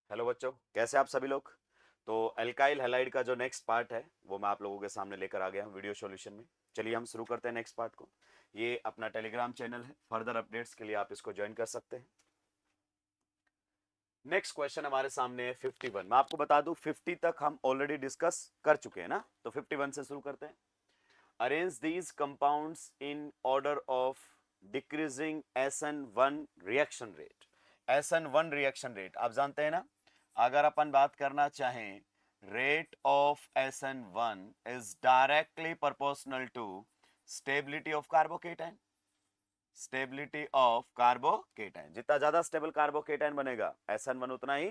Hello बच्चों, कैसे आप सभी लोग। तो एल्काइल हैलाइड का जो नेक्स्ट पार्ट है वो मैं आप लोगों के सामने लेकर आ गया हूँ वीडियो सॉल्यूशन में। चलिए हम शुरू करते हैं नेक्स्ट पार्ट को। ये अपना टेलीग्राम चैनल है, फर्दर अपडेट्स के लिए आप इसको ज्वाइन कर सकते हैं। नेक्स्ट क्वेश्चन हमारे सामने है 51। मैं आपको बता दूं 50 तक हम ऑलरेडी डिस्कस कर चुके हैं ना, तो 51 से शुरू करते हैं। Arrange these compounds in order of decreasing SN1 reaction rate. SN1 reaction rate आप जानते हैं ना, अगर अपन बात करना चाहें, rate of SN1 is directly proportional to stability of carbocation. Stability of carbocation, जितना ज्यादा स्टेबल कार्बोकेटाइन बनेगा SN1 उतना ही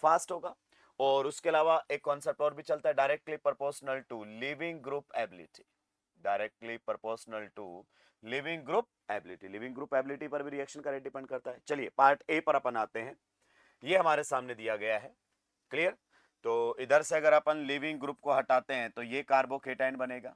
फास्ट होगा। और उसके अलावा एक कॉन्सेप्ट और भी चलता है, directly proportional to leaving group ability. Directly proportional to leaving group ability. Leaving group ability पर भी रिएक्शन का रेट डिपेंड करता है। चलिए पार्ट ए पर अपन आते हैं। ये हमारे सामने दिया गया है, क्लियर। तो इधर से अगर अपन लिविंग ग्रुप को हटाते हैं तो ये कार्बोकेटाइन बनेगा।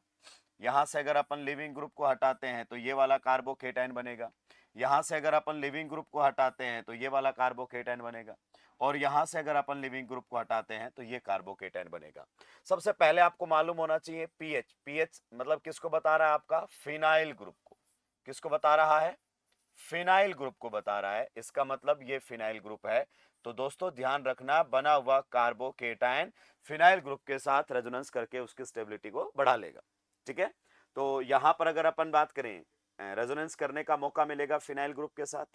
यहां से अगर अपन लिविंग ग्रुप को हटाते हैं तो ये वाला कार्बोकेटाइन बनेगा। यहां से अगर अपन लिविंग ग्रुप को हटाते हैं तो ये वाला कार्बोकेटाइन बनेगा। और यहां से अगर अपन लिविंग ग्रुप को हटाते हैं तो ये कार्बोकेटाइन बनेगा। सबसे पहले आपको मालूम होना चाहिए पीएच। पीएच मतलब किसको बता रहा है, आपका फिनाइल ग्रुप को। किसको बता रहा है, फिनाइल ग्रुप को बता रहा है। इसका मतलब ये फिनाइल ग्रुप है। तो दोस्तों ध्यान रखना, बना हुआ कार्बोकेटाइन फिनाइल ग्रुप के साथ रेजोनेंस करके उसकी स्टेबिलिटी को बढ़ा लेगा। ठीक है, तो यहां पर अगर अपन बात करें, रेजोनेंस करने का मौका मिलेगा फिनाइल ग्रुप के साथ।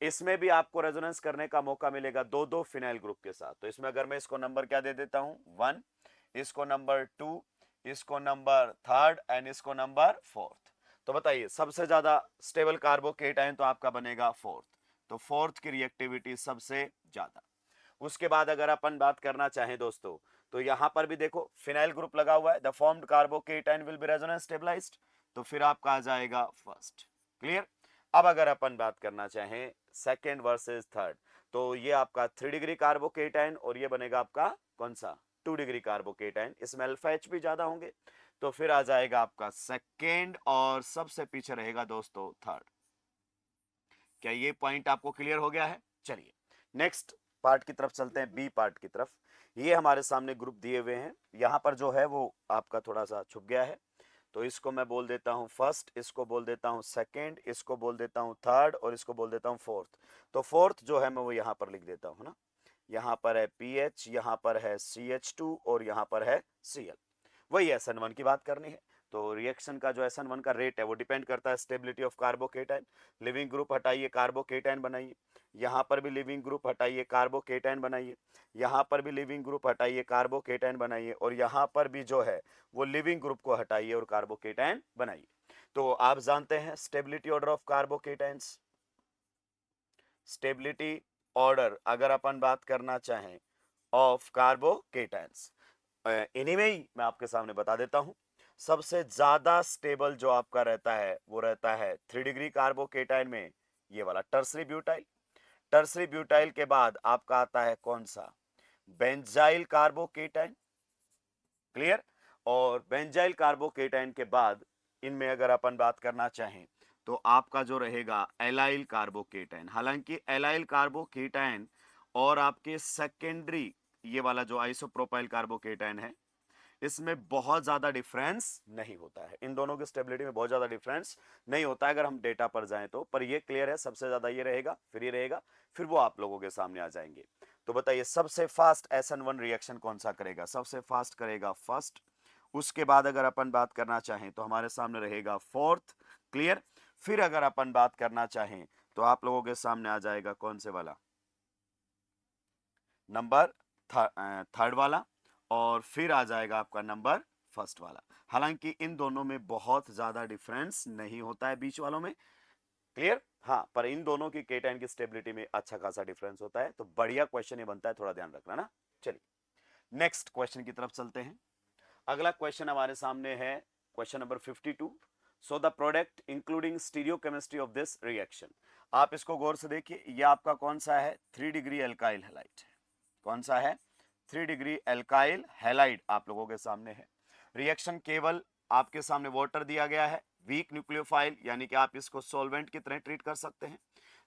इसमें भी आपको रेजोनेंस करने का मौका मिलेगा दो दो फिनाइल ग्रुप के साथ। तो इसमें अगर मैं इसको नंबर क्या दे देता हूं, 1, इसको नंबर 2, इसको नंबर 3 एंड इसको नंबर 4। तो बताइए सबसे ज्यादा स्टेबल कार्बोकेटाइन तो आपका बनेगा 4। तो 4 की रिएक्टिविटी सबसे ज्यादा। उसके बाद अगर अपन बात करना चाहें दोस्तों, तो यहां पर भी देखो फिनाइल ग्रुप लगा हुआ है। The formed carbocation will be resonance stabilized. तो फिर आपका आ जाएगा फर्स्ट, क्लियर। अब अगर अपन बात करना चाहें सेकेंड वर्सेस थर्ड, तो ये आपका 3 डिग्री कार्बोकेटाइन और ये बनेगा आपका कौन सा, 2 डिग्री कार्बोकेटाइन। इसमें अल्फा एच भी ज्यादा होंगे। तो फिर आ जाएगा आपका सेकेंड और सबसे पीछे रहेगा दोस्तों थर्ड। क्या ये पॉइंट आपको क्लियर हो गया है। चलिए नेक्स्ट पार्ट की तरफ चलते हैं, बी पार्ट की तरफ। ये हमारे सामने ग्रुप दिए हुए हैं। यहां पर जो है वो आपका थोड़ा सा छुप गया है। तो इसको मैं बोल देता हूं फर्स्ट, इसको बोल देता हूं सेकंड, इसको बोल देता हूं थर्ड और इसको बोल देता हूं फोर्थ। तो फोर्थ जो है मैं वो यहां पर लिख देता हूं ना। यहां पर है पीएच, यहां पर है CH2 और यहां पर है Cl। वही SN1 की बात करनी है। तो रिएक्शन का जो SN1 का रेट है वो डिपेंड करता है stability of carbocation. Leaving group हटाइए, कार्बोकेटाइन बनाइए। यहाँ पर भी लिविंग ग्रुप हटाइए, कार्बोकेटाइन बनाइए। यहाँ पर भी लिविंग ग्रुप हटाइए, कार्बोकेटाइन बनाइए। और यहाँ पर भी जो है वो लिविंग ग्रुप को हटाइए और कार्बोकेटाइन बनाइए। तो आप जानते हैं stability order of carbocations. Stability order अगर अपन बात करना चाहें ऑफ कार्बोकेटाइंस, इन्हीं में ही मैं आपके सामने बता देता हूं। सबसे ज्यादा स्टेबल जो आपका रहता है वो रहता है 3 डिग्री कार्बोकेटाइन में ये वाला टर्सरी ब्यूटाइल। टर्सरी ब्यूटाइल के बाद आपका आता है कौन सा, बेंजाइल कार्बोकेटाइन, क्लियर। और बेंजाइल कार्बोकेटाइन के बाद इनमें अगर अपन बात करना चाहें तो आपका जो रहेगा एलाइल कार्बोकेटाइन। हालांकि एलाइल कार्बोकेटाइन और आपके सेकेंडरी ये वाला जो आइसोप्रोपाइल कार्बोकेटाइन है, इसमें बहुत ज्यादा डिफरेंस नहीं होता है। इन दोनों की स्टेबिलिटी में बहुत ज्यादा डिफरेंस नहीं होता है अगर हम डेटा पर जाएं तो। पर ये क्लियर है, सबसे ज्यादा ये रहेगा, फिर ये रहेगा, फिर वो आप लोगों के सामने आ जाएंगे। तो बताइए सबसे फास्ट SN1 रिएक्शन कौन सा करेगा, सबसे फास्ट करेगा फर्स्ट। उसके बाद अगर अपन बात करना चाहें तो हमारे सामने रहेगा फोर्थ, क्लियर। फिर अगर अपन बात करना चाहें तो आप लोगों के सामने आ जाएगा कौन से वाला, नंबर थर्ड वाला। और फिर आ जाएगा आपका नंबर फर्स्ट वाला। हालांकि इन दोनों में बहुत ज्यादा डिफरेंस नहीं होता है बीच वालों में, क्लियर। हाँ, पर इन दोनों की केटाइन की स्टेबिलिटी में अच्छा खासा डिफरेंस होता है। तो बढ़िया क्वेश्चन ये बनता है, थोड़ा ध्यान रखना ना। चलिए नेक्स्ट क्वेश्चन की तरफ चलते हैं। अगला क्वेश्चन हमारे सामने है question number 52। So the product including stereochemistry of this reaction. आप इसको गौर से देखिए, ये आपका कौन सा है, 3 डिग्री एल्काइल हैलाइड है। कौन सा है, 3 डिग्री एल्काइल हैलाइड आप लोगों के सामने है। रिएक्शन केवल आपके सामने वाटर दिया गया है, वीक न्यूक्लियोफाइल, यानी कि आप इसको सॉल्वेंट की तरह ट्रीट कर सकते हैं।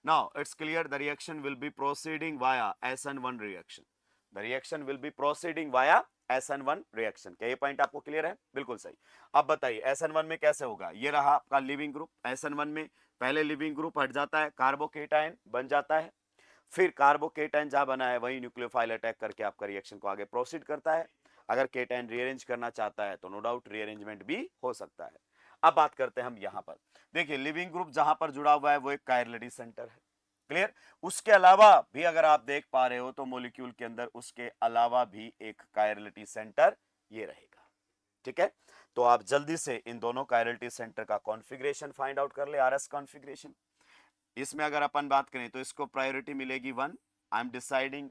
Now it's clear the reaction will be proceeding via SN1 reaction. The reaction will be proceeding via SN1 reaction. क्या ये पॉइंट आपको क्लियर है? बिल्कुल सही. अब बताइए SN1 में कैसे होगा. ये रहा आपका लिविंग ग्रुप. SN1 में पहले लिविंग ग्रुप हट जाता है, कार्बोकेटायन बन जाता है, फिर कार्बोकेटायन जहां बना है वही न्यूक्लियोफाइल अटैक करके आपका रिएक्शन को आगे प्रोसीड करता है. अगर केटायन रीअरेंज करना चाहता है तो नो डाउट रीअरेंजमेंट भी हो सकता है. अब बात करते हैं हम यहां पर. देखिए लिविंग ग्रुप जहां पर जुड़ा हुआ है वो एक कायरलिटी सेंटर है. क्लियर. उसके अलावा भी अगर आप देख पा रहे हो तो मॉलिक्यूल के अंदर उसके अलावा भी एक कायरलिटी सेंटर ये रहेगा. ठीक है. तो आप जल्दी से इन दोनों कायरलिटी सेंटर का कॉन्फ़िगरेशन फाइंड आउट कर ले. RS configuration. इसमें अगर अपन बात करें तो इसको प्रायोरिटी मिलेगी 1. I am deciding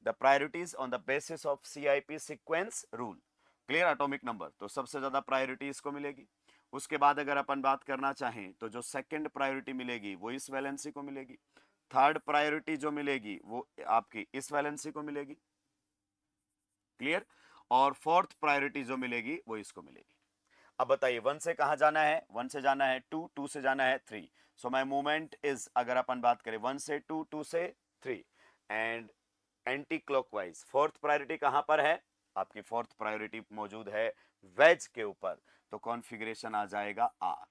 the priorities on the basis of CIP sequence rule. Clear. Atomic number. तो सबसे ज्यादा प्रायोरिटी इसको मिलेगी. उसके बाद अगर अपन बात करना चाहें तो जो सेकंड प्रायोरिटी मिलेगी वो इस वैलेंसी को मिलेगी. थर्ड प्रायोरिटी जो मिलेगी वो आपकी इस वैलेंसी को मिलेगी. क्लियर. और फोर्थ प्रायोरिटी जो मिलेगी वो इसको मिलेगी. अब बताइए 1 से कहां जाना है. 1 से जाना है 2, 2 से जाना है 3. सो माय मूवमेंट इज, अगर अपन बात करें 1 से 2, 2 से 3 and anti clockwise. Fourth priority कहां पर है. आपकी फोर्थ प्रायोरिटी मौजूद है वेज के ऊपर. तो कॉन्फ़िगरेशन आ जाएगा आर.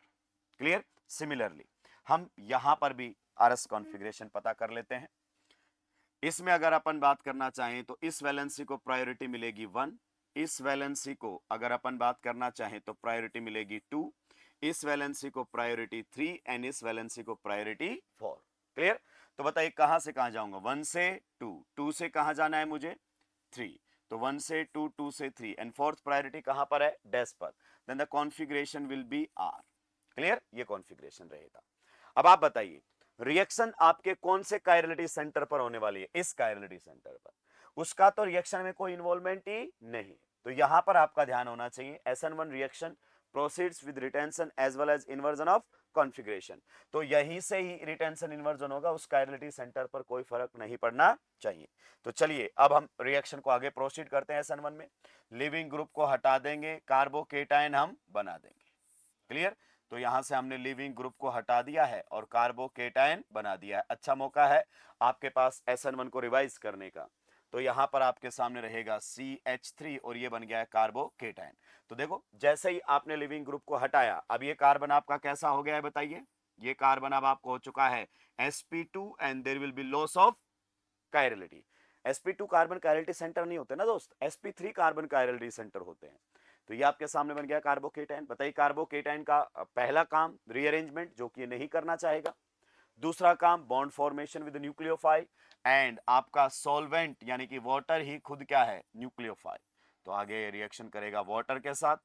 क्लियर. सिमिलरली हम यहां पर भी आरएस कॉन्फ़िगरेशन पता कर लेते हैं. इसमें अगर अपन बात करना चाहें तो इस वैलेंसी को प्रायोरिटी मिलेगी 1. इस वैलेंसी को अगर अपन बात करना चाहें तो प्रायोरिटी मिलेगी 2. इस वैलेंसी को प्रायोरिटी 3 एंड इस वैलेंसी को प्रायोरिटी 4. क्लियर. तो बताइए कहां से कहां जाऊंगा. 1 से 2, 2 से कहां जाना है मुझे 3. तो 1 से 2, 2 से 3 एंड फोर्थ प्रायोरिटी कहां पर है डैश पर. Then the configuration will be R. Clear. ये कॉन्फ़िगरेशन रहेगा. अब आप बताइए रिएक्शन आपके कौन से कायरलिटी सेंटर पर होने वाली है. इस कायरलिटी सेंटर पर. उसका तो रिएक्शन में कोई इन्वॉल्वमेंट ही नहीं. तो यहां पर आपका ध्यान होना चाहिए SN1 reaction proceeds with retention as well as inversion of configuration. तो यहीं से ही रिटेंशन इन्वर्जन होगा. उस कायरलिटी सेंटर पर कोई फर्क नहीं पड़ना चाहिए. तो चलिए अब हम रिएक्शन को आगे प्रोसीड करते हैं. SN1 में लिविंग ग्रुप को हटा देंगे, कार्बोकेटायन हम बना देंगे. क्लियर. तो यहां से हमने लिविंग ग्रुप को हटा दिया है और कार्बोकेटायन बना दिया है. अच्छा मौका है आपके पास SN1 को रिवाइज करने का. तो यहां पर आपके सामने रहेगा CH3 और ये बन गया है कार्बोकेटायन. तो देखो जैसे ही आपने लिविंग ग्रुप को हटाया अब ये कार्बन आपका कैसा हो गया है बताइए. ये कार्बन अब आपको हो चुका है sp2 and there will be loss of chirality. sp2 carbon chirality centre नहीं होते ना दोस्त. sp3 कार्बन कायरलिटी सेंटर होते हैं. तो ये आपके सामने बन गया कार्बोकेटायन. बताइए कार्बोकेटायन का पहला काम रीअरेंजमेंट जो कि नहीं करना चाहेगा. दूसरा काम bond formation with nucleophile and आपका सॉल्वेंट यानी कि वाटर ही खुद क्या है न्यूक्लियोफाइल. तो आगे रिएक्शन करेगा वाटर के साथ.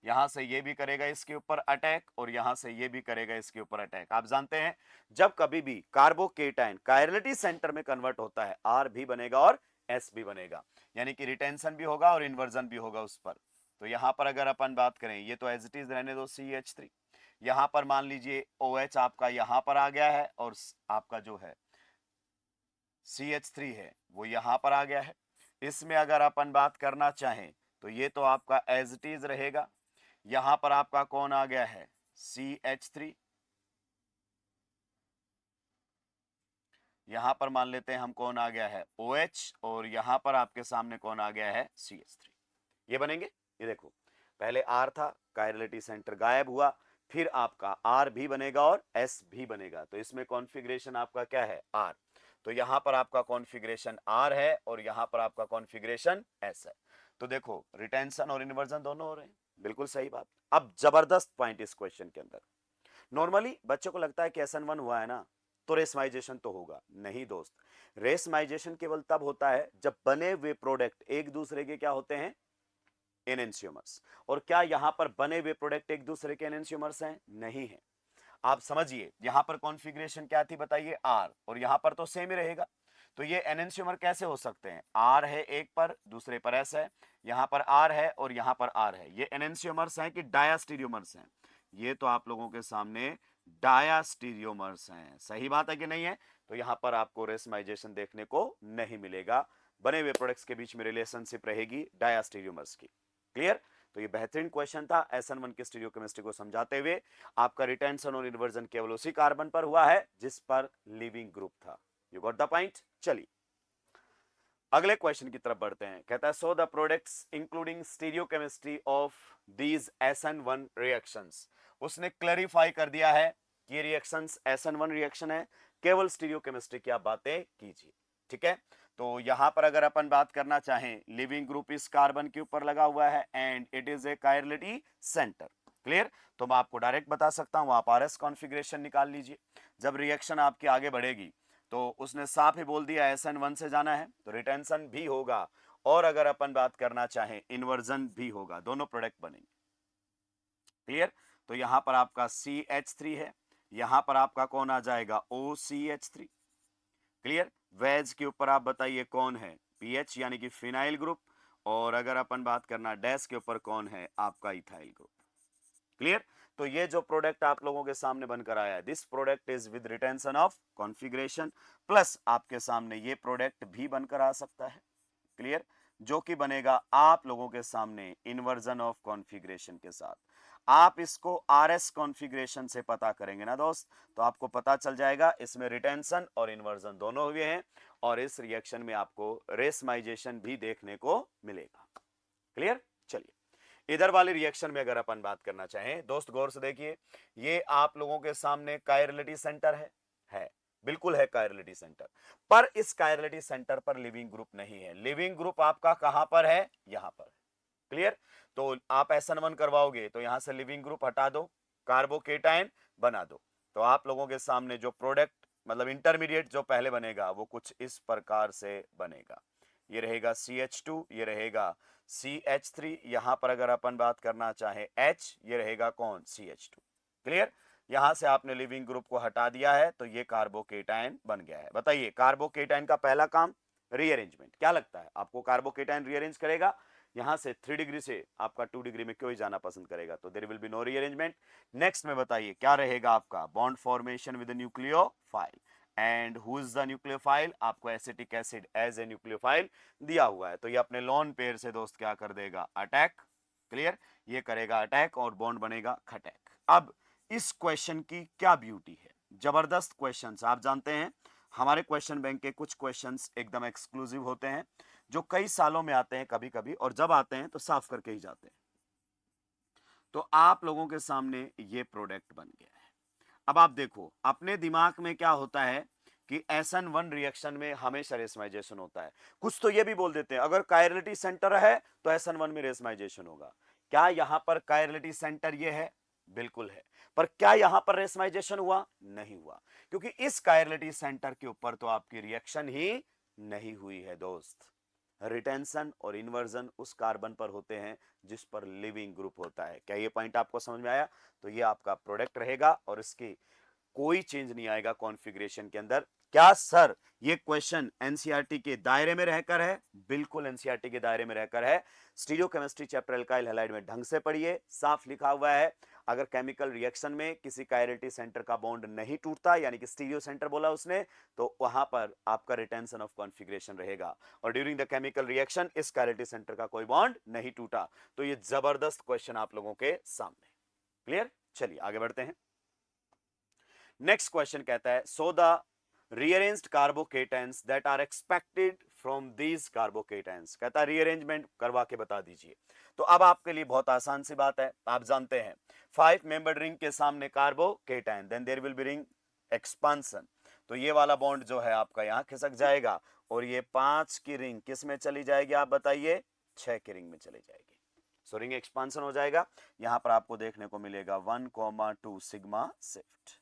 यहां से ये भी करेगा इसके ऊपर अटैक और यहां से ये भी करेगा इसके ऊपर अटैक. आप जानते हैं जब कभी भी कार्बोकेटायन कायरलिटी सेंटर में कन्वर्ट होता है आर भी बनेगा और एस भी बनेगा. यानी कि रिटेंशन भी होगा और इन्वर्जन भी होगा उस पर. तो यहां पर अगर अपन बात करें ये तो एज इट इज रहने दो CH3. यहां पर मान लीजिए OH आपका यहां पर आ गया है और आपका जो है CH3 है वो यहां पर आ गया है. इसमें अगर अपन बात करना चाहें तो ये तो आपका एज इट इज रहेगा. यहां पर आपका कौन आ गया है CH3. यहां पर मान लेते हैं हम कौन आ गया है OH और यहां पर आपके सामने कौन आ गया है CH3. ये बनेंगे. ये देखो पहले R था कायरलिटी सेंटर गायब हुआ फिर आपका R भी बनेगा और S भी बनेगा. तो इसमें कॉन्फ़िगरेशन आपका क्या है R. तो यहां पर आपका कॉन्फ़िगरेशन R है और यहां पर आपका कॉन्फ़िगरेशन S है. तो देखो रिटेंशन और इन्वर्जन दोनों हो रहे हैं. बिल्कुल सही बात. अब जबरदस्त पॉइंट इस क्वेश्चन के अंदर. नॉर्मली बच्चों को लगता है कि SN1 हुआ है ना तो रेसमाइजेशन तो होगा. नहीं दोस्त. रेसमाइजेशन केवल तब होता है जब बने हुए प्रोडक्ट एक दूसरे के क्या होते हैं एनेंशियोमर्स. और क्या यहां पर बने हुए प्रोडक्ट एक दूसरे के एनेंशियोमर्स हैं. नहीं है. आप समझिए यहां पर कॉन्फ़िगरेशन क्या थी बताइए R और यहां पर तो सेम ही रहेगा. तो ये एनेंशियोमर कैसे हो सकते हैं. R है एक पर दूसरे पर S है. यहां पर R है और यहां पर R है. ये एनेंशियोमर्स हैं कि डायास्टीरियोमर्स हैं. ये तो आप लोगों के सामने डायास्टीरियोमर्स हैं. सही बात है कि नहीं है. तो यहां पर आपको रेसमाइजेशन देखने को नहीं मिलेगा. बने हुए प्रोडक्ट्स के बीच में रिलेशनशिप रहेगी डायास्टीरियोमर्स की. क्लियर. तो ये बेहतरीन क्वेश्चन था SN1 की स्टीरियोकेमिस्ट्री को समझाते हुए। आपका रिटेंशन और इन्वर्जन केवल उसी कार्बन पर हुआ है जिस पर लिविंग ग्रुप था। You got the point. चलिए अगले क्वेश्चन की तरफ बढ़ते हैं। कहता है so the products including stereochemistry of these SN1 reactions. उसने क्लैरिफाई कर दिया है कि ये रिएक्शंस SN1 रिएक्शन है, केवल स्टीरियोकेमिस्ट्री की आप बातें कीजिए। ठीक है, तो यहां पर अगर अपन बात करना चाहें, लिविंग ग्रुप इस कार्बन के ऊपर लगा हुआ है and it is a chirality centre. Clear, तो मैं आपको डायरेक्ट बता सकता हूं, आप RS कॉन्फ़िगरेशन निकाल लीजिए। जब रिएक्शन आपकी आगे बढ़ेगी तो उसने साफ ही बोल दिया SN1 से जाना है, तो रिटेंशन भी होगा और अगर अपन बात करना चाहें इन्वर्जन भी होगा, दोनों प्रोडक्ट बनेंगे। क्लियर, तो यहां पर आपका CH3 है, यहां पर आपका कौन आ जाएगा OCH3। क्लियर, वेज के ऊपर आप बताइए कौन है PH यानी कि फिनाइल ग्रुप, और अगर अपन बात करना डैश के ऊपर कौन है आपका इथाइल ग्रुप। क्लियर, तो ये जो प्रोडक्ट आप लोगों के सामने बनकर आया है, this product is with retention of configuration, plus आपके सामने ये प्रोडक्ट भी बनकर आ सकता है। क्लियर, जो कि बनेगा आप लोगों के सामने इन्वर्जन ऑफ कॉन्फ़िगरेशन के साथ। आप इसको RS कॉन्फ़िगरेशन से पता करेंगे ना दोस्त, तो आपको पता चल जाएगा इसमें रिटेंशन और इन्वर्जन दोनों हुए हैं और इस रिएक्शन में आपको रेसमाइजेशन भी देखने को मिलेगा। क्लियर, चलिए इधर वाले रिएक्शन में अगर अपन बात करना चाहें दोस्त, गौर से देखिए, ये आप लोगों के सामने कायरलिटी सेंटर है बिल्कुल है कायरलिटी सेंटर, पर इस कायरलिटी सेंटर पर लिविंग ग्रुप नहीं है। लिविंग ग्रुप आपका कहां पर है, यहां पर। क्लियर, तो आप SN1 करवाओगे तो यहां से लिविंग ग्रुप हटा दो, कार्बोकेटाइन बना दो, तो आप लोगों के सामने जो प्रोडक्ट मतलब इंटरमीडिएट जो पहले बनेगा वो कुछ इस प्रकार से बनेगा। ये रहेगा CH2, ये रहेगा CH3, यहां पर अगर अपन बात करना चाहे H, ये रहेगा कौन CH2। क्लियर, यहां से आपने लिविंग ग्रुप को हटा दिया है तो ये कार्बोकेटाइन बन गया है। बताइए कार्बोकेटाइन का पहला काम रीअरेंजमेंट, क्या लगता है आपको कार्बोकेटाइन रीअरेंज करेगा? यहां से 3 डिग्री से आपका 2 डिग्री में क्यों ही जाना पसंद करेगा? तो there will be no rearrangement. Next में बताइए क्या रहेगा आपका bond formation with nucleophile, and who is the nucleophile? आपको acetic acid as a nucleophile दिया हुआ है, तो ये अपने लॉन पेयर से दोस्त क्या कर देगा, अटैक। क्लियर, ये करेगा अटैक और बॉन्ड बनेगा खटैक। अब इस क्वेश्चन की क्या ब्यूटी है, जबरदस्त क्वेश्चन। आप जानते हैं हमारे क्वेश्चन बैंक के कुछ क्वेश्चंस एकदम एक्सक्लूसिव होते हैं जो कई सालों में आते हैं कभी कभी, और जब आते हैं तो साफ करके ही जाते हैं। तो आप लोगों के सामने ये प्रोडक्ट बन गया है। अब आप देखो अपने दिमाग में क्या होता है कि SN1 रिएक्शन में हमेशा रेसमाइजेशन होता है। कुछ तो ये भी बोल देते हैं अगर कायरलिटी सेंटर है तो SN1 में रेसमाइजेशन होगा। क्या यहां पर कायरलिटी सेंटर ये है? बिल्कुल है, पर क्या यहां पर रेसमाइजेशन हुआ? नहीं हुआ, क्योंकि इस कायरलिटी सेंटर के ऊपर तो आपकी रिएक्शन ही नहीं हुई है दोस्त। रिटेंशन और इन्वर्जन उस कार्बन पर होते हैं जिस पर लिविंग ग्रुप होता है। क्या ये पॉइंट आपको समझ में आया? तो ये आपका प्रोडक्ट रहेगा और इसकी कोई चेंज नहीं आएगा कॉन्फ़िगरेशन के अंदर। क्या सर ये क्वेश्चन एनसीईआरटी के दायरे में रहकर है? बिल्कुल एनसीईआरटी के दायरे में रहकर है। स्टीरियोकेमिस्ट्री चैप्टर एल्काइल हैलाइड में ढंग से पढ़िए, साफ लिखा हुआ है अगर केमिकल रिएक्शन में किसी कायरलिटी सेंटर का बॉन्ड नहीं टूटता, यानी कि स्टीरियो सेंटर बोला उसने, तो वहां पर आपका रिटेंशन ऑफ कॉन्फ़िगरेशन रहेगा और ड्यूरिंग द केमिकल रिएक्शन इस कायरलिटी सेंटर का कोई बॉन्ड नहीं टूटा। तो ये जबरदस्त क्वेश्चन आप लोगों के सामने। क्लियर, चलिए आगे बढ़ते हैं। नेक्स्ट क्वेश्चन कहता है so the rearranged carbocations that are expected from these carbocations, कहता है रीअरेंजमेंट करवा के बता दीजिए। तो अब आपके लिए बहुत आसान सी बात है, आप जानते हैं 5 मेंबर्ड रिंग के सामने carbocation, then there will be ring expansion, तो ये वाला बॉन्ड जो है आपका यहां खिसक जाएगा और ये 5 की रिंग किस में चली जाएगी आप बताइए? 6 की रिंग में चली जाएगी। सो रिंग एक्सपांसन हो जाएगा। यहां पर आपको देखने को मिलेगा 1,2 सिग्मा शिफ्ट।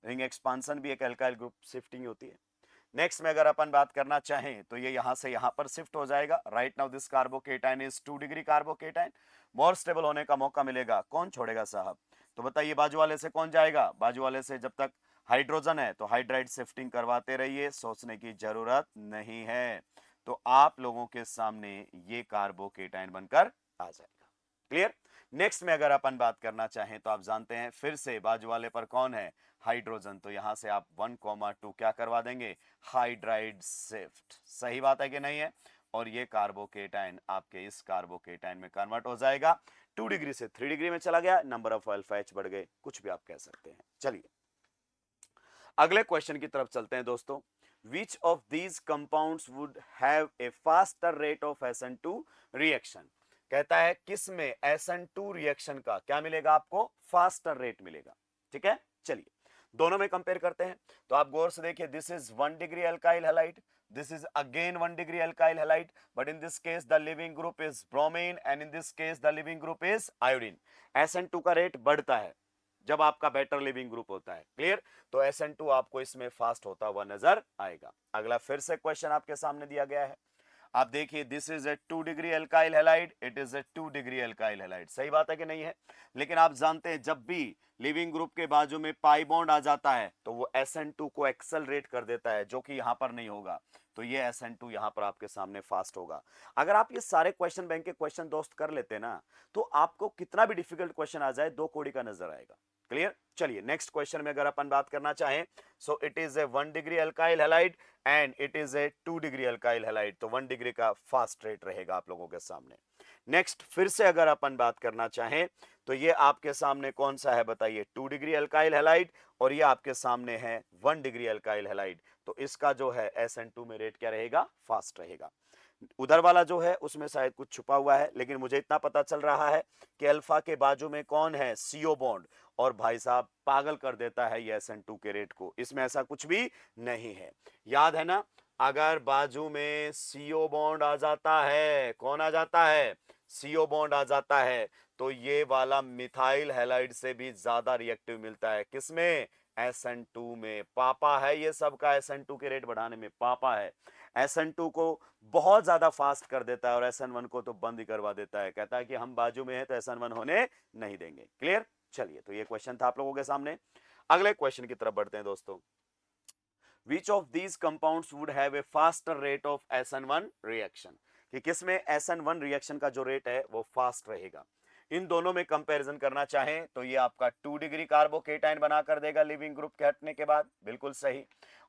रिंग एक्सपांसन भी एक एल्काइल ग्रुप शिफ्टिंग होती है। नेक्स्ट में अगर अपन बात करना चाहें तो ये यहां से यहां पर शिफ्ट हो जाएगा। Right now this carbocation is 2 degree carbocation, more stable होने का मौका मिलेगा, कौन छोड़ेगा साहब? तो बताइए बाजू वाले से कौन जाएगा? बाजू वाले से जब तक हाइड्रोजन है तो हाइड्राइड शिफ्टिंग करवाते रहिए, सोचने की जरूरत नहीं है। तो आप लोगों के सामने ये कार्बोकेटाइन बनकर आ जाएगा। क्लियर, नेक्स्ट में अगर अपन बात करना चाहें तो आप जानते हैं फिर से बाजू वाले पर कौन है? हाइड्रोजन, तो यहां से आप 1,2 क्या करवा देंगे? Hydride shift. सही बात है कि नहीं है? और ये कार्बोकेटाइन आपके इस कार्बोकेटाइन में कन्वर्ट हो जाएगा। 2 डिग्री से 3 डिग्री में चला गया, नंबर ऑफ अल्फा एच बढ़ गए, कुछ भी आप कह सकते हैं। चलिए अगले क्वेश्चन की तरफ चलते हैं दोस्तों। Which of these compounds would have a faster rate of SN2 reaction? कहता है किस में SN2 रिएक्शन का क्या मिलेगा आपको, फास्टर रेट मिलेगा। ठीक है, चलिए दोनों में कंपेयर करते हैं। तो आप गौर से देखिए, this is 1 degree alkyl halide, this is again 1 degree alkyl halide, but in this case the living group is bromine and in this case the living group is iodine। SN2 का rate बढ़ता है जब आपका better leaving group होता है, clear. तो SN2 आपको इसमें फास्ट होता हुआ नजर आएगा। अगला फिर से क्वेश्चन आपके सामने दिया गया है, आप देखिए, this is a 2 degree alkyl halide, it is a 2 degree alkyl halide. सही बात है कि नहीं है? लेकिन आप जानते हैं जब भी लिविंग ग्रुप के बाजू में पाई बॉन्ड आ जाता है तो वो SN2 को एक्सेलरेट कर देता है, जो कि यहां पर नहीं होगा। तो ये SN2 यहां पर आपके सामने फास्ट होगा। अगर आप ये सारे क्वेश्चन बैंक के क्वेश्चन दोस्त कर लेते ना, तो आपको कितना भी डिफिकल्ट क्वेश्चन आ जाए 2 कोड़ी का नजर आएगा। क्लियर। चलिए नेक्स्ट क्वेश्चन में अगर अपन बात करना चाहें, so it is a 1 degree alkyl halide and it is a 2 degree alkyl halide. तो 1 डिग्री का फास्ट रेट रहेगा आप लोगों के सामने। नेक्स्ट फिर से अगर अपन बात करना चाहें तो ये आपके सामने कौन सा है बताइए, 2 डिग्री अल्काइल हैलाइड, और ये आपके सामने है 1 डिग्री अल्काइल हैलाइड। तो इसका जो है SN2 में रेट क्या रहेगा, फास्ट रहेगा। उधर वाला जो है उसमें शायद कुछ छुपा हुआ है, लेकिन मुझे इतना पता चल रहा है कि अल्फा के बाजू में कौन है, CO बॉन्ड, और भाई साहब पागल कर देता है ये SN2 के रेट को। इसमें ऐसा कुछ भी नहीं है, याद है ना। अगर बाजू में CO बॉन्ड आ जाता है, कौन आ जाता है, CO बॉन्ड आ जाता है, तो ये वाला मिथाइल हैलाइड से भी ज्यादा रिएक्टिव मिलता है। किसमें, SN2 में। पापा है ये सब का SN2 के रेट बढ़ाने में, पापा है। SN2 को बहुत ज्यादा फास्ट कर देता है और SN1 को तो बंद ही करवा देता है, कहता है कि हम बाजू में है तो SN1 होने नहीं देंगे। क्लियर। चलिए तो ये क्वेश्चन था आप लोगों के सामने। अगले क्वेश्चन की तरफ बढ़ते हैं दोस्तों। Which of these compounds would have a faster rate of SN1 reaction? कि किसमें SN1 रिएक्शन का जो रेट है वो फास्ट रहेगा। इन दोनों में कंपैरिजन करना चाहें तो ये आपका 2 डिग्री कार्बोकेटाइन बना कर देगा लिविंग ग्रुप के हटने के बाद, बिल्कुल सही।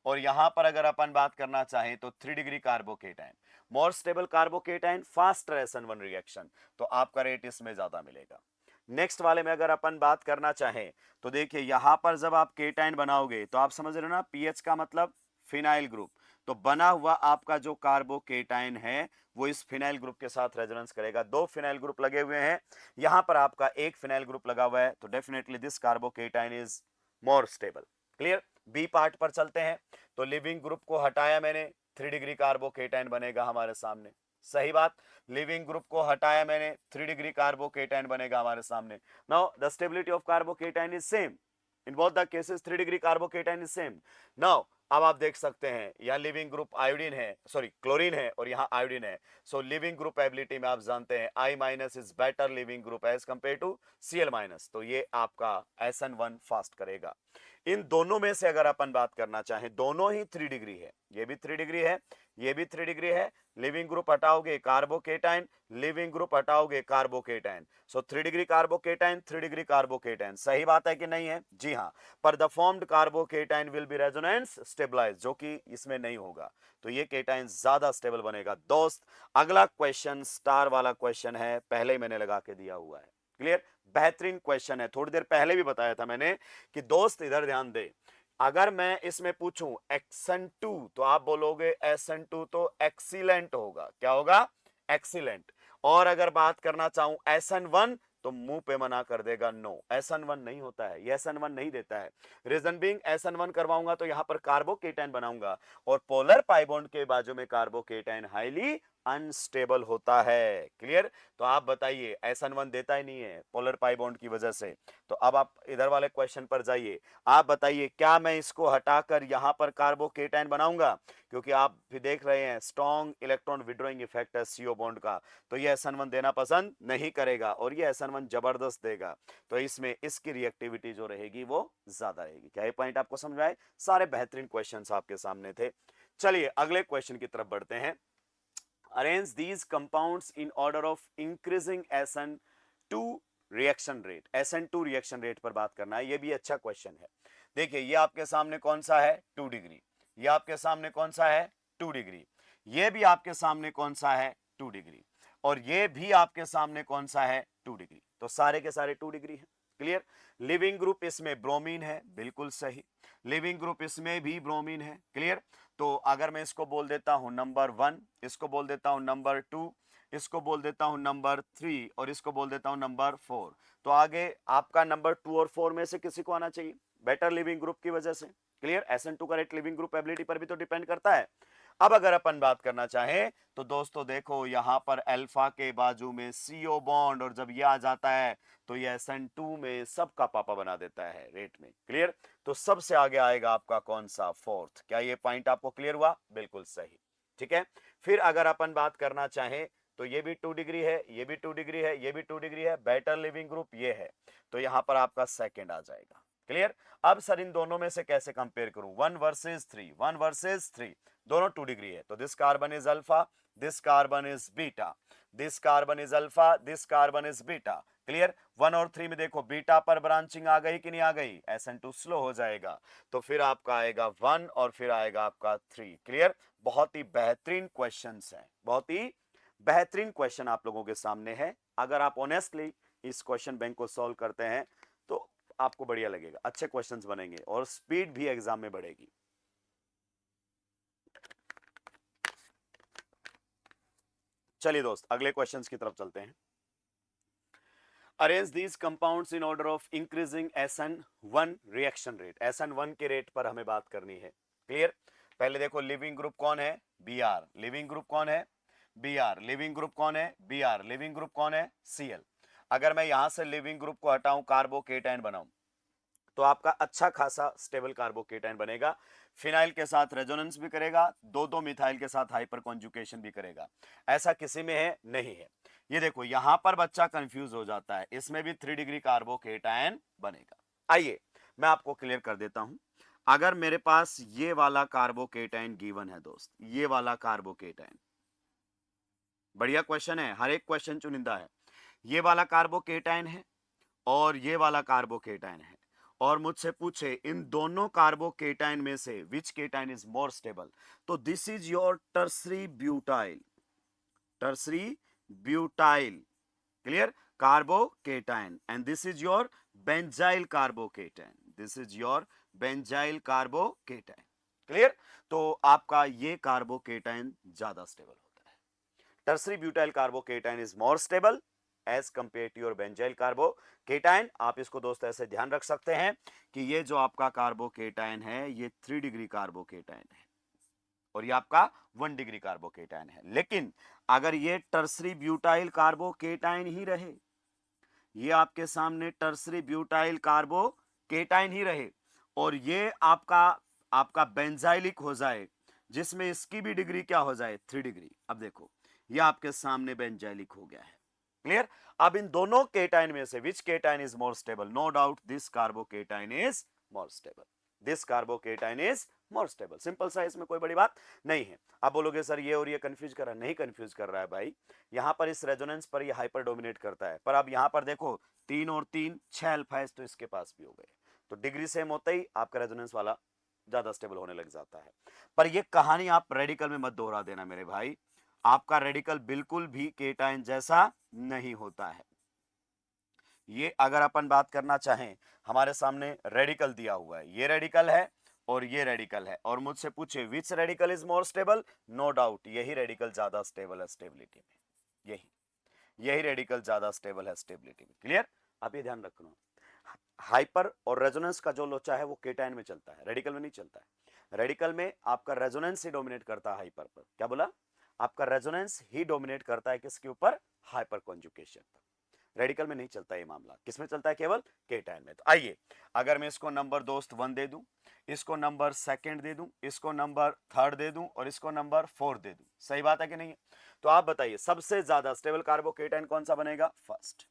और यहां पर अगर अपन बात करना चाहें तो 3 degree carbocation, more stable carbocation, faster SN1 reaction, तो आपका रेट इसमें ज्यादा मिलेगा। नेक्स्ट वाले में अगर अपन बात करना चाहें तो देखिए यहां पर जब आप केटाइन बनाओगे तो आप समझ रहे हो ना, पीएच का मतलब फिनाइल ग्रुप, तो बना हुआ आपका जो कार्बोकेटाइन है वो इस फिनाइल ग्रुप के साथ रेजोनेंस करेगा। 2 फिनाइल ग्रुप लगे हुए हैं, यहां पर आपका एक फिनाइल ग्रुप लगा हुआ है, तो definitely this carbocation is more stable. Clear. B part पर चलते हैं, तो लिविंग ग्रुप को हटाया मैंने, 3 डिग्री कार्बोकेटाइन बनेगा हमारे सामने। सही बात, लिविंग ग्रुप को हटाया मैंने, 3 डिग्री कार्बोकेटाइन बनेगा हमारे सामने। Now the stability of carbocation is same in both the cases, 3 degree carbocation is same. Now अब आप देख सकते हैं यहाँ लिविंग ग्रुप आयोडीन है, सॉरी क्लोरीन है, और यहाँ आयोडीन है। सो लिविंग ग्रुप एबिलिटी में आप जानते हैं I- is better leaving group as compare to Cl-, तो ये आपका SN1 फास्ट करेगा। इन दोनों में से अगर अपन बात करना चाहें, दोनों ही 3 डिग्री है, ये भी 3 डिग्री है, ये भी 3 डिग्री है। लिविंग ग्रुप हटाओगे कार्बोकेटाइन, लिविंग ग्रुप हटाओगे carbocation, so 3 degree carbocation, 3 degree carbocation. सही बात है कि नहीं है? जी हाँ, पर the formed carbocation will be resonance stabilise, जो कि इसमें नहीं होगा, तो ये केटाइन ज्यादा स्टेबल बनेगा दोस्त। अगला क्वेश्चन स्टार वाला क्वेश्चन है, पहले ही मैंने लगा के दिया हुआ है। क्लियर, बेहतरीन क्वेश्चन है, थोड़ी देर पहले भी बताया था मैंने कि दोस्त इधर ध्यान दे। अगर मैं इसमें पूछूं SN2 तो आप बोलोगे SN2 तो एक्सीलेंट होगा। क्या होगा? एक्सीलेंट। और अगर बात करना चाहूं SN1 तो मुंह पे मना कर देगा, नो SN1 नहीं होता है, ये SN1 नहीं देता है। रीजन बीइंग SN1 करवाऊंगा तो यहां पर कार्बोकेटाइन बनाऊंगा, और पोलर पाई बॉन्ड के बाजू में कार्बोकेटाइन हाईली अनस्टेबल होता है। क्लियर। तो आप बताइए, SN1 देता ही नहीं है पोलर पाई बॉन्ड की वजह से। तो अब आप इधर वाले क्वेश्चन पर जाइए, आप बताइए क्या मैं इसको हटाकर यहां पर कार्बोकेटाइन बनाऊंगा, क्योंकि आप भी देख रहे हैं स्ट्रॉन्ग इलेक्ट्रॉन विड्रॉइंग इफेक्ट है CO बॉन्ड का, तो ये SN1 देना पसंद नहीं करेगा, और ये SN1 जबरदस्त देगा, तो इसमें इसकी रिएक्टिविटी जो रहेगी वो ज्यादा रहेगी। क्या ये पॉइंट आपको समझ आए? सारे बेहतरीन क्वेश्चंस आपके सामने थे। चलिए अगले क्वेश्चन की तरफ बढ़ते हैं। Arrange these compounds in order of increasing SN2 reaction rate. SN2 reaction rate पर बात करना है, ये भी अच्छा क्वेश्चन है। देखिए ये आपके सामने कौन सा है, 2 डिग्री, ये आपके सामने कौन सा है, 2 डिग्री, ये भी आपके सामने कौन सा है 2 डिग्री, और ये भी आपके सामने कौन सा है 2 डिग्री, तो सारे के सारे 2 डिग्री है। क्लियर। लिविंग ग्रुप इसमें ब्रोमीन है, बिल्कुल सही। लिविंग ग्रुप इसमें भी ब्रोमीन है। क्लियर। तो अगर मैं इसको बोल देता हूं नंबर 1, इसको बोल देता हूं नंबर 2, इसको बोल देता हूं नंबर 3 और इसको बोल देता हूं नंबर 4, तो आगे आपका नंबर 2 और 4 में से किसी को आना चाहिए, बेटर लिविंग ग्रुप की वजह से। Clear. SN2 correct living group ability पर भी तो डिपेंड करता है। अब अगर अपन बात करना चाहें तो दोस्तों देखो यहां पर अल्फा के बाजू में CO बॉन्ड, और जब ये आ जाता है तो ये SN2 में सबका पापा बना देता है रेट में। क्लियर। तो सबसे आगे आएगा आपका कौन सा 4th। क्या ये पॉइंट आपको क्लियर हुआ? बिल्कुल सही। ठीक है। फिर अगर अपन बात करना चाहें तो ये भी 2 डिग्री है, ये भी 2 डिग्री है, ये भी 2 डिग्री है, बेटर लिविंग ग्रुप ये है, तो यहां पर आपका सेकंड आ जाएगा। क्लियर। अब सर इन दोनों में से कैसे कंपेयर करूं, 1 वर्सेस 3, 1 वर्सेस 3, दोनों 2 डिग्री है, तो this carbon is alpha, this carbon is beta, this carbon is alpha, this carbon is beta. Clear. 1 और 3 में देखो बीटा पर ब्रांचिंग आ गई कि नहीं आ गई, SN2 स्लो हो जाएगा, तो फिर आपका आएगा 1 और फिर आएगा आपका 3। क्लियर। बहुत ही बेहतरीन क्वेश्चंस हैं, बहुत ही बेहतरीन क्वेश्चन आप लोगों के सामने है। अगर आप ऑनेस्टली इस क्वेश्चन बैंक को सॉल्व करते हैं तो आपको बढ़िया लगेगा, अच्छे क्वेश्चंस बनेंगे और स्पीड भी एग्जाम में बढ़ेगी। चलिए दोस्त अगले क्वेश्चंस की तरफ चलते हैं। Arrange these compounds in order of increasing SN1 reaction rate. SN1 के रेट पर हमें बात करनी है। क्लियर। पहले देखो लिविंग ग्रुप कौन है, Br। लिविंग ग्रुप कौन है, Br। लिविंग ग्रुप कौन है, Br। लिविंग ग्रुप कौन है, Cl। अगर मैं यहां से लिविंग ग्रुप को हटाऊं, कार्बोकेटाइन बनाऊं, तो आपका अच्छा खासा स्टेबल कार्बोकेटाइन बनेगा। फिनाइल के साथ रेजोनेंस भी करेगा, दो दो मिथाइल के साथ हाइपर कॉन्जुगेशन भी करेगा। ऐसा किसी में है नहीं है। ये देखो यहां पर बच्चा कंफ्यूज हो जाता है, इसमें भी 3 डिग्री कार्बोकेटाइन बनेगा। आइए मैं आपको क्लियर कर देता हूं। अगर मेरे पास ये वाला कार्बोकेटाइन गिवन है दोस्त, ये वाला कार्बोकेटाइन, बढ़िया क्वेश्चन है, हर एक क्वेश्चन चुनिंदा है। ये वाला कार्बोकेटाइन है और ये वाला कार्बोकेटाइन है, और मुझसे पूछे इन दोनों कार्बोकेटाइन में से which cation is more stable, तो this is your tertiary butyl, tertiary butyl. Clear. Carbocation, and this is your benzyl carbocation, this is your benzyl carbocation. Clear. तो आपका ये कार्बोकेटाइन ज्यादा स्टेबल होता है। Tertiary butyl carbocation is more stable as compare to your benzyl carbocation. आप इसको दोस्त ऐसे ध्यान रख सकते हैं कि ये जो आपका कार्बोकेटाइन है ये 3 डिग्री कार्बोकेटाइन है और ये आपका 1 डिग्री कार्बोकेटाइन है। लेकिन अगर ये टर्सरी ब्यूटाइल कार्बोकेटाइन ही रहे, ये आपके सामने टर्सरी ब्यूटाइल कार्बोकेटाइन ही रहे, और ये आपका आपका बेंजाइलिक हो जाए, जिसमें इसकी भी डिग्री क्या हो जाए 3 डिग्री। अब देखो ये आपके सामने बेंजाइलिक हो गया है। क्लियर। अब इन दोनों केटाइन में से which cation is more stable, no doubt this carbocation is more stable, this carbocation is more stable. Simple सा, इसमें कोई बड़ी बात नहीं है। आप बोलोगे सर ये और ये कंफ्यूज कर रहा है, नहीं कंफ्यूज कर रहा है भाई, यहां पर इस रेजोनेंस पर ये हाइपर डोमिनेट करता है, पर अब यहां पर देखो 3 और 3 6 अल्फाइज तो इसके पास भी हो गए, तो डिग्री सेम होता ही आपका रेजोनेंस वाला ज्यादा स्टेबल होने लग जाता है। पर ये कहानी आप रेडिकल में मत दोहरा देना मेरे भाई, आपका रेडिकल बिल्कुल भी केटाइन जैसा नहीं होता है। ये अगर अपन बात करना चाहें, हमारे सामने रेडिकल दिया हुआ है, ये रेडिकल है और ये रेडिकल है, और मुझसे पूछे which radical is more stable, no doubt यही रेडिकल ज्यादा स्टेबल है स्टेबिलिटी में, यही रेडिकल ज्यादा स्टेबल है स्टेबिलिटी में। क्लियर। आप ये ध्यान रखना, हाइपर और रेजोनेंस का जो लोचा है वो केटाइन में चलता है, रेडिकल में नहीं चलता है। रेडिकल में आपका रेजोनेंस ही डोमिनेट करता है हाइपर पर। क्या बोला? आपका रेजोनेंस ही डोमिनेट करता है किसके ऊपर? हाइपर कॉन्जुगेशन पर। रेडिकल में नहीं चलता ये मामला, किसमें चलता है? केवल केटाइन में। तो आइए अगर मैं इसको नंबर दोस्त 1 दे दूं, इसको नंबर सेकंड दे दूं, इसको नंबर थर्ड दे दूं और इसको नंबर 4 दे दूं, सही बात है कि नहीं? तो आप बताइए सबसे ज्यादा स्टेबल कार्बोकेटाइन कौन सा बनेगा? फर्स्ट।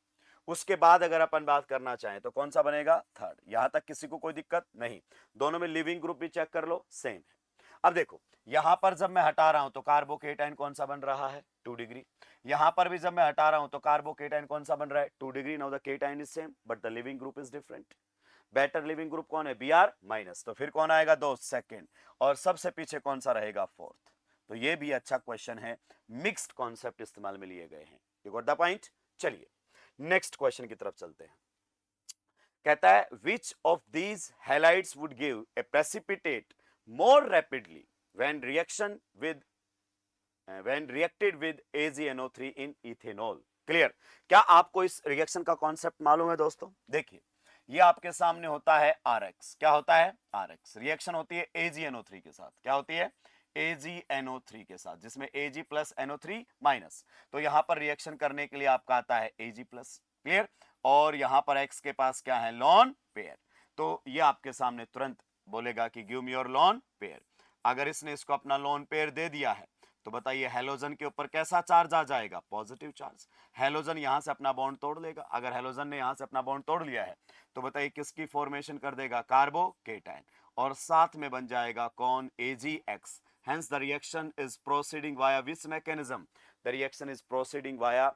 उसके बाद अगर अपन बात करना चाहें तो कौन सा बनेगा? थर्ड। यहां तक किसी को कोई दिक्कत नहीं? दोनों में लिविंग ग्रुप भी चेक कर लो, सेम है। अब देखो यहां पर जब मैं हटा रहा हूं तो कार्बोकेटाइन कौन सा बन रहा है? 2 डिग्री। यहां पर भी जब मैं हटा रहा हूं तो कार्बोकेटाइन कौन सा बन रहा है? 2 degree. Now the cation is same but the leaving group is different. Better leaving group कौन है? Br माइनस, तो फिर कौन आएगा दोस्त? सेकंड। और सबसे पीछे कौन सा रहेगा? फोर्थ। तो ये भी अच्छा क्वेश्चन है, मिक्स्ड कॉन्सेप्ट इस्तेमाल में लिए गए हैं। You got the point. चलिए नेक्स्ट क्वेश्चन की तरफ चलते हैं। कहता है which of these halides would give a precipitate more rapidly when reacted with AgNO3 in ethanol. Clear. क्या आपको इस रिएक्शन का कॉन्सेप्ट मालूम है दोस्तों? देखिए ये आपके सामने होता है RX। क्या होता है? RX। रिएक्शन होती है AgNO3 के साथ। क्या होती है? AgNO3 के साथ, जिसमें Ag प्लस NO3 माइनस। तो यहां पर रिएक्शन करने के लिए आपका आता है Ag प्लस। क्लियर। और यहां पर X के पास क्या है? Lone pair. तो ये आपके सामने तुरंत बोलेगा कि give me your lone pair. अगर इसने इसको अपना लॉन पेयर दे दिया है तो बताइए हैलोजन के ऊपर कैसा चार्ज आ जाएगा? Positive charge. हैलोजन यहां से अपना बॉन्ड तोड़ लेगा। अगर हैलोजन ने यहां से अपना बॉन्ड तोड़ लिया है तो बताइए किसकी फॉर्मेशन कर देगा? कार्बोकेटाइन। और साथ में बन जाएगा कौन? AgX। Hence the reaction is proceeding via which mechanism? The reaction is proceeding via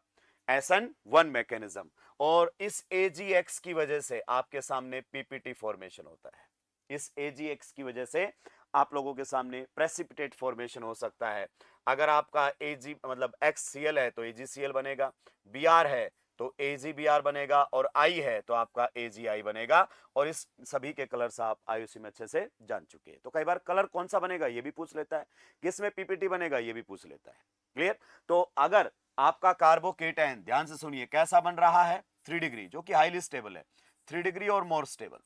SN1 mechanism। और इस AgX की वजह से आपके सामने PPT फॉर्मेशन होता है। इस AgX की वजह से आप लोगों के सामने प्रेसिपिटेट फॉर्मेशन हो सकता है। अगर आपका Ag मतलब XCl है तो AgCl बनेगा, Br है तो AgBr बनेगा, और I है तो आपका AgI बनेगा। और इस सभी के कलर्स आप IUC में अच्छे से जान चुके हैं। तो कई बार कलर कौन सा बनेगा ये भी पूछ लेता है, किसमें PPT बनेगा ये भी पूछ लेता है। क्लियर। तो अगर आपका कार्बोकेटाइन, ध्यान से सुनिए, कैसा बन रहा है? 3 डिग्री, जो कि हाईली स्टेबल है। 3 डिग्री और मोर स्टेबल।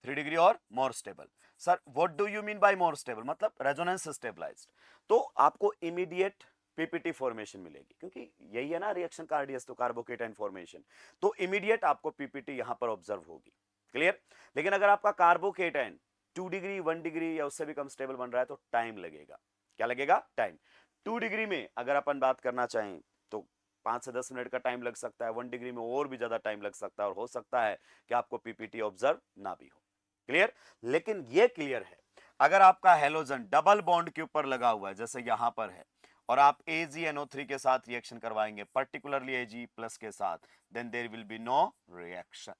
3 डिग्री और more stable. Sir what do you mean by more stable? मतलब रेजोनेंस स्टेबलाइज्ड। तो आपको इमीडिएट PPT फॉर्मेशन मिलेगी, क्योंकि यही है ना रिएक्शन का RDS, तो कार्बोकेटाइन फॉर्मेशन। तो इमीडिएट आपको PPT यहां पर ऑब्जर्व होगी। क्लियर। लेकिन अगर आपका कार्बोकेटाइन 2 डिग्री 1 डिग्री या उससे भी कम स्टेबल बन रहा है तो टाइम लगेगा। क्या लगेगा? टाइम। 2 डिग्री में अगर अपन बात करना चाहें तो 5 से 10 मिनट का टाइम लग सकता है। 1 डिग्री में और भी ज्यादा टाइम लग सकता है, और हो सकता है कि आपको PPT ऑब्जर्व ना भी हो। क्लियर। लेकिन ये क्लियर है, अगर आपका हेलोजन डबल बॉन्ड के ऊपर लगा हुआ है जैसे यहां पर है, और आप AgNO3 के साथ रिएक्शन करवाएंगे, पर्टिकुलरली Ag प्लस के साथ, then there will be no reaction.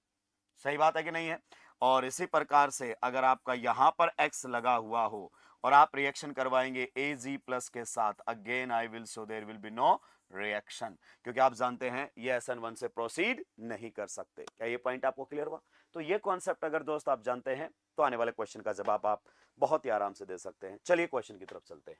सही बात है कि नहीं है? और इसी प्रकार से अगर आपका यहां पर X लगा हुआ हो और आप रिएक्शन करवाएंगे Ag प्लस के साथ, again I will show there will be no reaction, क्योंकि आप जानते हैं ये SN1 से प्रोसीड नहीं कर सकते। क्या ये पॉइंट आपको क्लियर हुआ? तो ये कॉन्सेप्ट अगर दोस्त आप जानते हैं तो आने वाले क्वेश्चन का जवाब आप बहुत ही आराम से दे सकते हैं। चलिए क्वेश्चन की तरफ चलते हैं।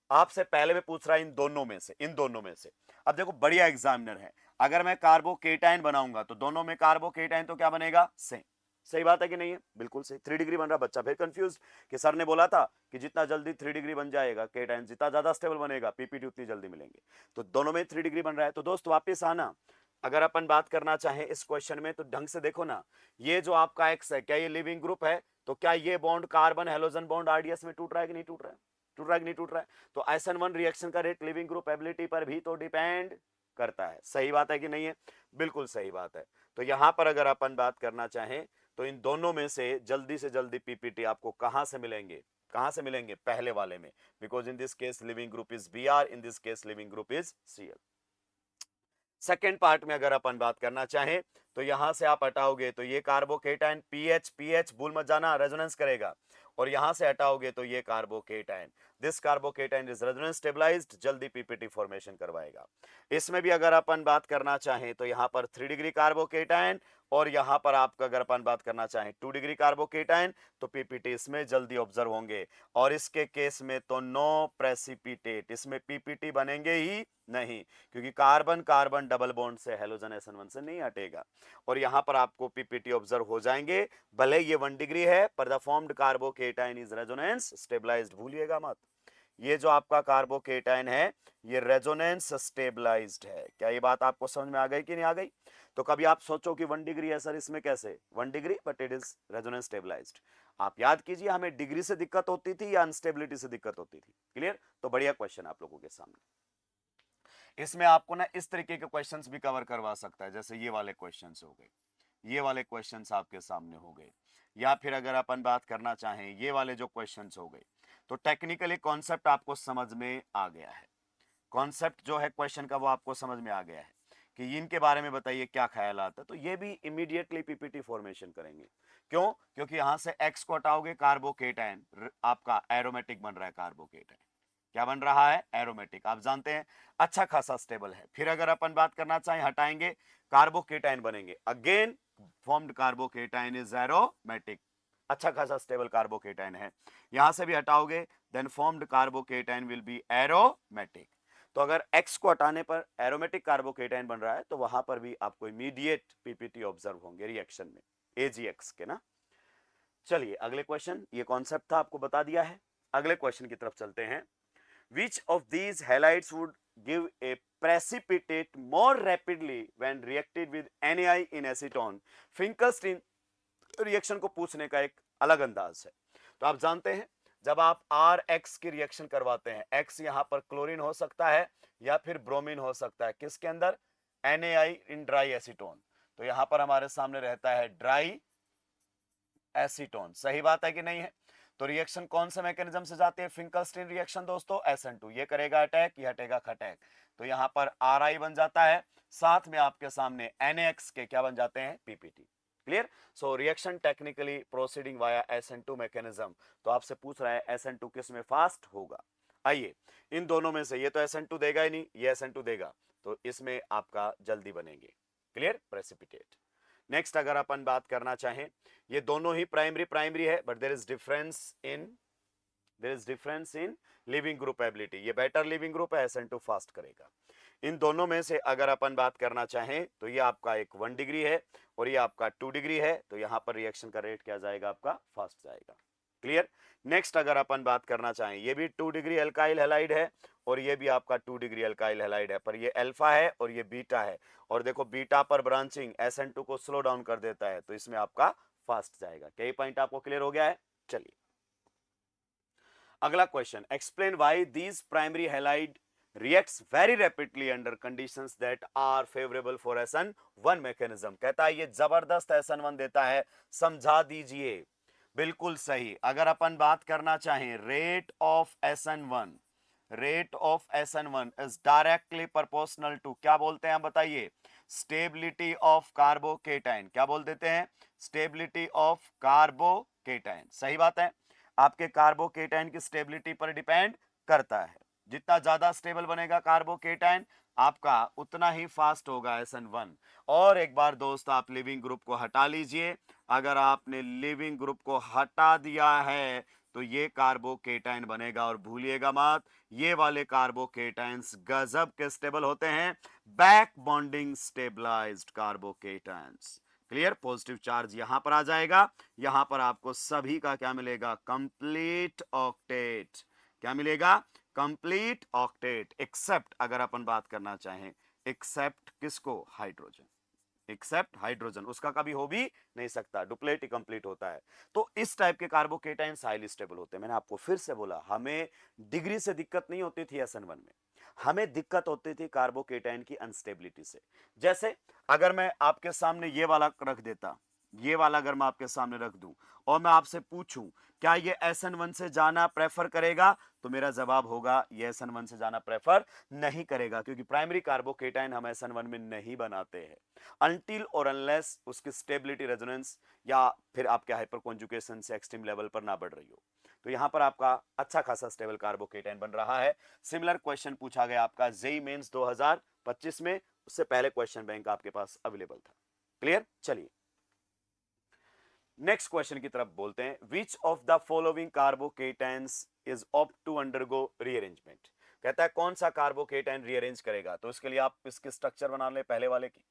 आपसे पहले में पूछ रहा है इन दोनों में से, इन दोनों में से। अब देखो बढ़िया एग्जामिनर है, अगर मैं कार्बोकेटाइन बनाऊंगा तो दोनों में कार्बोकेटाइन तो क्या बनेगा? सेम। सही बात है कि नहीं है? बिल्कुल सही। 3 डिग्री बन रहा। बच्चा फिर कंफ्यूज कि सर ने बोला था कि जितना जल्दी 3 डिग्री बन जाएगा केटाइन, जितना ज्यादा स्टेबल बनेगा PPT उतनी जल्दी मिलेंगे। तो दोनों में 3 डिग्री बन रहा है। तो दोस्त वापस आना, अगर अपन बात करना चाहें इस क्वेश्चन में तो ढंग से देखो ना, ये जो आपका X है क्या ये लिविंग ग्रुप है? तो क्या ये bond carbon halogen bond RDS में टूट रहा है कि नहीं टूट रहा है? टूट रहा है कि नहीं टूट रहा है? तो SN1 रिएक्शन का रेट लिविंग ग्रुप एबिलिटी पर भी तो डिपेंड करता है। सही बात है कि नहीं है? बिल्कुल सही बात है। तो यहां पर अगर अपन बात करना चाहें तो इन दोनों में से जल्दी PPT आपको कहां से मिलेंगे? कहां से मिलेंगे? पहले वाले में, because in this case living group is Br, in this case living group is Cl। Second part में अगर अपन बात करना चाहें तो यहां से आप हटाओगे तो ये कार्बोकेटाइन पीएच भूल मत जाना, रेजोनेंस करेगा। और यहां से हटाओगे तो ये carbocation, this carbocation is resonance stabilized, जल्दी PPT फॉर्मेशन करवाएगा। इसमें भी अगर अपन बात करना चाहें तो यहां पर 3 डिग्री कार्बोकेटाइन, और यहां पर आपका अगर अपन बात करना चाहें 2 डिग्री कार्बोकेटाइन, तो PPT इसमें जल्दी ऑब्जर्व होंगे। और इसके केस में तो नो प्रेसिपिटेट, इसमें PPT बनेंगे ही नहीं, क्योंकि कार्बन कार्बन डबल बॉन्ड से हेलोजन SN1 से नहीं हटेगा। और यहां पर आपको PPT ऑब्जर्व हो जाएंगे, भले ये 1 डिग्री है पर the formed carbocation is resonance stabilized. भूलिएगा मत, ये जो आपका कार्बोकेटाइन है ये रेजोनेंस स्टेबलाइज्ड है। क्या ये बात आपको समझ में आ गई कि नहीं आ गई? तो कभी आप सोचो कि 1 डिग्री है सर, इसमें कैसे 1 degree, but it is resonance stabilized. आप याद कीजिए हमें डिग्री से दिक्कत होती थी या अनस्टेबिलिटी से दिक्कत होती थी? क्लियर। तो बढ़िया क्वेश्चन आप लोगों के सामने। इसमें आपको ना इस तरीके के क्वेश्चंस भी कवर करवा सकता है, जैसे ये वाले क्वेश्चंस हो गए, ये वाले क्वेश्चंस आपके सामने हो गए, या फिर अगर अपन बात करना चाहें ये वाले जो क्वेश्चंस हो गए। तो टेक्निकली कॉन्सेप्ट आपको समझ में आ गया है, कॉन्सेप्ट जो है क्वेश्चन का वो आपको समझ में आ गया है कि इनके बारे में बताइए क्या ख्याल आता है। तो ये भी इमीडिएटली PPT फॉर्मेशन करेंगे, क्यों? क्योंकि यहां से X को हटाओगे कार्बोकेटाइन आपका एरोमेटिक बन रहा है, कार्बोकेटाइन क्या बन रहा है? एरोमेटिक। आप जानते हैं अच्छा खासा स्टेबल है। फिर अगर अपन बात करना चाहें हटाएंगे कार्बोकेटाइन बनेंगे, again formed carbocation is aromatic, अच्छा खासा स्टेबल कार्बोकेटाइन है। यहां से भी हटाओगे then formed carbocation will be aromatic. तो अगर X को हटाने पर एरोमेटिक कार्बोकेटाइन बन रहा है तो वहां पर भी आपको इमीडिएट पीपीटी ऑब्जर्व होंगे रिएक्शन में AgX के ना। चलिए अगले क्वेश्चन, ये कॉन्सेप्ट था आपको बता दिया है। अगले क्वेश्चन की तरफ चलते हैं। Which of these halides would give a precipitate more rapidly when reacted with NaI in acetone? Finkelstein reaction को पूछने का एक अलग अंदाज है। तो आप जानते हैं जब आप RX की रिएक्शन करवाते हैं, X यहां पर क्लोरीन हो सकता है या फिर ब्रोमीन हो सकता है, किसके अंदर? NaI in dry acetone. तो यहां पर हमारे सामने रहता है ड्राई एसीटोन, सही बात है कि नहीं है? तो रिएक्शन कौन से मैकेनिज्म से जाती है? फिंकलस्टीन रिएक्शन दोस्तों, SN2 ये करेगा अटैक, ये हटेगा खटैक, तो यहां पर RI बन जाता है, साथ में आपके सामने NaX के क्या बन जाते हैं? PPT। Clear? So reaction technically proceeding via SN2 mechanism. तो आपसे पूछ रहा है SN2 किस में फास्ट होगा? आइए इन दोनों में से, ये तो SN2 देगा ही नहीं, ये SN2 देगा, तो इसमें आपका जल्दी बनेंगे। क्लियर? प्रेसिपिटेट। नेक्स्ट अगर अपन बात करना चाहें, ये दोनों ही प्राइमरी है, but there is difference in leaving group ability. ये बेटर लिविंग ग्रुप है, SN2 फास्ट करेगा। इन दोनों में से अगर अपन बात करना चाहें तो ये आपका एक 1 डिग्री है और ये आपका 2 डिग्री है, तो यहां पर रिएक्शन का रेट क्या जाएगा? आपका फास्ट जाएगा। क्लियर? नेक्स्ट अगर अपन बात करना चाहें, ये भी 2 डिग्री अल्काइल हैलाइड है और ये भी आपका 2 डिग्री अल्काइल हैलाइड है, पर ये अल्फा है और ये बीटा है, और देखो बीटा पर ब्रांचिंग SN2 को स्लो डाउन कर देता है, तो इसमें आपका फास्ट जाएगा। कई पॉइंट आपको क्लियर हो गया है? चलिए अगला question, explain why these primary halide reacts very rapidly under conditions that are favorable for SN1 mechanism। कहता है ये जबरदस्त SN1 देता है, समझा दीजिए। बिल्कुल सही। अगर अपन बात करना चाहें rate of SN1 is directly proportional to, क्या बोलते हैं बताइए? Stability of carbocation. क्या बोल देते हैं? Stability of carbocation. सही बात है, आपके कार्बोकेटाइन की स्टेबिलिटी पर डिपेंड करता है। जितना ज्यादा स्टेबल बनेगा कार्बोकेटाइन आपका उतना ही फास्ट होगा SN1। और एक बार दोस्त आप लिविंग ग्रुप को हटा लीजिए, अगर आपने लिविंग ग्रुप को हटा दिया है तो ये कार्बोकेटाइन बनेगा, और भूलिएगा मत ये वाले कार्बोकेटाइंस गजब के स्टेबल होते हैं, back bonding stabilized carbocations. Clear? Positive charge यहां पर आ जाएगा, यहां पर आपको सभी का क्या मिलेगा? Complete octet. क्या मिलेगा? कंप्लीट ऑक्टेट, एक्सेप्ट अगर अपन बात करना चाहें, एक्सेप्ट किसको? हाइड्रोजन। एक्सेप्ट हाइड्रोजन, उसका कभी हो भी नहीं सकता, डुप्लेट ही कंप्लीट होता है। तो इस टाइप के कार्बोकेटाइंस हाईली स्टेबल होते हैं। मैंने आपको फिर से बोला, हमें डिग्री से दिक्कत नहीं होती थी SN1 में, हमें दिक्कत होती थी कार्बोकेटाइन की अनस्टेबिलिटी से। जैसे अगर मैं आपके सामने ये वाला रख देता, ये वाला अगर मैं आपके सामने रख दूं और मैं आपसे पूछूं क्या ये SN1 से जाना प्रेफर करेगा, तो मेरा जवाब होगा ये SN1 से जाना प्रेफर नहीं करेगा, क्योंकि प्राइमरी कार्बोकेटाइन हम SN1 में नहीं बनाते हैं अनटिल और अनलेस उसकी स्टेबिलिटी रेजोनेंस या फिर आपके हाइपर कॉन्जुगेशन से एक्सट्रीम लेवल पर ना बढ़ रही हो। तो यहां पर आपका अच्छा खासा स्टेबल कार्बोकेटाइन बन रहा है। सिमिलर क्वेश्चन पूछा गया आपका जेई मेंस 2025 में, उससे पहले क्वेश्चन बैंक आपके पास अवेलेबल था। क्लियर? चलिए नेक्स्ट क्वेश्चन की तरफ बोलते हैं। Which of the following carbocations is apt to undergo rearrangement. कहता है कौन सा कार्बोकेटाइन रीअरेंज करेगा, तो इसके लिए आप इसकी स्ट्रक्चर बना ले पहले वाले की।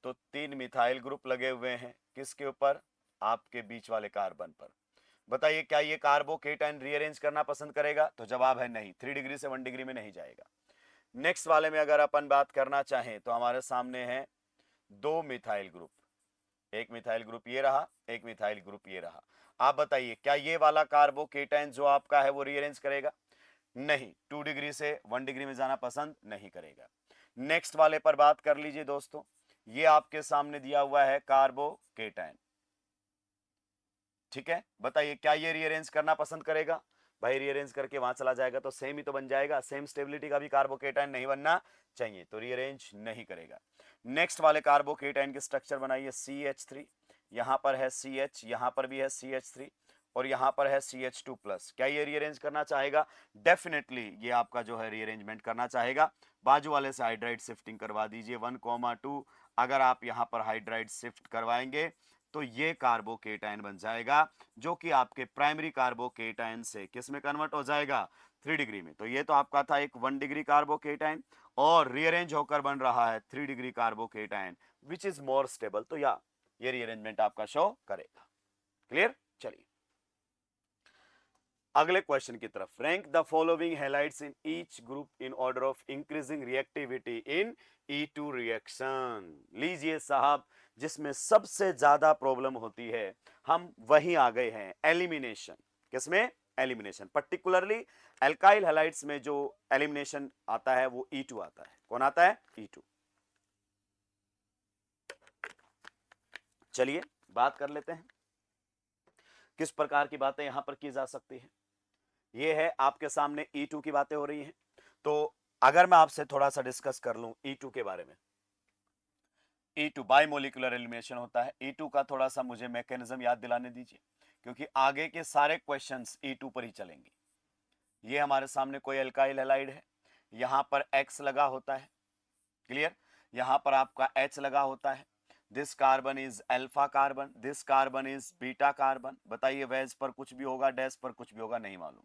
तो 3 मिथाइल ग्रुप लगे हुए हैं किसके ऊपर? आपके बीच वाले कार्बन पर। बताइए क्या ये कार्बोकेटाइन रीअरेंज करना पसंद करेगा? तो जवाब है नहीं, 3 डिग्री से 1 डिग्री में नहीं जाएगा। नेक्स्ट वाले में अगर अपन बात करना चाहें तो हमारे सामने है 2 मिथाइल ग्रुप, एक मिथाइल ग्रुप ये रहा, एक मिथाइल ग्रुप ये रहा। आप बताइए क्या ये वाला कार्बोकेटाइन जो आपका है वो रीअरेंज करेगा? नहीं, 2 डिग्री से 1 डिग्री में जाना पसंद नहीं करेगा। नेक्स्ट वाले पर बात कर लीजिए दोस्तों, ये आपके सामने दिया हुआ है कार्बोकेटाइन, ठीक है? बताइए क्या ये रीअरेंज करना पसंद करेगा? भाई रीअरेंज करके वहां चला जाएगा तो सेम ही तो बन जाएगा, सेम स्टेबिलिटी का भी कार्बोकेटाइन नहीं बनना चाहिए, तो रीअरेंज नहीं करेगा। नेक्स्ट वाले कार्बोकेटाइन की स्ट्रक्चर बनाइए CH3, यहाँ पर है CH, यहाँ पर भी है CH3 और यहाँ पर है CH2+। क्या ये रीअरेंज करना चाहेगा? डेफिनेटली ये आपका जो है रीअरेंजमेंट करना चाहेगा। बाजू वाले से हाइड्राइड शिफ्टिंग करवा दीजिए 1,2। अगर आप यहाँ पर हाइड्राइड शिफ्ट करवाएंगे तो ये कार्बोकेटाइन बन जाएगा, जो कि आपके प्राइमरी कार्बोकेटाइन से किस में कन्वर्ट हो जाएगा? 3 डिग्री में। तो ये तो आपका था एक 1 डिग्री कार्बोकेटाइन और रीअरेंज होकर बन रहा है 3 degree carbocation which is more stable. तो या ये रीअरेंजमेंट आपका शो करेगा। क्लियर? चलिए अगले क्वेश्चन की तरफ। Rank the following halides in each group in order of increasing reactivity in E2 reaction. लीजिए साहब, जिसमें सबसे ज्यादा प्रॉब्लम होती है हम वहीं आ गए हैं, एलिमिनेशन। किसमें? एलिमिनेशन। पर्टिकुलरली एल्काइल हैलाइड्स में जो एलिमिनेशन आता है वो E2 आता है। कौन आता है? E2। चलिए बात कर लेते हैं किस प्रकार की बातें यहां पर की जा सकती है। ये है आपके सामने E2 की बातें हो रही हैं। तो अगर मैं आपसे थोड़ा सा डिस्कस कर लूं E2 के बारे में। E2 बाइमोलिकुलर एलिमिनेशन होता है। E2 का थोड़ा सा मुझे मैकेनिज्म याद दिलाने दीजिए, क्योंकि आगे के सारे क्वेश्चंस E2 पर ही चलेंगे। ये हमारे सामने कोई अल्काइल हैलाइड है, यहां पर X लगा होता है। क्लियर? यहां पर आपका H लगा होता है। This carbon is alpha carbon, this carbon is beta carbon. बताइए वेज पर कुछ भी होगा, डैश पर कुछ भी होगा, नहीं मालूम।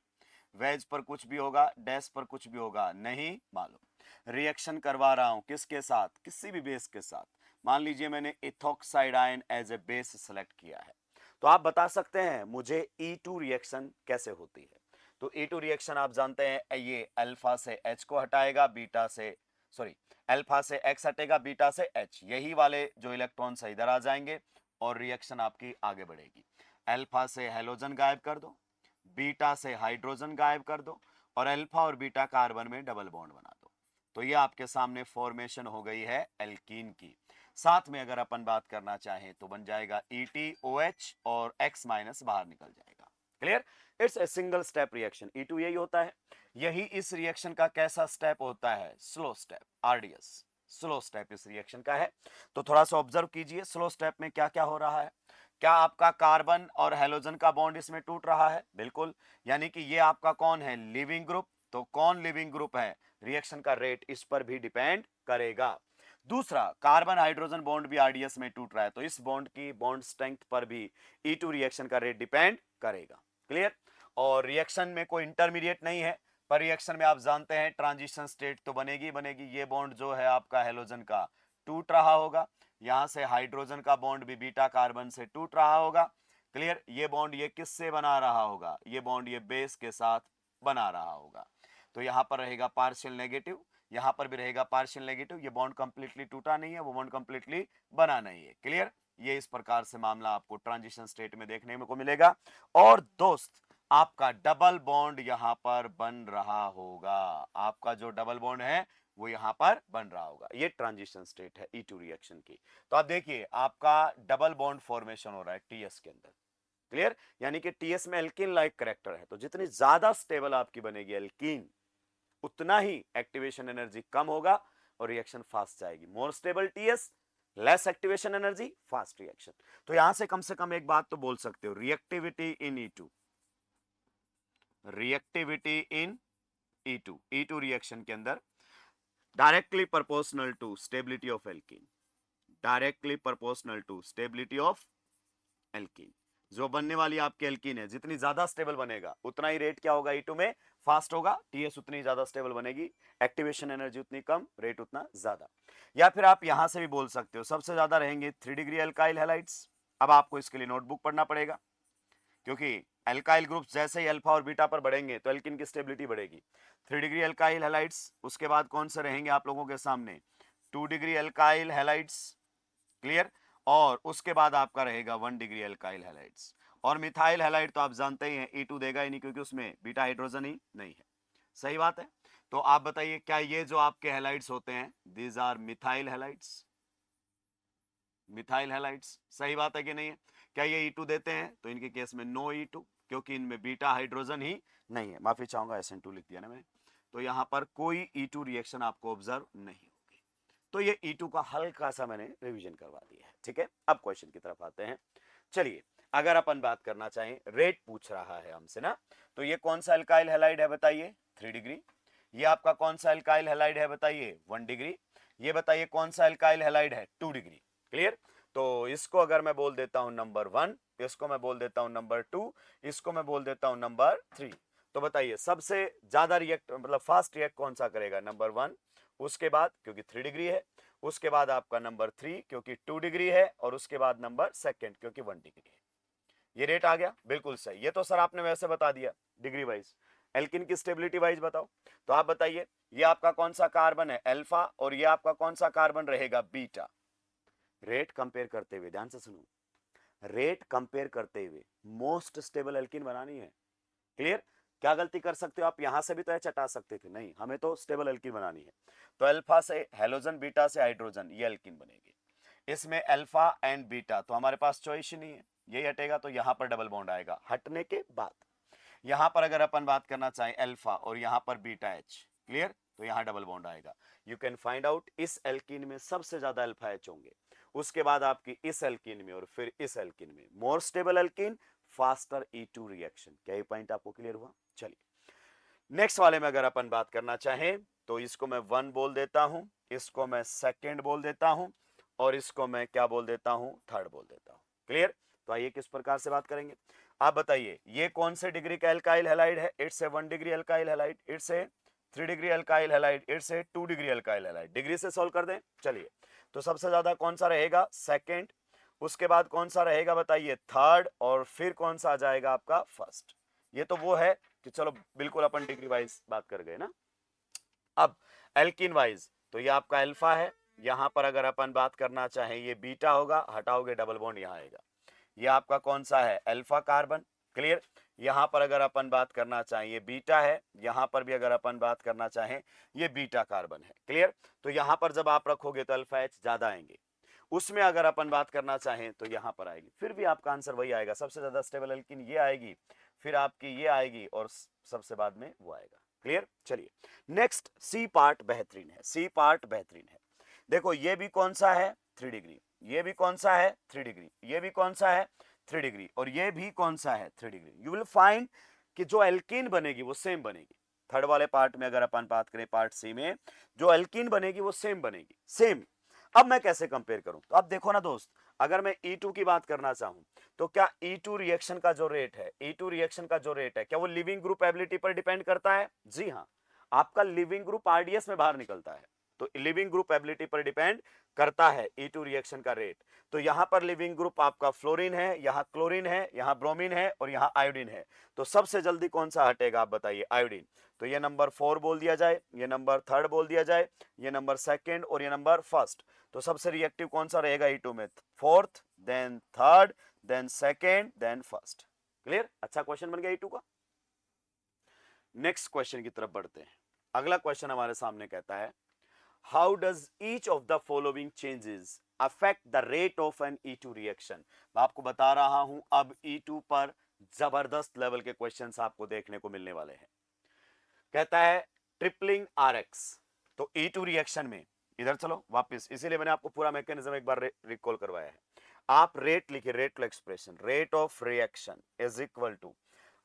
वेज पर कुछ भी होगा, डैश पर कुछ भी होगा, नहीं मालूम। रिएक्शन करवा रहा हूं किसके साथ? किसी भी बेस के साथ। मान लीजिए मैंने ethoxide ion as a base select किया है, तो आप बता सकते हैं मुझे E2 रिएक्शन कैसे होती है। तो E2 रिएक्शन आप जानते हैं, ये अल्फा से H को हटाएगा, बीटा से सॉरी अल्फा से X हटेगा, बीटा से H। यही वाले जो इलेक्ट्रॉन से इधर आ जाएंगे और रिएक्शन आपकी आगे बढ़ेगी। अल्फा से हेलोजन गायब कर दो, बीटा से हाइड्रोजन गायब कर दो और अल्फा और बीटा कार्बन में डबल बॉन्ड बना दो। तो ये आपके सामने फॉर्मेशन हो गई है एल्कीन की। साथ में अगर अपन बात करना चाहें तो बन जाएगा ETOH और X माइनस बाहर निकल जाएगा। Clear? It's a single step reaction. E2 यही होता है। यही इस रिएक्शन का कैसा स्टेप होता है? Slow step, RDS। Slow step इस रिएक्शन का है। तो थोड़ा सा ऑब्जर्व कीजिए स्लो स्टेप में क्या क्या हो रहा है। क्या आपका कार्बन और हेलोजन का बॉन्ड इसमें टूट रहा है? बिल्कुल। यानी कि ये आपका कौन है? Leaving group. तो कौन लिविंग ग्रुप है? रिएक्शन का रेट इस पर भी डिपेंड करेगा। दूसरा, कार्बन हाइड्रोजन बॉन्ड भी RDS में टूट रहा है, तो इस बॉन्ड की बॉन्ड स्ट्रेंथ पर भी E2 रिएक्शन का रेट डिपेंड करेगा। क्लियर? और रिएक्शन में कोई इंटरमीडिएट नहीं है, पर रिएक्शन में आप जानते हैं ट्रांजिशन स्टेट तो बनेगी बनेगी। ये बॉन्ड जो है आपका हेलोजन का टूट रहा होगा, यहां से हाइड्रोजन का बॉन्ड भी बीटा कार्बन से टूट रहा होगा। क्लियर? ये बॉन्ड ये किससे बना रहा होगा? ये बॉन्ड ये बेस के साथ बना रहा होगा। तो यहां पर रहेगा पार्शियल नेगेटिव, यहां पर भी रहेगा पार्शियल नेगेटिव। ये बॉन्ड कंप्लीटली टूटा नहीं है, वो बॉन्ड कंप्लीटली बना नहीं है। क्लियर? ये इस प्रकार से मामला आपको ट्रांजिशन स्टेट में देखने को मिलेगा। और दोस्त, आपका डबल बॉन्ड यहां पर बन रहा होगा। आपका जो डबल बॉन्ड है वो यहां पर बन रहा होगा। ये ट्रांजिशन स्टेट है E2 रिएक्शन की। तो आप देखिए आपका डबल बॉन्ड फॉर्मेशन हो रहा है TS के अंदर। क्लियर? यानी कि TS में एल्कीन लाइक कैरेक्टर है, तो जितनी ज्यादा स्टेबल आपकी बनेगी एल्कीन, उतना ही एक्टिवेशन एनर्जी कम होगा और रिएक्शन फास्ट जाएगी। More stable TS, less activation energy, fast reaction. तो यहां से कम एक बात तो बोल सकते हो, reactivity in E2, reactivity in E2 reaction के अंदर directly proportional to stability of alkene, directly proportional to stability of alkene. जो बनने वाली आपकी एल्कीन है, जितनी ज्यादा स्टेबल बनेगा उतना ही रेट क्या होगा E2 में? फास्ट होगा। TS उतनी ज्यादा स्टेबल बनेगी, एक्टिवेशन एनर्जी उतनी कम, रेट उतना ज्यादा। या फिर आप यहां से भी बोल सकते हो सबसे ज्यादा रहेंगे 3 डिग्री अल्काइल हैलाइड्स। अब आपको इसके लिए नोटबुक पढ़ना पड़ेगा, क्योंकि अल्काइल ग्रुप जैसे ही अल्फा और बीटा पर बढ़ेंगे तो एल्कीन की स्टेबिलिटी बढ़ेगी। 3 डिग्री अल्काइल हैलाइड्स, उसके बाद कौन से रहेंगे आप लोगों के सामने? 2 डिग्री अल्काइल हैलाइड्स। क्लियर? और उसके बाद आपका रहेगा 1 डिग्री अल्काइल हैलाइड्स। और मिथाइल हैलाइड तो आप जानते ही हैं E2 देगा ही नहीं, क्योंकि उसमें बीटा हाइड्रोजन ही नहीं है। सही बात है? तो आप बताइए क्या ये जो आपके हैलाइड्स होते हैं, these are methyl halides? Methyl halides, सही बात है कि नहीं है? क्या ये E2 देते हैं? तो इनके केस में नो E2, क्योंकि इनमें बीटा हाइड्रोजन ही नहीं है। माफी चाहूंगा, SN2 लिख दिया ना मैंने। तो यहां पर कोई E2 रिएक्शन आपको ऑब्जर्व नहीं होगी। तो ये E2 का हल्का सा मैंने रिवीजन करवा दिया है, ठीक है। अब क्वेश्चन की तरफ आते हैं। चलिए, अगर अपन बात करना चाहें, रेट पूछ रहा है हमसे ना, तो ये कौन सा अल्काइल हैलाइड है बताइए, 3 डिग्री। ये आपका कौन सा अल्काइल हैलाइड है बताइए, 1 डिग्री। ये बताइए कौन सा अल्काइल हैलाइड है, 2 डिग्री। क्लियर। तो इसको अगर मैं बोल देता हूं नंबर 1, इसको मैं बोल देता हूं नंबर 2, इसको मैं बोल देता हूं नंबर 3। तो बताइए सबसे ज्यादा रिएक्ट मतलब फास्ट रिएक्ट कौन सा करेगा, नंबर 1, उसके बाद क्योंकि 3 डिग्री है, उसके बाद आपका नंबर 3 क्योंकि 2 डिग्री है, और उसके बाद नंबर 2 क्योंकि 1 डिग्री है। ये रेट आ गया, बिल्कुल सही। ये तो सर आपने वैसे बता दिया डिग्री वाइज। एल्किन की स्टेबिलिटी वाइज बताओ। तो आप बताइए ये आपका कौन सा कार्बन है, अल्फा, और ये आपका कौन सा कार्बन रहेगा, बीटा। रेट कंपेयर करते हुए ध्यान से सुनो, रेट कंपेयर करते हुए मोस्ट स्टेबल एल्किन बनानी है। क्लियर। क्या गलती कर सकते हो आप, यहां से भी तो चटा सकते थे, नहीं, हमें तो स्टेबल एल्किन बनानी है। तो अल्फा से हेलोजन, बीटा से हाइड्रोजन, ये एल्किन बनेगी। इसमें अल्फा एंड बीटा तो हमारे पास चॉइस ही नहीं है, यही हटेगा तो यहां पर डबल बॉन्ड आएगा। हटने के बाद यहां पर अगर अपन बात करना चाहें अल्फा और यहां पर बीटा एच, क्लियर, तो यहां डबल बॉन्ड आएगा। यू कैन फाइंड आउट इस एल्कीन में सबसे ज्यादा अल्फा एच होंगे, उसके बाद आपकी इस एल्कीन में और फिर इस एल्कीन में। मोर stable alkene, faster E2 reaction. क्या ये पॉइंट आपको क्लियर हुआ। चलिए नेक्स्ट वाले में अगर अपन बात करना चाहें तो इसको मैं 1 बोल देता हूं, इसको मैं सेकेंड बोल देता हूं, और इसको मैं क्या बोल देता हूं, थर्ड बोल देता हूं। क्लियर। तो आइए किस प्रकार से बात करेंगे। आप बताइए ये कौन से डिग्री का एल्काइल हैलाइड है, it's a 1 degree alkyl halide, it's a 3 degree alkyl halide, it's a 2 degree alkyl halide. Degree से सॉल्व कर दें। चलिए, तो सबसे ज्यादा कौन सा रहेगा, सेकेंड, उसके बाद कौन सा रहेगा बताइए, थर्ड, और फिर कौन सा आ जाएगा आपका, फर्स्ट। ये तो वो है कि चलो बिल्कुल अपन डिग्री वाइज बात कर गए ना। अब एल्किन वाइज तो ये आपका अल्फा है, यहां पर अगर अपन बात करना चाहें ये बीटा होगा, हटाओगे डबल बॉन्ड यहां आएगा। ये आपका कौन सा है, अल्फा कार्बन। क्लियर। यहां पर अगर अपन बात करना चाहें ये बीटा है, यहां पर भी अगर अपन बात करना चाहें ये बीटा कार्बन है। क्लियर। तो यहां पर जब आप रखोगे तो अल्फा एच ज्यादा आएंगे, उसमें अगर अपन बात करना चाहें तो यहां पर आएगी, फिर भी आपका आंसर वही आएगा। सबसे ज्यादा स्टेबल एल्किन ये आएगी, फिर आपकी ये आएगी, और सबसे बाद में वो आएगा। क्लियर। चलिए नेक्स्ट, सी पार्ट बेहतरीन है, सी पार्ट बेहतरीन है। देखो ये भी कौन सा है, 3 डिग्री, ये भी कौन सा है, 3 डिग्री, ये भी कौन सा है, 3 डिग्री, और ये भी कौन सा है, 3 डिग्री। यू विल फाइंड कि जो एल्कीन बनेगी वो सेम बनेगी। थर्ड वाले पार्ट में अगर अपन बात करें, पार्ट सी में, जो एल्कीन बनेगी वो सेम बनेगी, सेम। अब मैं कैसे कंपेयर करूं, तो अब देखो ना दोस्त, अगर मैं E2 की बात करना चाहूं तो क्या E2 रिएक्शन का जो रेट है, E2 रिएक्शन का जो रेट है, क्या वो लिविंग ग्रुप एबिलिटी पर डिपेंड करता है। जी हाँ, आपका लिविंग ग्रुप RDS में बाहर निकलता है, तो लिविंग ग्रुप एबिलिटी पर डिपेंड करता है E2 रिएक्शन का रेट। तो यहां पर लिविंग ग्रुप आपका फ्लोरीन है, यहां क्लोरीन है, यहां ब्रोमीन है, और यहां आयोडीन है। तो सबसे जल्दी कौन सा हटेगा आप बताइए, आयोडीन। तो ये नंबर 4 बोल दिया जाए, ये नंबर 3 बोल दिया जाए, ये नंबर 2 और ये नंबर 1। तो सबसे रिएक्टिव कौन सा रहेगा E2 में, 4th, then 3rd, then 2nd, then 1st। Clear. अच्छा क्वेश्चन बन गया E2 का। नेक्स्ट क्वेश्चन की तरफ बढ़ते हैं। अगला क्वेश्चन हमारे सामने कहता है, how does each of the following changes affect the rate of an E2 reaction. मैं आपको बता रहा हूं अब E2 पर जबरदस्त लेवल के क्वेश्चंस आपको देखने को मिलने वाले हैं। कहता है ट्रिपलिंग RX। तो E2 रिएक्शन में, इधर चलो वापस, इसीलिए मैंने आपको पूरा मैकेनिज्म एक बार रिकॉल करवाया है। आप रेट लिखिए, rate law expression, rate of reaction is equal to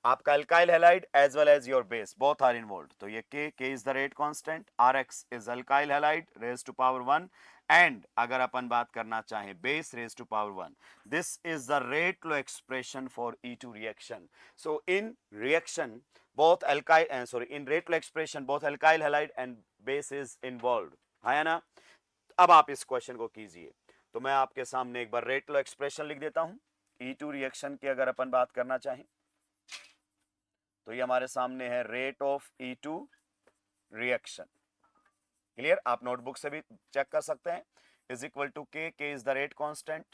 आपका alkyl halide as well as your base, both are involved. तो ये K is the rate constant, RX is alkyl halide raise to power 1, and अगर अपन बात करना चाहें base raise to power 1, this is the rate law expression for E2 reaction. So in reaction both alkyl in rate law expression both alkyl halide and base is involved है ना। अब आप इस क्वेश्चन को कीजिए, तो मैं आपके सामने एक बार रेट लॉ एक्सप्रेशन लिख देता हूं। E2 रिएक्शन की अगर अपन बात करना चाहें तो ये हमारे सामने है rate of E2 reaction. Clear. आप नोटबुक से भी चेक कर सकते हैं, is equal to K is the rate constant,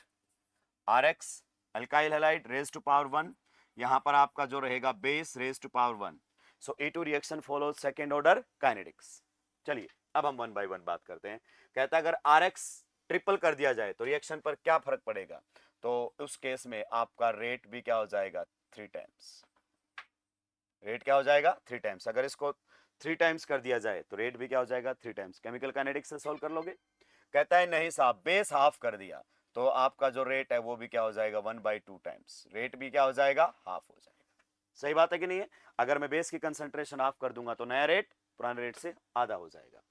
RX alkyl halide raise to power 1, यहां पर आपका जो रहेगा base raise to power 1। So E2 reaction follows second order kinetics. चलिए अब हम 1 बाय 1 बात करते हैं। कहता है अगर RX ट्रिपल कर दिया जाए तो रिएक्शन पर क्या फर्क पड़ेगा, तो उस केस में आपका रेट भी क्या हो जाएगा, 3 टाइम्स। रेट क्या हो जाएगा, 3 टाइम्स। अगर इसको 3 टाइम्स कर दिया जाए तो रेट भी क्या हो जाएगा, 3 टाइम्स। केमिकल काइनेटिक्स से सॉल्व कर लोगे। कहता है नहीं साहब बेस हाफ कर दिया, तो आपका जो रेट है वो भी क्या हो जाएगा 1/2 टाइम्स, रेट भी क्या हो जाएगा हाफ हो जाएगा। सही बात है कि नहीं है? अगर मैं बेस की कंसंट्रेशन हाफ कर दूंगा तो नया रेट पुराने रेट से आधा हो जाएगा।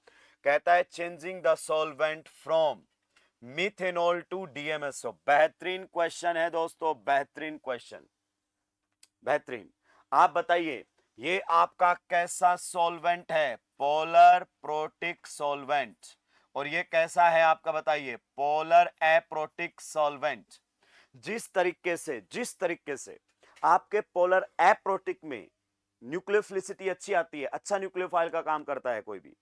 कहता है changing the solvent from methanol to DMSO. बेहतरीन क्वेश्चन है दोस्तों, बेहतरीन क्वेश्चन, बेहतरीन। आप बताइए ये आपका कैसा सॉल्वेंट है? Polar protic solvent. और ये कैसा है आपका बताइए? Polar aprotic solvent. जिस तरीके से आपके पोलर एप्रोटिक में न्यूक्लियोफिलिसिटी अच्छी आती है, अच्छा न्यूक्लियोफाइल का काम करता है कोई भी,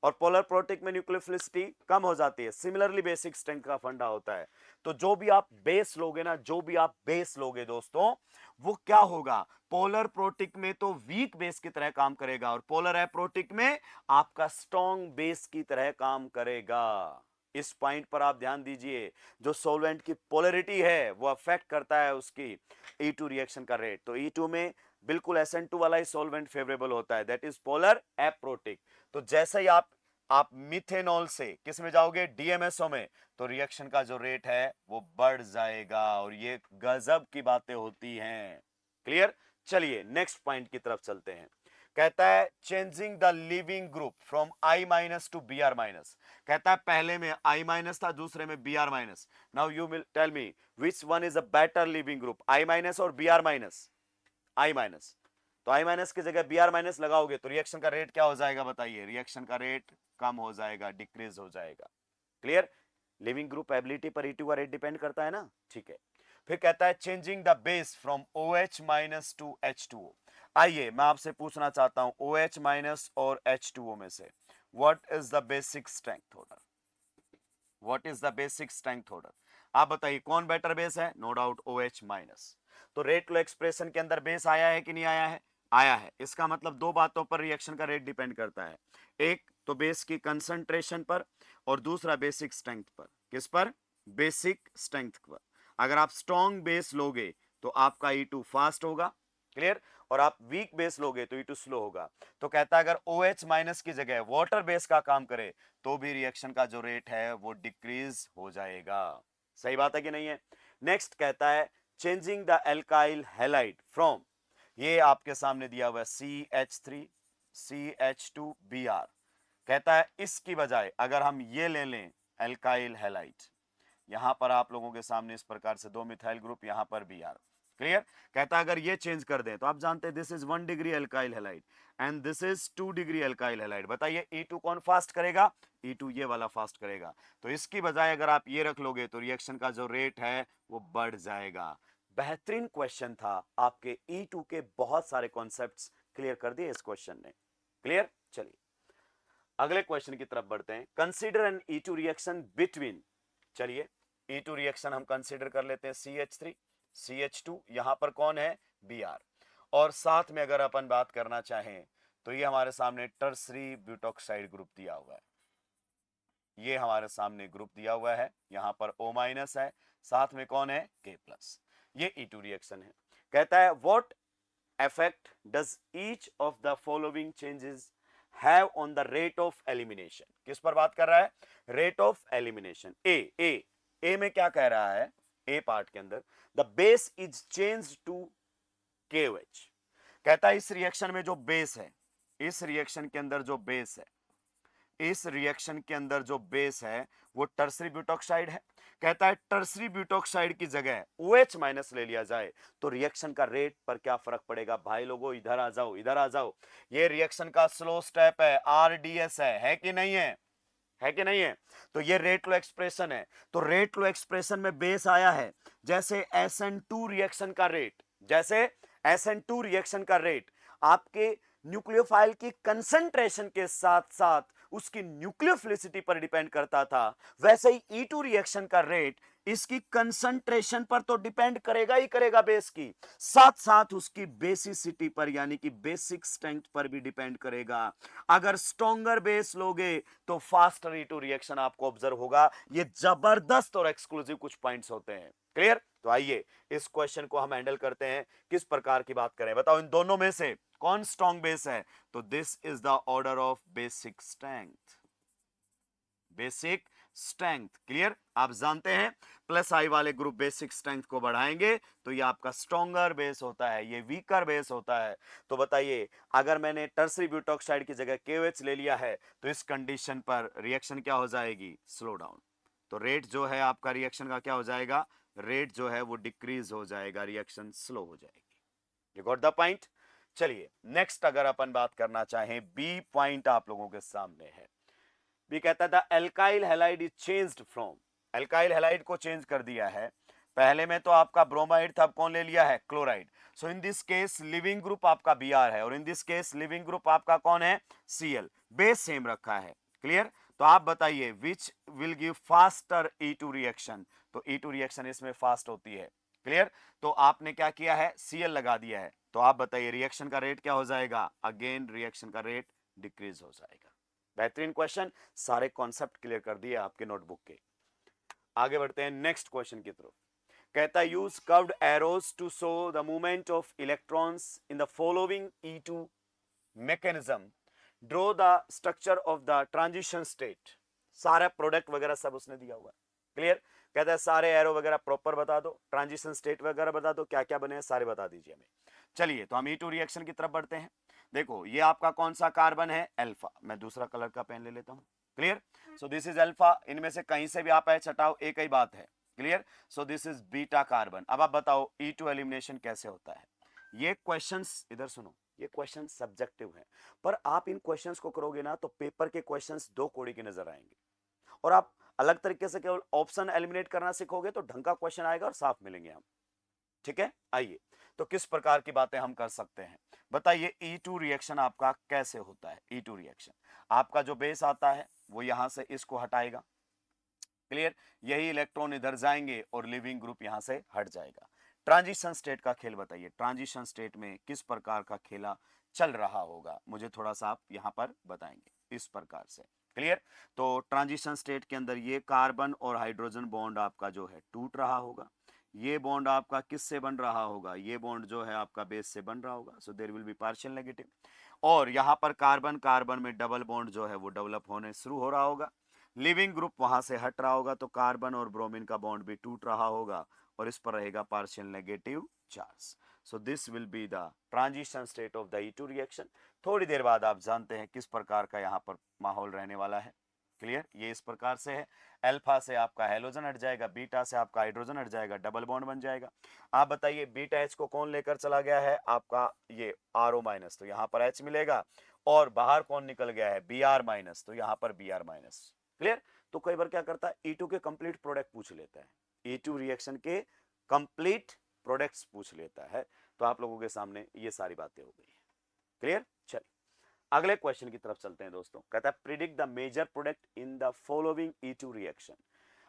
और पोलर प्रोटिक में न्यूक्लियोफिलिसिटी कम हो जाती है, सिमिलरली बेसिक स्ट्रेंथ का फंडा होता है। तो जो भी आप बेस लोगे ना, जो भी आप बेस लोगे दोस्तों, वो क्या होगा? पोलर प्रोटिक में तो वीक बेस की तरह काम करेगा, और पोलर एप्रोटिक में आपका स्ट्रॉन्ग बेस की तरह काम करेगा। इस पॉइंट पर आप ध्यान दीजिए। जो सॉल्वेंट की पोलरिटी है वो अफेक्ट करता है उसकी E2 रिएक्शन का रेट। तो E2 में बिल्कुल SN2 वाला ही सॉल्वेंट फेवरेबल होता है, दैट इज पोलर एप्रोटिक। तो जैसे ही आप मिथेनॉल से किस में जाओगे? डीएमएसओ में, तो रिएक्शन का जो रेट है वो बढ़ जाएगा, और ये गजब की बातें होती हैं। क्लियर? चलिए नेक्स्ट पॉइंट की तरफ चलते हैं। कहता है changing the leaving group from I- to Br-। कहता है पहले में I- था, दूसरे में Br-। Now you will tell me which one is a better leaving group, I- और Br-। I-। तो I- की जगह Br- लगाओगे तो रिएक्शन का रेट क्या हो जाएगा बताइए? रिएक्शन का रेट कम हो जाएगा, डिक्रीज हो जाएगा। क्लियर? लिविंग ग्रुप एबिलिटी पर E2 का रेट डिपेंड करता है ना। ठीक है, फिर कहता है changing the base from OH- to H2O। आइए मैं आपसे पूछना चाहता हूं OH- और H2O में से what is the basic strength order? What is the basic strength order? आप बताइए कौन बेटर बेस है? No doubt OH-। तो रेट लो एक्सप्रेशन के अंदर बेस आया है कि नहीं आया है? आया है। इसका मतलब दो बातों पर रिएक्शन का रेट डिपेंड करता है, एक तो बेस की कंसंट्रेशन पर, और दूसरा बेसिक स्ट्रेंथ पर। किस पर? बेसिक स्ट्रेंथ पर। अगर आप स्ट्रॉन्ग बेस लोगे तो आपका E2 फास्ट होगा, क्लियर, और आप वीक बेस लोगे तो E2 स्लो होगा। तो कहता है अगर OH- की जगह वाटर बेस का काम करे तो भी रिएक्शन का जो रेट है वो डिक्रीज हो जाएगा। सही बात है कि नहीं है? नेक्स्ट कहता है changing the alkyl halide from, ये आपके सामने दिया हुआ है CH3 CH2Br। कहता है इसकी बजाय अगर हम ये ले लें एल्काइल हैलाइड, यहां पर आप लोगों के सामने इस प्रकार से दो मिथाइल ग्रुप, यहां पर Br। क्लियर? कहता है अगर ये चेंज कर दें तो आप जानते हैं this is 1 degree alkyl halide and this is 2 degree alkyl halide. बताइए E2 कौन फास्ट करेगा? E2 ये वाला फास्ट करेगा। तो इसकी बजाय अगर आप ये रख लोगे तो रिएक्शन का जो रेट है वो बढ़ जाएगा। बेहतरीन क्वेश्चन था, आपके E2 के बहुत सारे कॉन्सेप्ट्स क्लियर कर दिए इस क्वेश्चन ने। क्लियर? चलिए अगले क्वेश्चन की तरफ बढ़ते हैं। Consider N E2 reaction between, चलिए E2 रिएक्शन हम कंसीडर कर लेते हैं CH3 CH2, यहां पर कौन है? Br। और साथ में अगर अपन बात करना चाहें तो ये हमारे सामने टर्सरी ब्यूटॉक्साइड ग्रुप दिया हुआ है, ये हमारे सामने ग्रुप दिया हुआ है, यहां पर O- है, साथ में कौन है? K+। ये E2 रिएक्शन है। कहता है what effect does each of the following changes have on the rate of elimination? किस पर बात कर रहा है? Rate of elimination. ए में क्या कह रहा है? ए पार्ट के अंदर the base is change to KOH। कहता है इस रिएक्शन में जो बेस है, इस रिएक्शन के अंदर जो बेस है, इस रिएक्शन के अंदर जो बेस है वो टर्सरी ब्यूटॉक्साइड है। कहता है टर्सरी ब्यूटॉक्साइड की जगह OH- ले लिया जाए तो रिएक्शन का रेट पर क्या फर्क पड़ेगा? भाई लोगों इधर आ जाओ, इधर आ जाओ। ये रिएक्शन का स्लो स्टेप है, RDS है कि नहीं है? है कि नहीं है? तो ये रेट लो एक्सप्रेशन है। तो रेट लो एक्सप्रेशन में बेस आया है, जैसे SN2 रिएक्शन का रेट, जैसे SN2 रिएक्शन का रेट आपके न्यूक्लियोफाइल की कंसंट्रेशन के साथ साथ उसकी न्यूक्लियोफिलिसिटी पर डिपेंड करता था, वैसे ही E2 रिएक्शन का रेट इसकी कंसंट्रेशन पर तो डिपेंड करेगा ही करेगा बेस की, साथ साथ उसकी बेसिसिटी पर यानी कि बेसिक स्ट्रेंथ पर भी डिपेंड करेगा। अगर स्ट्रॉन्गर बेस लोगे तो फास्टर E2 रिएक्शन आपको ऑब्जर्व होगा। ये जबरदस्त और एक्सक्लूसिव कुछ पॉइंट्स होते हैं। क्लियर? तो आइए इस क्वेश्चन को हम हैंडल करते हैं। किस प्रकार की बात करें? बताओ इन दोनों में से कौन स्ट्रॉन्ग बेस है? तो this is the order of basic strength. Basic strength. Clear? आप जानते हैं प्लस आई वाले ग्रुप बेसिक स्ट्रेंथ को बढ़ाएंगे तो ये आपका स्ट्रॉन्गर बेस होता है, ये वीकर बेस होता है। तो बताइए, अगर मैंने टर्सरी ब्यूटॉक्साइड की जगह KOH ले लिया है तो इस कंडीशन पर रिएक्शन क्या हो जाएगी? Slow down. तो रेट जो है आपका रिएक्शन का क्या हो जाएगा? रेट जो है वो डिक्रीज हो जाएगा, रिएक्शन स्लो हो जाएगी। You got the point? चलिए नेक्स्ट अगर अपन बात करना चाहें, बी पॉइंट आप लोगों के सामने है। बी कहता था alkyl halide is changed from, alkyl halide को चेंज कर दिया है। पहले में तो आपका ब्रोमाइड था, अब कौन ले लिया है? Chloride. So in this case leaving group आपका Br है और इन दिस केस लिविंग ग्रुप आपका कौन है? Cl। बेस सेम रखा है। क्लियर? तो आप बताइए which will give faster E2 reaction? तो E2 रिएक्शन इसमें फास्ट होती है। क्लियर? तो आपने क्या किया है? Cl लगा दिया है। तो आप बताइए रिएक्शन का रेट क्या हो जाएगा? अगेन रिएक्शन का रेट डिक्रीज हो जाएगा। बेहतरीन क्वेश्चन, सारे कॉन्सेप्ट क्लियर कर दिए आपके नोटबुक के। आगे बढ़ते हैं नेक्स्ट क्वेश्चन की तरफ। कहता है use curved arrows to show the movement of electrons in the following E2 mechanism, draw the structure of the transition state. सारा प्रोडक्ट वगैरह सब उसने दिया हुआ है। क्लियर? कहता है सारे एरो वगैरह प्रॉपर बता दो, ट्रांजिशन स्टेट वगैरह बता दो, क्या क्या बने हैं सारे बता दीजिए हमें। चलिए तो हम E2 रिएक्शन की तरफ बढ़ते हैं। देखो ये आपका कौन सा कार्बन है? अल्फा। मैं दूसरा कलर का पेन ले लेता हूं। Clear? So this is alpha. इनमें से कहीं से भी आप H हटाओ एक ही बात है। Clear? So this is beta carbon. अब आप बताओ E2 एलिमिनेशन कैसे होता है? ये क्वेश्चंस इधर सुनो, ये क्वेश्चन सब्जेक्टिव है, पर आप इन क्वेश्चंस को करोगे ना तो पेपर के क्वेश्चंस दो कोड़ी के नजर आएंगे, और आप अलग तरीके से केवल ऑप्शन एलिमिनेट करना सीखोगे तो ढंग का क्वेश्चन आएगा और साफ मिलेंगे हम। ठीक है? आइए तो किस प्रकार की बातें हम कर सकते हैं, बताइए। E2 रिएक्शन आपका कैसे होता है? E2 रिएक्शन आपका जो बेस आता है वो यहां से इसको हटाएगा। क्लियर? यही इलेक्ट्रॉन इधर जाएंगे और लिविंग ग्रुप यहां से हट जाएगा। ट्रांजिशन स्टेट का खेल बताइए, ट्रांजिशन स्टेट में किस प्रकार का खेला चल रहा होगा, मुझे थोड़ा सा आप यहां पर बताएंगे इस प्रकार से। क्लियर? तो ट्रांजिशन स्टेट के अंदर ये कार्बन और हाइड्रोजन बॉन्ड आपका जो है टूट रहा होगा। ये बॉन्ड आपका किससे बन रहा होगा? ये बॉन्ड जो है आपका बेस से बन रहा होगा। So there will be partial negative. और यहां पर कार्बन कार्बन में डबल बॉन्ड जो है वो डेवलप होने शुरू हो रहा होगा। लिविंग ग्रुप वहां से हट रहा होगा तो कार्बन और ब्रोमीन का बॉन्ड भी टूट रहा होगा और इस पर रहेगा partial negative charge. So this will be the transition state of the E2 reaction. थोड़ी देर बाद आप जानते हैं किस प्रकार का यहाँ पर माहौल रहने वाला है। क्लियर? ये इस प्रकार से है, अल्फा से आपका हेलोजन हट जाएगा, बीटा से आपका हाइड्रोजन हट जाएगा, डबल बॉन्ड बन जाएगा। आप बताइए बीटा H को कौन लेकर चला गया है? आपका ये RO माइनस, तो यहाँ पर H मिलेगा, और बाहर कौन निकल गया है? Br माइनस, तो यहाँ पर Br माइनस। क्लियर? तो कई बार क्या करता है E2 के कंप्लीट प्रोडक्ट पूछ लेता है, E2 रिएक्शन के कंप्लीट प्रोडक्ट्स पूछ लेता है। तो आप लोगों के सामने ये सारी बातें हो गई है। क्लियर? चलिए अगले क्वेश्चन की तरफ चलते हैं दोस्तों। कहता है predict the major product in the following E2 reaction.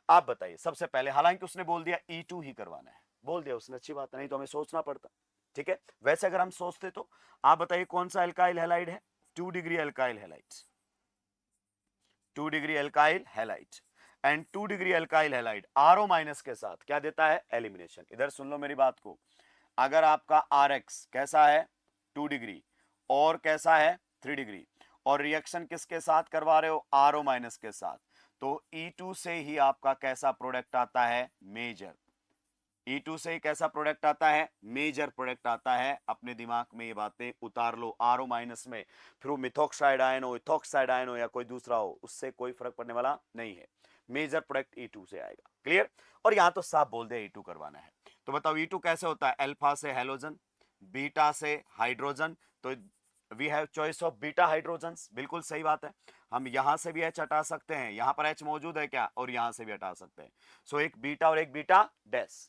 आप बताइए सबसे पहले, हालांकि उसने बोल दिया E2 ही करवाना है, बोल दिया उसने, अच्छी बात नहीं तो हमें सोचना पड़ता। ठीक है, वैसे अगर हम सोचते तो आप बताइए कौन सा एल्काइल हैलाइड है? 2 degree alkyl halide, 2 degree alkyl halide and 2 degree alkyl halide RO minus के साथ क्या देता है? एलिमिनेशन। इधर सुन लो मेरी बात को, अगर आपका RX कैसा है? 2 डिग्री, और कैसा है? 3 डिग्री, और रिएक्शन किसके साथ करवा रहे हो? RO माइनस के साथ, तो E2 से ही आपका कैसा प्रोडक्ट आता है? मेजर। E2 से ही कैसा प्रोडक्ट आता है? मेजर प्रोडक्ट आता है। अपने दिमाग में ये बातें उतार लो। RO माइनस में फिर वो मिथॉक्साइड आयन हो, इथॉक्साइड आयन हो या कोई दूसरा हो, उससे कोई फर्क पड़ने वाला नहीं है। मेजर प्रोडक्ट E2 से आएगा। क्लियर? और यहां तो साफ बोल दिया E2 करवाना है। तो बताओ E2 कैसे होता है? अल्फा से हेलोजन, बीटा से हाइड्रोजन, तो we have choice of beta hydrogen. बिल्कुल सही बात है, हम यहां से भी H हटा सकते हैं, यहां पर H मौजूद है क्या? और यहां से भी हटा सकते हैं। सो एक बीटा और एक बीटा डैश,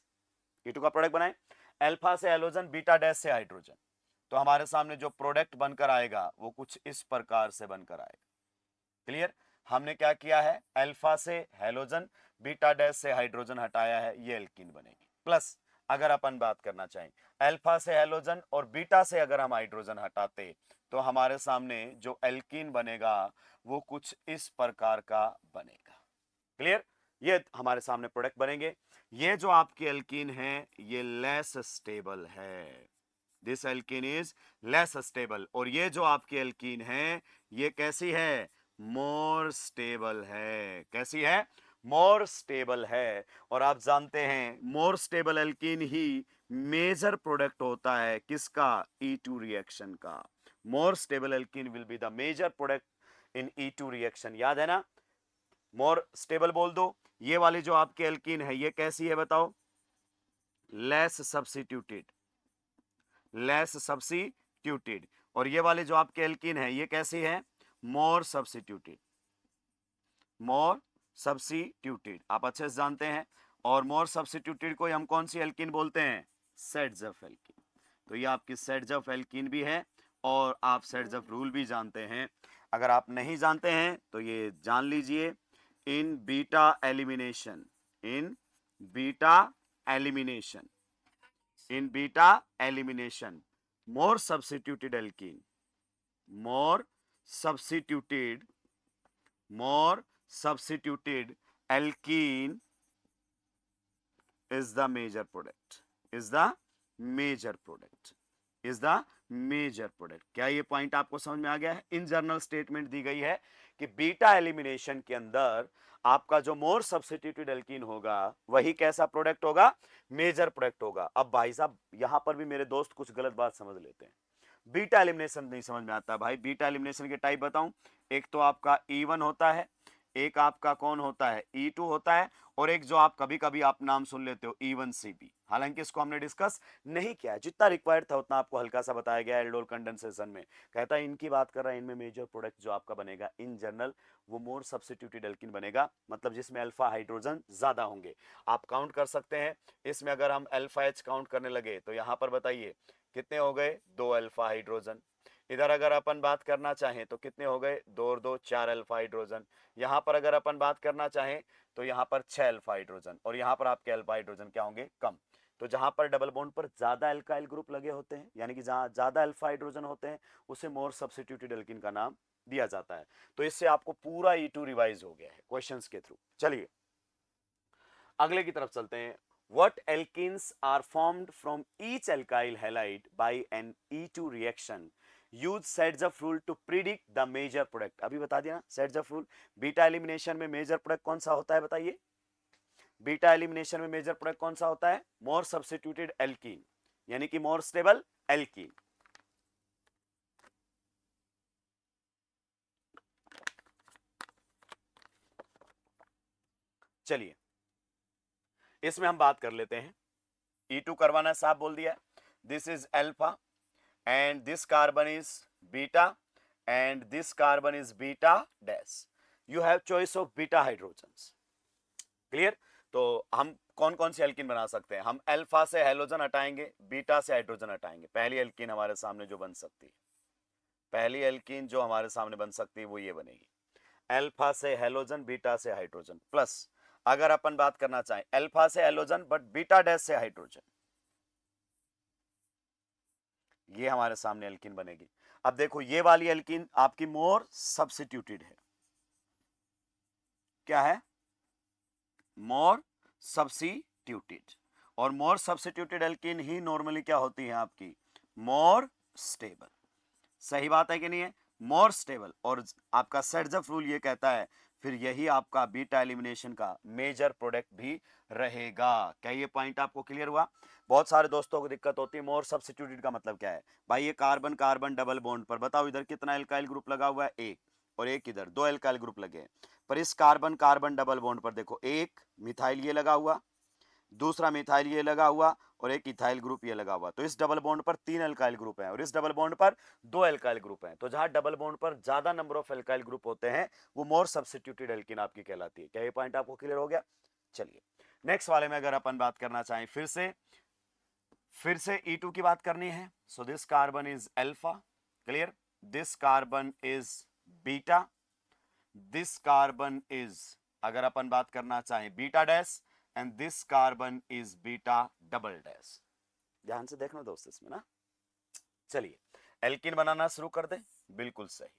E2 का प्रोडक्ट बनाए, अल्फा से हेलोजन, बीटा डैश से हाइड्रोजन, तो हमारे सामने जो प्रोडक्ट बनकर आएगा वो कुछ इस प्रकार से बनकर आएगा। क्लियर? हमने क्या किया है? अल्फा से हेलोजन, बीटा डैश से हाइड्रोजन हटाया है, ये एल्कीन बनेगी। प्लस अगर अपन बात करना चाहें, अल्फा से हेलोजन और बीटा से अगर हम हाइड्रोजन हटाते तो हमारे सामने जो एल्कीन बनेगा वो कुछ इस प्रकार का बनेगा। क्लियर? ये हमारे सामने प्रोडक्ट बनेंगे। ये जो आपकी एल्कीन है ये लेस स्टेबल है, this alkene is less stable, और ये जो आपकी एल्कीन है ये कैसी है? मोर स्टेबल है। कैसी है? मोर स्टेबल है। और आप जानते हैं मोर स्टेबल एल्कीन ही मेजर प्रोडक्ट होता है किसका? E2 रिएक्शन का। More stable alkene will be the major product in E2 reaction. याद है ना? मोर स्टेबल बोल दो। ये वाली जो आपकी एल्कीन है ये कैसी है बताओ? Less substituted, less substituted. और ये वाले जो आपके एल्कीन है ये कैसी है? मोर सब्स्टिट्यूटेड, मोर सब्स्टिट्यूटेड। आप अच्छे से जानते हैं। और मोर सब्स्टिट्यूटेड को हम कौन सी एल्कीन बोलते हैं? सेड्जफ एल्कीन। तो ये आपकी सेड्जफ एल्कीन भी है और आप सेड्जफ रूल भी जानते हैं। अगर आप नहीं जानते हैं तो ये जान लीजिए। In beta elimination, in beta elimination, in beta elimination, more substituted alkene, more substituted, more substituted alkene is the major product, is the major product, is the major product. क्या ये पॉइंट आपको समझ में आ गया है? इन जनरल स्टेटमेंट दी गई है कि बीटा एलिमिनेशन के अंदर आपका जो मोर सब्स्टिट्यूटेड एल्कीन होगा वही कैसा प्रोडक्ट होगा? मेजर प्रोडक्ट होगा। अब भाई साहब यहां पर भी मेरे दोस्त कुछ गलत बात समझ लेते हैं। बीटा एलिमिनेशन नहीं समझ में आता भाई। बीटा एलिमिनेशन के टाइप बताऊं? एक तो आपका E1 होता है, एक आपका कौन होता है? E2 होता है, और एक जो आप कभी कभी आप नाम सुन लेते हो E1CP। हालांकि इसको हमने डिस्कस नहीं किया, जितना रिक्वायर्ड था उतना आपको हल्का सा बताया गया एल्डोल कंडेंसेशन में। कहता है इनकी बात कर रहा है, इनमें मेजर प्रोडक्ट जो आपका बनेगा इन जनरल वो मोर सब्स्टिट्यूटेड एल्कीन बनेगा, मतलब जिसमें अल्फा हाइड्रोजन ज्यादा होंगे। आप काउंट कर सकते हैं इसमें। अगर हम अल्फा H काउंट करने लगे तो यहां पर बताइए कितने हो गए? 2 अल्फा हाइड्रोजन। इधर अगर अपन बात करना चाहें तो कितने हो गए? 2 और 2 4 अल्फा हाइड्रोजन। यहां पर अगर अपन बात करना चाहें तो यहां पर 6 अल्फा हाइड्रोजन, और यहां पर आपके अल्फा हाइड्रोजन क्या होंगे? कम। तो जहां पर डबल बॉन्ड पर ज्यादा अल्काइल ग्रुप लगे होते हैं, यानी कि जहां ज्यादा अल्फा हाइड्रोजन होते हैं, उसे मोर सब्स्टिट्यूटेड एल्कीन का नाम दिया जाता है। तो इससे आपको पूरा E2 रिवाइज हो गया है क्वेश्चंस के थ्रू। चलिए अगले की तरफ चलते हैं। What alkenes are formed from each alkyl halide by an E2 reaction? Use Sedgwick rule to predict the major product. अभी बता दिया ना Sedgwick rule। बीटा एलिमिनेशन में मेजर प्रोडक्ट कौन सा होता है बताइए? बीटा एलिमिनेशन में मेजर प्रोडक्ट कौन सा होता है? मोर सब्स्टिट्यूटेड एल्कीन, यानी कि मोर स्टेबल एल्कीन। चलिए इसमें हम बात कर लेते हैं। E2 करवाना साहब बोल दिया। This is alpha and this carbon is beta and this carbon is beta dash. You have choice of beta hydrogens. Clear? तो हम कौन कौन सी एल्कीन बना सकते हैं? हम अल्फा से हेलोजन हटाएंगे, बीटा से हाइड्रोजन हटाएंगे। पहली एल्कीन हमारे सामने जो बन सकती है, पहली एल्कीन जो हमारे सामने बन सकती है वो ये बनेगी। अल्फा से हेलोजन, बीटा से हाइड्रोजन, प्लस अगर अपन बात करना चाहें अल्फा से हेलोजन बट बीटा डैश से हाइड्रोजन, ये हमारे सामने एल्कीन बनेगी। अब देखो ये वाली एल्कीन आपकी मोर सब्स्टिट्यूटेड है। क्या है? मोर सब्स्टिट्यूटेड। और मोर सब्स्टिट्यूटेड एल्कीन ही नॉर्मली क्या होती है आपकी? More stable. सही बात है कि नहीं है? More stable. और आपका सेड्जफ रूल ये कहता है फिर यही आपका बीटा एलिमिनेशन का मेजर प्रोडक्ट भी रहेगा। क्या ये पॉइंट आपको क्लियर हुआ? बहुत सारे दोस्तों को दिक्कत होती है मोर सब्स्टिट्यूटेड का मतलब क्या है भाई? ये कार्बन कार्बन डबल बॉन्ड पर बताओ इधर कितना एल्काइल ग्रुप लगा हुआ है? एक, और एक इधर, 2 एल्काइल ग्रुप लगे हैं। पर इस कार्बन कार्बन डबल बॉन्ड पर देखो एक मिथाइल ये लगा हुआ, दूसरा मिथाइल ये लगा हुआ, और एक इथाइल ग्रुप ये लगा हुआ। तो इस डबल बॉन्ड पर 3 एल्काइल ग्रुप हैं और इस डबल बॉन्ड पर 2 एल्काइल ग्रुप हैं। तो जहां डबल बॉन्ड पर ज्यादा नंबर ऑफ एल्काइल ग्रुप होते हैं वो मोर सब्स्टिट्यूटेड एल्कीन आपकी कहलाती है। क्या ये पॉइंट आपको क्लियर हो गया? चलिए नेक्स्ट वाले में अगर अपन बात करना चाहें फिर से E2 की बात करनी है। So this carbon is alpha, clear? This carbon is beta, this carbon is, अगर अपन बात करना चाहें, beta dash, and this carbon is beta double dash. ध्यान से देखना दोस्त इसमें ना। चलिए एल्कीन बनाना शुरू कर दे। बिल्कुल सही।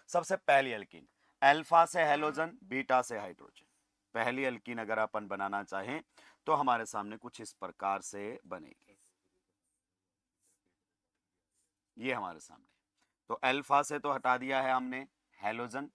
सबसे पहली एल्कीन अल्फा से हेलोजन, बीटा से हाइड्रोजन। पहली एल्कीन अगर अपन बनाना चाहें तो हमारे सामने कुछ इस प्रकार से बनेगी। ये हमारे सामने, तो अल्फा से तो हटा दिया है हमने हेलोजन,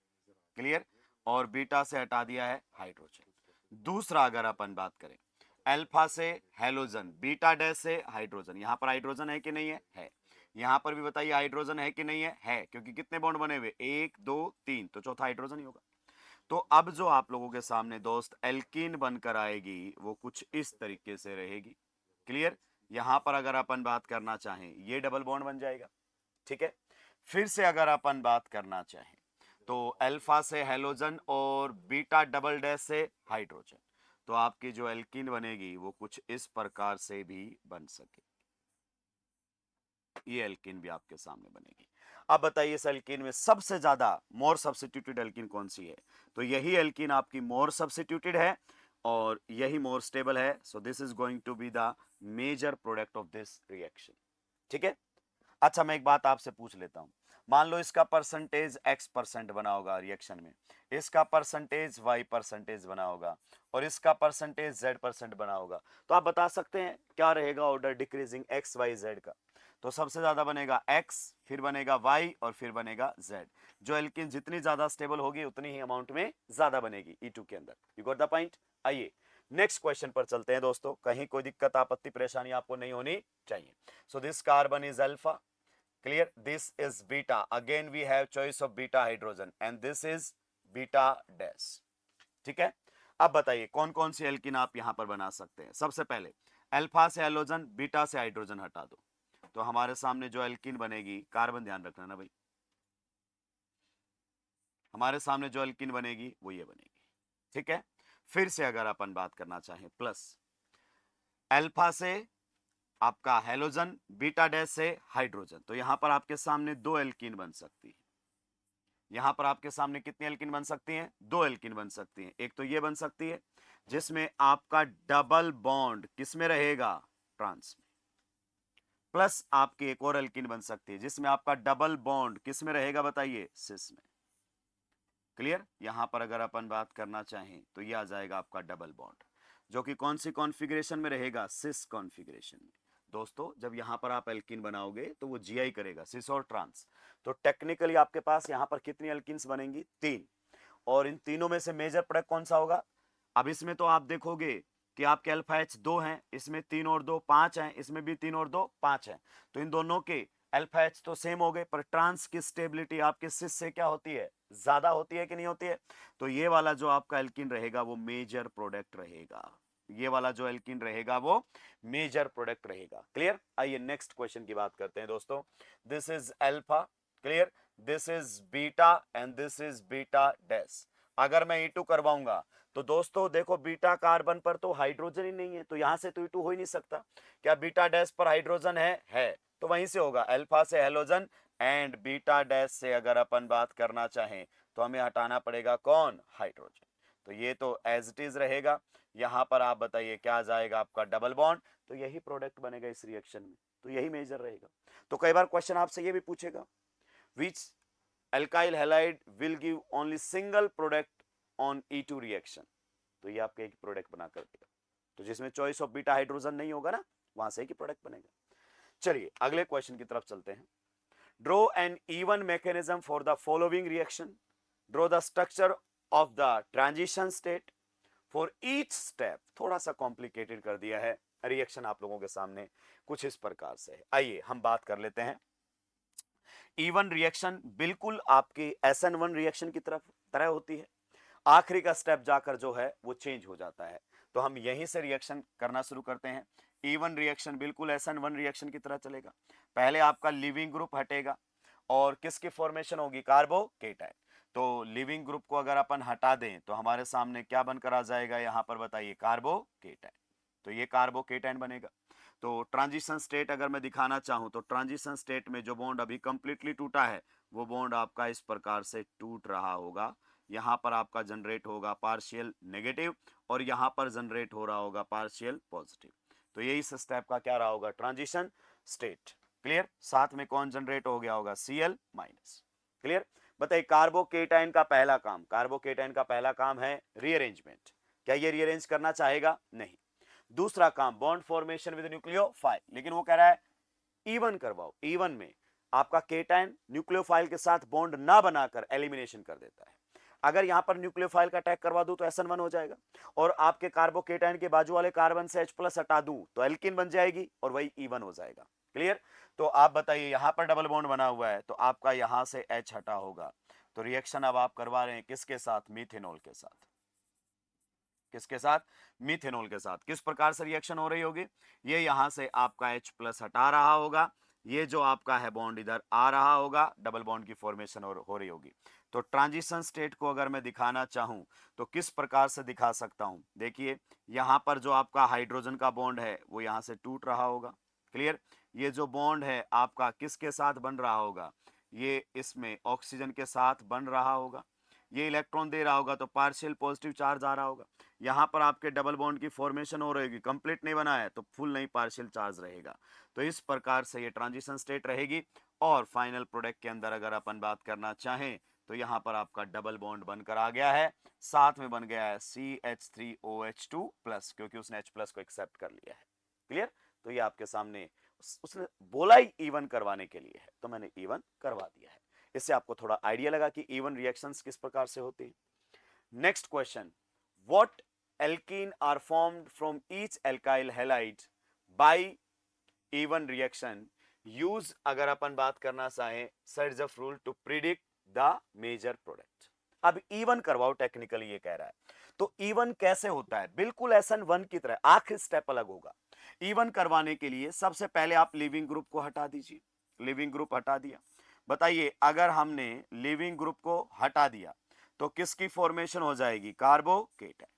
क्लियर, और बीटा से हटा दिया है हाइड्रोजन। दूसरा अगर अपन बात करें अल्फा से हेलोजन, बीटा डैश से हाइड्रोजन, यहां पर हाइड्रोजन है कि नहीं है? है। यहां पर भी बताइए हाइड्रोजन है कि नहीं है? है, क्योंकि कितने बॉन्ड बने हुए? 1 2 3, तो चौथा हाइड्रोजन ही होगा। तो अब जो आप लोगों के सामने दोस्त एल्कीन बनकर आएगी वो कुछ इस तरीके से रहेगी। क्लियर, यहां पर अगर अपन बात करना चाहें ये डबल बॉन्ड बन जाएगा। ठीक है, फिर से अगर अपन बात करना चाहें तो अल्फा से हेलोजन और बीटा डबल डैश से हाइड्रोजन, तो आपकी जो एल्कीन बनेगी वो कुछ इस प्रकार से भी बन सके। ये एल्कीन भी आपके सामने बनेगी। अब बताइए इस एल्कीन में सबसे ज्यादा मोर सब्स्टिट्यूटेड एल्कीन कौन सी है? तो यही एल्कीन आपकी मोर सब्स्टिट्यूटेड है और यही मोर स्टेबल है। So this is going to be the major product of this reaction. ठीक है, अच्छा मैं एक बात आपसे पूछ लेता हूं, मान लो इसका परसेंटेज x% बना होगा रिएक्शन में, इसका परसेंटेज y% बना होगा और इसका परसेंटेज z% बना होगा, तो आप बता सकते हैं क्या रहेगा order decreasing x y z का? तो सबसे ज्यादा बनेगा x, फिर बनेगा y और फिर बनेगा z। जो एल्कीन जितनी ज्यादा स्टेबल होगी उतनी ही अमाउंट में ज्यादा बनेगी E2 के अंदर। You got the point. आइए नेक्स्ट क्वेश्चन पर चलते हैं दोस्तों, कहीं कोई दिक्कत आपत्ति परेशानी आपको नहीं होनी चाहिए। So this carbon is alpha, clear, this is beta, again we have choice of beta hydrogen and this is beta dash। ठीक है, अब बताइए कौन कौन सी एल्कीन आप यहां पर बना सकते हैं। सबसे पहले अल्फा से हेलोजन, बीटा से हाइड्रोजन हटा दो, तो हमारे सामने जो एल्कीन बनेगी, कार्बन ध्यान रखना ना भाई, हमारे सामने जो एल्कीन बनेगी वो ये बनेगी। ठीक है, फिर से अगर अपन बात करना चाहें प्लस अल्फा से आपका हेलोजन, बीटा डैश से हाइड्रोजन, तो यहां पर आपके सामने दो एल्कीन बन सकती है। यहां पर आपके सामने कितनी एल्कीन बन सकती हैं? दो एल्कीन बन सकती हैं। एक तो ये बन सकती है जिसमें आपका डबल बॉन्ड किसमें रहेगा? ट्रांस में। प्लस आपकी एक और एल्कीन बन सकती है जिसमें आपका डबल बॉन्ड किसमें रहेगा बताइए? सिस में। क्लियर, यहां पर अगर अपन बात करना चाहें तो ये आ जाएगा आपका डबल बॉन्ड, जो कि कौन सी कॉन्फ़िगरेशन में रहेगा? सिस कॉन्फ़िगरेशन में। दोस्तों जब यहां पर आप एल्कीन बनाओगे तो वो जीआई करेगा, सिस और ट्रांस। तो टेक्निकली आपके पास यहां पर कितनी एल्कीन्स बनेंगी? 3। और इन तीनों में से मेजर प्रोडक्ट कौन सा होगा? अब इसमें तो आप देखोगे कि आपके अल्फा एच 2 हैं, इसमें 3 और 2 5 हैं, इसमें भी 3 और 2 5 हैं, तो इन दोनों के अल्फा एच तो सेम हो गए, पर ट्रांस की स्टेबिलिटी आपके सिस से क्या होती है? ज्यादा होती है कि नहीं होती है? तो ये वाला जो आपका एल्कीन रहेगा वो मेजर प्रोडक्ट रहेगा, ये वाला जो एल्कीन रहेगा वो मेजर प्रोडक्ट रहेगा। क्लियर, आइए नेक्स्ट क्वेश्चन की बात करते हैं दोस्तों। This is alpha, clear, this is beta and this is beta dash. अगर मैं E2 करवाऊंगा तो दोस्तों देखो बीटा कार्बन पर तो हाइड्रोजन ही नहीं है, तो यहां से तो E2 हो ही नहीं सकता। क्या बीटा डैश पर हाइड्रोजन है, तो वहीं से होगा अल्फा से हेलोजन एंड बीटा डैश से अगर अपन बात करना चाहें तो हमें हटाना पड़ेगा कौन? हाइड्रोजन। तो ये तो एज इट इज रहेगा। यहां पर आप बताइए क्या आ जाएगा आपका? Double bond. तो यही प्रोडक्ट बनेगा इस रिएक्शन में, तो यही मेजर रहेगा। तो कई बार क्वेश्चन आपसे ये भी पूछेगा, विच alkyl halide will give only single product on E2 reaction, तो ये आपका एक प्रोडक्ट बना कर देगा। तो जिसमें चॉइस ऑफ बीटा हाइड्रोजन नहीं होगा ना, वहां से एक ही प्रोडक्ट बनेगा। चलिए अगले क्वेश्चन की तरफ चलते हैं। Draw an even mechanism for the following reaction, draw the structure of the transition state for each step. थोड़ा सा कॉम्प्लिकेटेड कर दिया है रिएक्शन आप लोगों के सामने, कुछ इस प्रकार से है। आइए हम बात कर लेते हैं। इवन रिएक्शन बिल्कुल आपकी SN1 रिएक्शन की तरह होती है, आखिरी का स्टेप जाकर जो है वो चेंज हो जाता है। तो हम यहीं से रिएक्शन करना शुरू करते हैं। इवन रिएक्शन बिल्कुल SN1 रिएक्शन की तरह चलेगा। पहले आपका लिविंग ग्रुप हटेगा और किसकी फॉर्मेशन होगी? कार्बोकेटाइन। तो लिविंग ग्रुप को अगर अपन हटा दें तो हमारे सामने क्या बनकर आ जाएगा यहां पर बताइए? कार्बोकेटाइन। तो ये कार्बोकेटाइन बनेगा। तो ट्रांजिशन स्टेट अगर मैं दिखाना चाहूं तो ट्रांजिशन स्टेट में जो बॉन्ड अभी कंप्लीटली टूटा है वो बॉन्ड आपका इस प्रकार से टूट रहा होगा। यहां पर आपका जनरेट होगा पार्शियल नेगेटिव और यहां पर जनरेट हो रहा होगा पार्शियल पॉजिटिव। तो ये इस स्टेप का क्या रहा होगा? Transition state. क्लियर, साथ में कौन जनरेट हो गया होगा? Cl minus. क्लियर, बताइए कार्बोकेटाइन का पहला काम, कार्बोकेटाइन का पहला काम है रीअरेंजमेंट। क्या ये रीअरेंज करना चाहेगा? नहीं। दूसरा काम बॉन्ड फॉर्मेशन विद न्यूक्लियोफाइल, लेकिन वो कह रहा है इवन करवाओ। इवन में आपका केटाइन न्यूक्लियोफाइल के साथ बॉन्ड ना बनाकर एलिमिनेशन कर देता है। अगर यहां पर न्यूक्लियोफाइल का अटैक करवा दूं तो SN1 हो जाएगा, और आपके कार्बोकेटाइन के बाजू वाले कार्बन से H+ हटा दूं तो एल्कीन बन जाएगी और वही E1 हो जाएगा। क्लियर? तो आप बताइए, यहां पर डबल बॉन्ड बना हुआ है तो आपका यहां से H हटा होगा, तो रिएक्शन अब आप करवा रहे हैं किसके साथ? मीथेनॉल के साथ। किसके साथ? मीथेनॉल के साथ। किस प्रकार से रिएक्शन हो रही होगी? ये यहां से आपका H+ हटा रहा होगा, ये जो आपका है बॉन्ड इधर आ रहा होगा, डबल बॉन्ड की फॉर्मेशन हो रही होगी। तो ट्रांजिशन स्टेट को अगर मैं दिखाना चाहूं तो किस प्रकार से दिखा सकता हूं? देखिए, यहां पर जो आपका हाइड्रोजन का बॉन्ड है वो यहां से टूट रहा होगा। क्लियर? ये जो बॉन्ड है आपका किसके साथ बन रहा होगा? ये इसमें ऑक्सीजन के साथ बन रहा होगा। ये इलेक्ट्रॉन दे रहा होगा तो पार्शियल पॉजिटिव चार्ज आ रहा होगा। यहाँ पर आपके डबल बॉन्ड की फॉर्मेशन हो रहेगी, कंप्लीट नहीं बना है तो फुल नहीं, पार्शियल चार्ज रहेगा। तो इस प्रकार से ये ट्रांजिशन स्टेट रहेगी। और फाइनल प्रोडक्ट के अंदर अगर अपन बात करना चाहें तो यहाँ पर आपका डबल बॉन्ड बनकर आ गया है, साथ में बन गया है CH3OH2+, क्योंकि उसने H+ को एक्सेप्ट कर लिया है। क्लियर? तो ये आपके सामने उसने बोला ही E1 करवाने के लिए है, तो मैंने E1 करवा दिया है। इससे आपको थोड़ा आइडिया लगा कि E1 रिएक्शंस किस प्रकार से होती है। Next question, what alkene are formed from each alkyl halide by E1 reaction? use अगर अपन बात करना चाहें Saytzeff rule to predict the major product. अब E1 करवाओ, टेक्निकली ये कह रहा है। तो E1 कैसे होता है? बिल्कुल SN1 की तरह, आखिरी स्टेप अलग होगा। E1 करवाने के लिए सबसे पहले आप लिविंग ग्रुप को हटा दीजिए। लिविंग ग्रुप हटा दिया। बताइए, अगर हमने लिविंग ग्रुप को हटा दिया तो किसकी फॉर्मेशन हो जाएगी? कार्बोकेटाइन।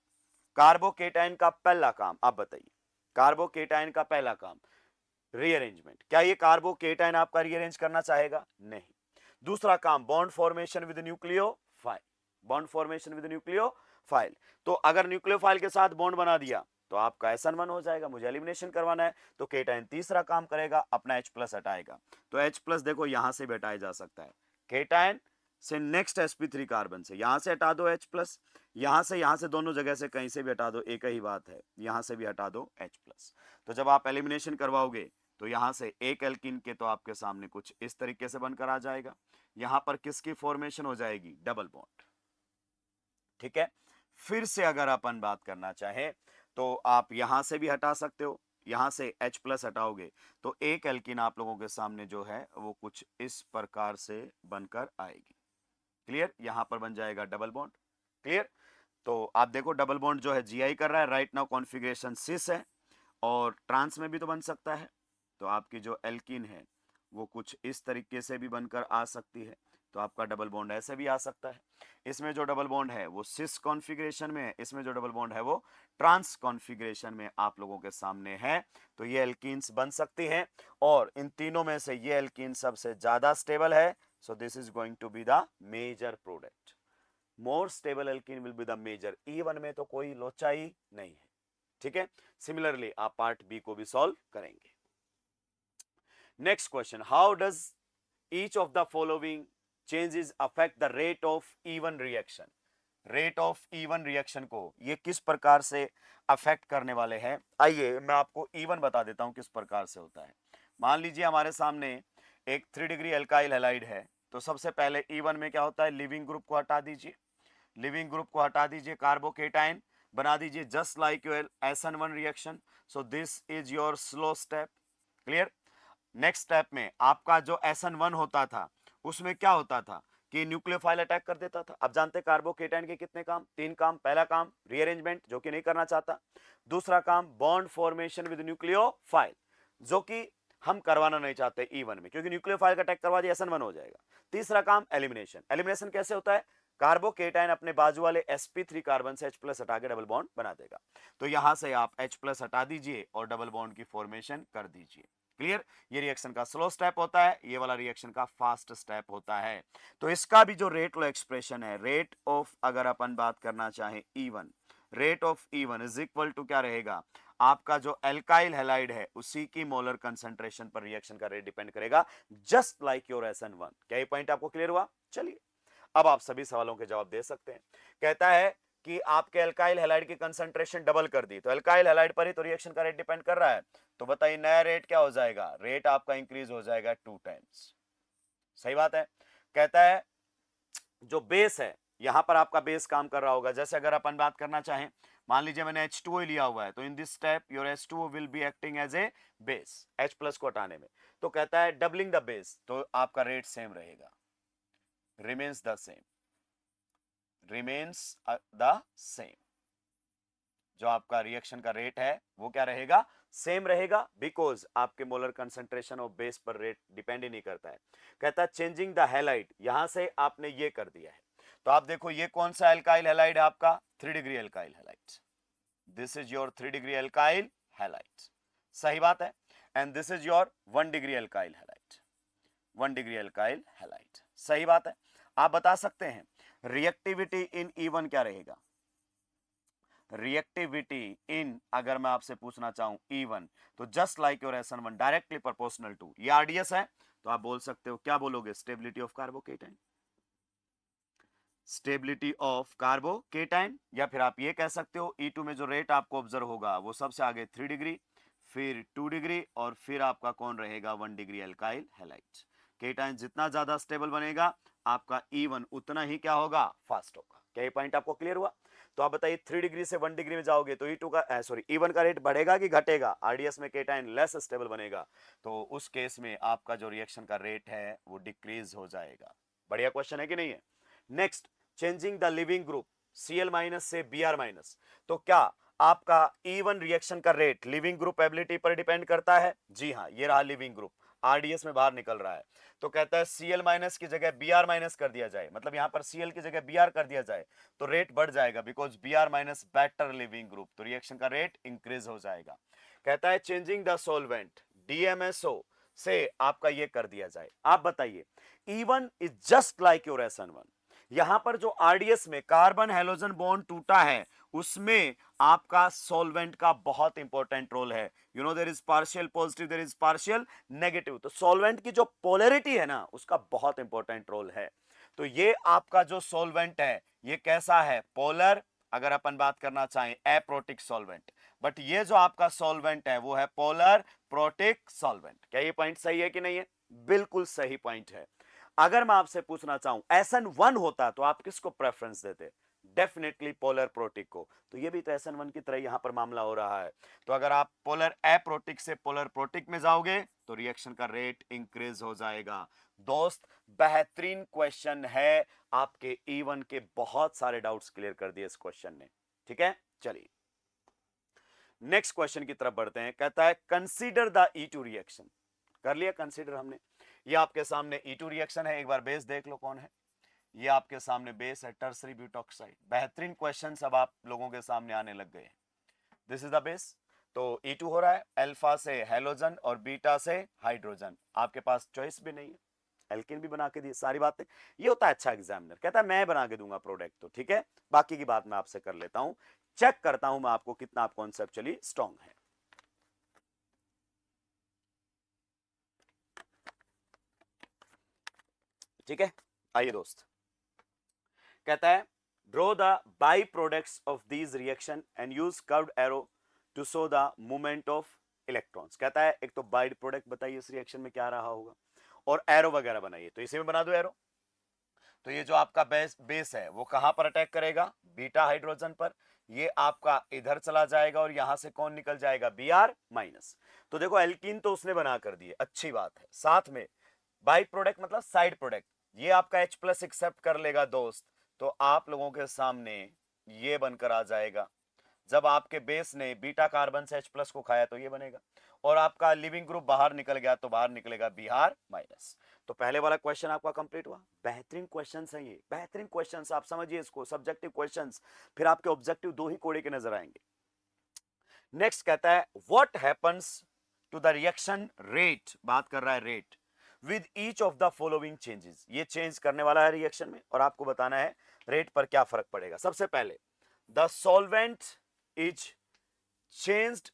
कार्बोकेटाइन का पहला काम, आप बताइए, कार्बोकेटाइन का पहला काम रीअरेंजमेंट। क्या ये कार्बोकेटाइन आपका रीअरेंज करना चाहेगा? नहीं। दूसरा काम bond formation with nucleophile. Bond formation with nucleophile. तो अगर न्यूक्लियोफाइल के साथ बॉन्ड बना दिया तो आपका SN1 हो जाएगा। मुझे एलिमिनेशन करवाना है तो केटाइन तीसरा काम करेगा, अपना H+ हटाएगा। तो H+ देखो यहां से भी हटाया जा सकता है। केटाइन से नेक्स्ट sp3 कार्बन से यहां से हटा दो H+, यहां से दोनों जगह से कहीं से भी हटा दो, एक ही बात है, यहां से भी हटा दो H+। तो जब आप एलिमिनेशन करवाओगे तो यहां से एक एल्कीन के तो आपके सामने कुछ इस तरीके से बनकर आ जाएगा। यहां पर किसकी फॉर्मेशन हो जाएगी? Double bond. ठीक है? फिर से अगर अपन बात करना चाहें तो आप यहां से भी हटा सकते हो, यहां से H+ हटाओगे तो एक एल्कीन आप लोगों के सामने जो है वो कुछ इस प्रकार से बनकर आएगी। क्लियर? यहां पर बन जाएगा डबल बॉन्ड। क्लियर? तो आप देखो डबल बॉन्ड जो है GI कर रहा है, राइट नाउ कॉन्फ़िगरेशन सिस है, और ट्रांस में भी तो बन सकता है। तो आपकी जो एल्कीन है वो कुछ इस तरीके से भी बनकर आ सकती है, तो आपका डबल बॉन्ड ऐसे भी आ सकता है। इसमें जो डबल बॉन्ड है वो सिस कॉन्फ़िगरेशन में है, इसमें जो डबल बॉन्ड है वो ट्रांस कॉन्फ़िगरेशन में आप लोगों के सामने है। तो ये एल्कीन्स बन सकती हैं, और इन तीनों में से ये एल्कीन सबसे ज्यादा स्टेबल है। So this is going to be the major product. More stable alkene will be the major. E1 में तो कोई लोचा ही नहीं है। ठीक है? सिमिलरली आप पार्ट बी को भी सॉल्व करेंगे। Next question, how does each of the following changes affect the rate of E1 reaction? Rate of E1 reaction को ये किस प्रकार से अफेक्ट करने वाले हैं? आइए मैं आपको E1 बता देता हूं किस प्रकार से होता है। मान लीजिए हमारे सामने एक 3 डिग्री एल्काइल हैलाइड है, तो सबसे पहले E1 में क्या होता है? लिविंग ग्रुप को हटा दीजिए। लिविंग ग्रुप को हटा दीजिए, कार्बोकेटाइन बना दीजिए, just like your SN1 reaction. So this is your slow step. Clear? Next step में आपका जो SN1 होता था उसमें क्या होता था कि न्यूक्लियोफाइल अटैक कर देता था। अब जानते कार्बोकेटाइन के कितने काम? 3 काम। पहला काम रीअरेंजमेंट, जो कि नहीं करना चाहता। दूसरा काम बॉन्ड फॉर्मेशन विद न्यूक्लियोफाइल, जो कि हम करवाना नहीं चाहते E1 में, क्योंकि न्यूक्लियोफाइल का अटैक करवा दिया SN1 हो जाएगा। तीसरा काम एलिमिनेशन। एलिमिनेशन कैसे होता है? कार्बोकेटाइन अपने बाजू वाले sp3 कार्बन से H+ हटा के डबल बॉन्ड बना देगा। तो यहां से आप H+ हटा दीजिए और डबल बॉन्ड की फॉर्मेशन कर दीजिए। क्लियर? ये रिएक्शन का स्लो स्टेप होता है, ये वाला रिएक्शन का फास्ट स्टेप होता है। तो इसका भी जो रेट लो एक्सप्रेशन है, रेट ऑफ अगर अपन बात करना चाहें E1, rate of E1 is equal to क्या रहेगा? आपका जो एल्काइल हैलाइड है उसी की मोलर कंसंट्रेशन पर रिएक्शन का रेट डिपेंड करेगा, जस्ट लाइक योर SN1। क्या ये पॉइंट आपको क्लियर हुआ? चलिए अब आप सभी सवालों के जवाब दे सकते हैं। कहता है कि आपके एल्काइल हैलाइड की कंसंट्रेशन डबल कर दी, तो एल्काइल हैलाइड पर ही तो रिएक्शन का रेट डिपेंड कर रहा है। तो बताइए नया रेट क्या हो जाएगा? रेट आपका इंक्रीज हो जाएगा 2 टाइम्स। सही बात है। कहता है जो बेस है यहां पर आपका बेस काम कर रहा होगा। जैसे अगर अपन बात करना चाहें, मान लीजिए मैंने H2O लिया हुआ है, तो in this step your H2O will be acting as a base H plus को हटाने में। तो कहता है डबलिंग द बेस, तो आपका रेट सेम रहेगा, remains the same, remains the same. जो आपका रिएक्शन का रेट है वो क्या रहेगा, सेम रहेगा, बिकॉज आपके मोलर कंसंट्रेशन ऑफ बेस पर रेट डिपेंड ही नहीं करता है। कहता है चेंजिंग द हैलाइड, यहां से आपने ये कर दिया है, तो आप देखो ये कौन सा एल्काइल हैलाइड है आपका, 3 degree alkyl halide. This is your 3 degree alkyl halide, सही बात है। And this is your 1 degree alkyl halide, 1 degree alkyl halide, सही बात है। आप बता सकते हैं रिएक्टिविटी इन E1 क्या रहेगा, रिएक्टिविटी इन, अगर मैं आपसे पूछना चाहूं E1, तो just like your SN1 directly proportional to, ये RDS है, तो आप बोल सकते हो, क्या बोलोगे, stability of carbocation, stability of carbocation. या फिर आप ये कह सकते हो E2 में जो रेट आपको ऑब्जर्व होगा वो सबसे आगे 3 डिग्री, फिर 2 डिग्री, और फिर आपका कौन रहेगा, 1 डिग्री एल्काइल हैलाइड। केटाइन जितना ज्यादा स्टेबल बनेगा आपका E1 उतना ही क्या होगा, फास्ट होगा। क्या ये पॉइंट आपको क्लियर हुआ? तो आप बताइए 3 डिग्री से 1 डिग्री में जाओगे तो E2 का सॉरी E1 का रेट बढ़ेगा कि घटेगा, RDS में केटाइन लेस स्टेबल बनेगा, तो उस केस में आपका जो रिएक्शन का रेट है वो डिक्रीज हो जाएगा। बढ़िया क्वेश्चन है कि नहीं है? Next, changing the leaving group Cl minus से Br माइनस, तो क्या आपका E1 रिएक्शन का रेट लिविंग ग्रुप एबिलिटी पर डिपेंड करता है? जी हाँ, ये रहा लिविंग ग्रुप, RDS में बाहर निकल रहा है, तो कहता है Cl माइनस की जगह Br माइनस कर दिया जाए, मतलब यहां पर Cl की जगह Br कर दिया जाए तो रेट बढ़ जाएगा, because Br minus better leaving group, तो रिएक्शन का रेट इंक्रीज हो जाएगा। कहता है चेंजिंग द सॉल्वेंट DMSO से आपका ये कर दिया जाए। आप बताइए E1 is just like your SN1, यहां पर जो RDS में कार्बन हेलोजन बॉन्ड टूटा है उसमें आपका सॉल्वेंट का बहुत इंपॉर्टेंट रोल है। You know there is partial positive, there is partial negative, तो सॉल्वेंट की जो पोलैरिटी है ना उसका बहुत इंपॉर्टेंट रोल है। तो ये आपका जो सॉल्वेंट है ये कैसा है, पोलर, अगर अपन बात करना चाहें एप्रोटिक सॉल्वेंट, बट ये जो आपका सॉल्वेंट है वो है पोलर प्रोटिक सॉल्वेंट। क्या ये पॉइंट सही है कि नहीं है? बिल्कुल सही पॉइंट है। अगर मैं आपसे पूछना चाहूं SN1 होता तो आप किसको प्रेफरेंस देते? डेफिनेटली पोलर प्रोटिक को, तो ये भी तो SN1 की तरह यहां पर मामला हो रहा है। तो अगर आप पोलर एप्रोटिक से पोलर प्रोटिक में जाओगे तो रिएक्शन का रेट इंक्रीज हो जाएगा। दोस्त बेहतरीन क्वेश्चन है, आपके E1 के बहुत सारे डाउट्स क्लियर कर दिए इस क्वेश्चन ने। ठीक है, चलिए नेक्स्ट क्वेश्चन की तरफ बढ़ते हैं। कहता है कंसीडर द E2 रिएक्शन, कर लिया कंसीडर हमने, ये आपके सामने E2 रिएक्शन है, एक बार बेस देख लो कौन है, ये आपके सामने बेस है टर्सरी ब्यूटॉक्साइड। बेहतरीन क्वेश्चन अब आप लोगों के सामने आने लग गए। दिस इज द बेस, तो E2 हो रहा है, अल्फा से हेलोजन और बीटा से हाइड्रोजन, आपके पास चॉइस भी नहीं है, एल्किन भी बना के दी, सारी बातें। ये होता है अच्छा एग्जामिनर, कहता है मैं बना के दूंगा प्रोडक्ट, तो ठीक है, बाकी की बात मैं आपसे कर लेता हूं, चेक करता हूं मैं आपको कितना आप कॉन्सेप्चुअली स्ट्रांग है। ठीक है, आइए दोस्त, कहता है draw the byproducts of these reaction and use curved arrow to show the movement of electrons. कहता है एक तो बाई प्रोडक्ट बताइए इस रिएक्शन में क्या रहा होगा, और एरो वगैरह बनाइए, तो इसी में बना दो एरो। तो ये जो आपका बेस है वो कहां पर अटैक करेगा, बीटा हाइड्रोजन पर, ये आपका इधर चला जाएगा और यहां से कौन निकल जाएगा, Br माइनस। तो देखो एल्कीन तो उसने बना कर दिए, अच्छी बात है, साथ में बाई प्रोडक्ट मतलब साइड प्रोडक्ट, ये आपका H प्लस एक्सेप्ट कर लेगा दोस्त, तो आप लोगों के सामने ये बनकर आ जाएगा। जब आपके बेस ने बीटा कार्बन से H प्लस को खाया तो ये बनेगा, और आपका लिविंग ग्रुप बाहर निकल गया तो बाहर निकलेगा Br माइनस। तो पहले वाला क्वेश्चन आपका कंप्लीट हुआ। बेहतरीन क्वेश्चंस हैं ये, बेहतरीन क्वेश्चंस, आप समझिए इसको, सब्जेक्टिव क्वेश्चंस, फिर आपके ऑब्जेक्टिव दो ही कोड़े के नजर आएंगे। नेक्स्ट कहता है what happens to the reaction rate, बात कर रहा है rate, with each of the following changes, ये चेंज करने वाला है रिएक्शन में और आपको बताना है रेट पर क्या फर्क पड़ेगा। सबसे पहले the solvent is changed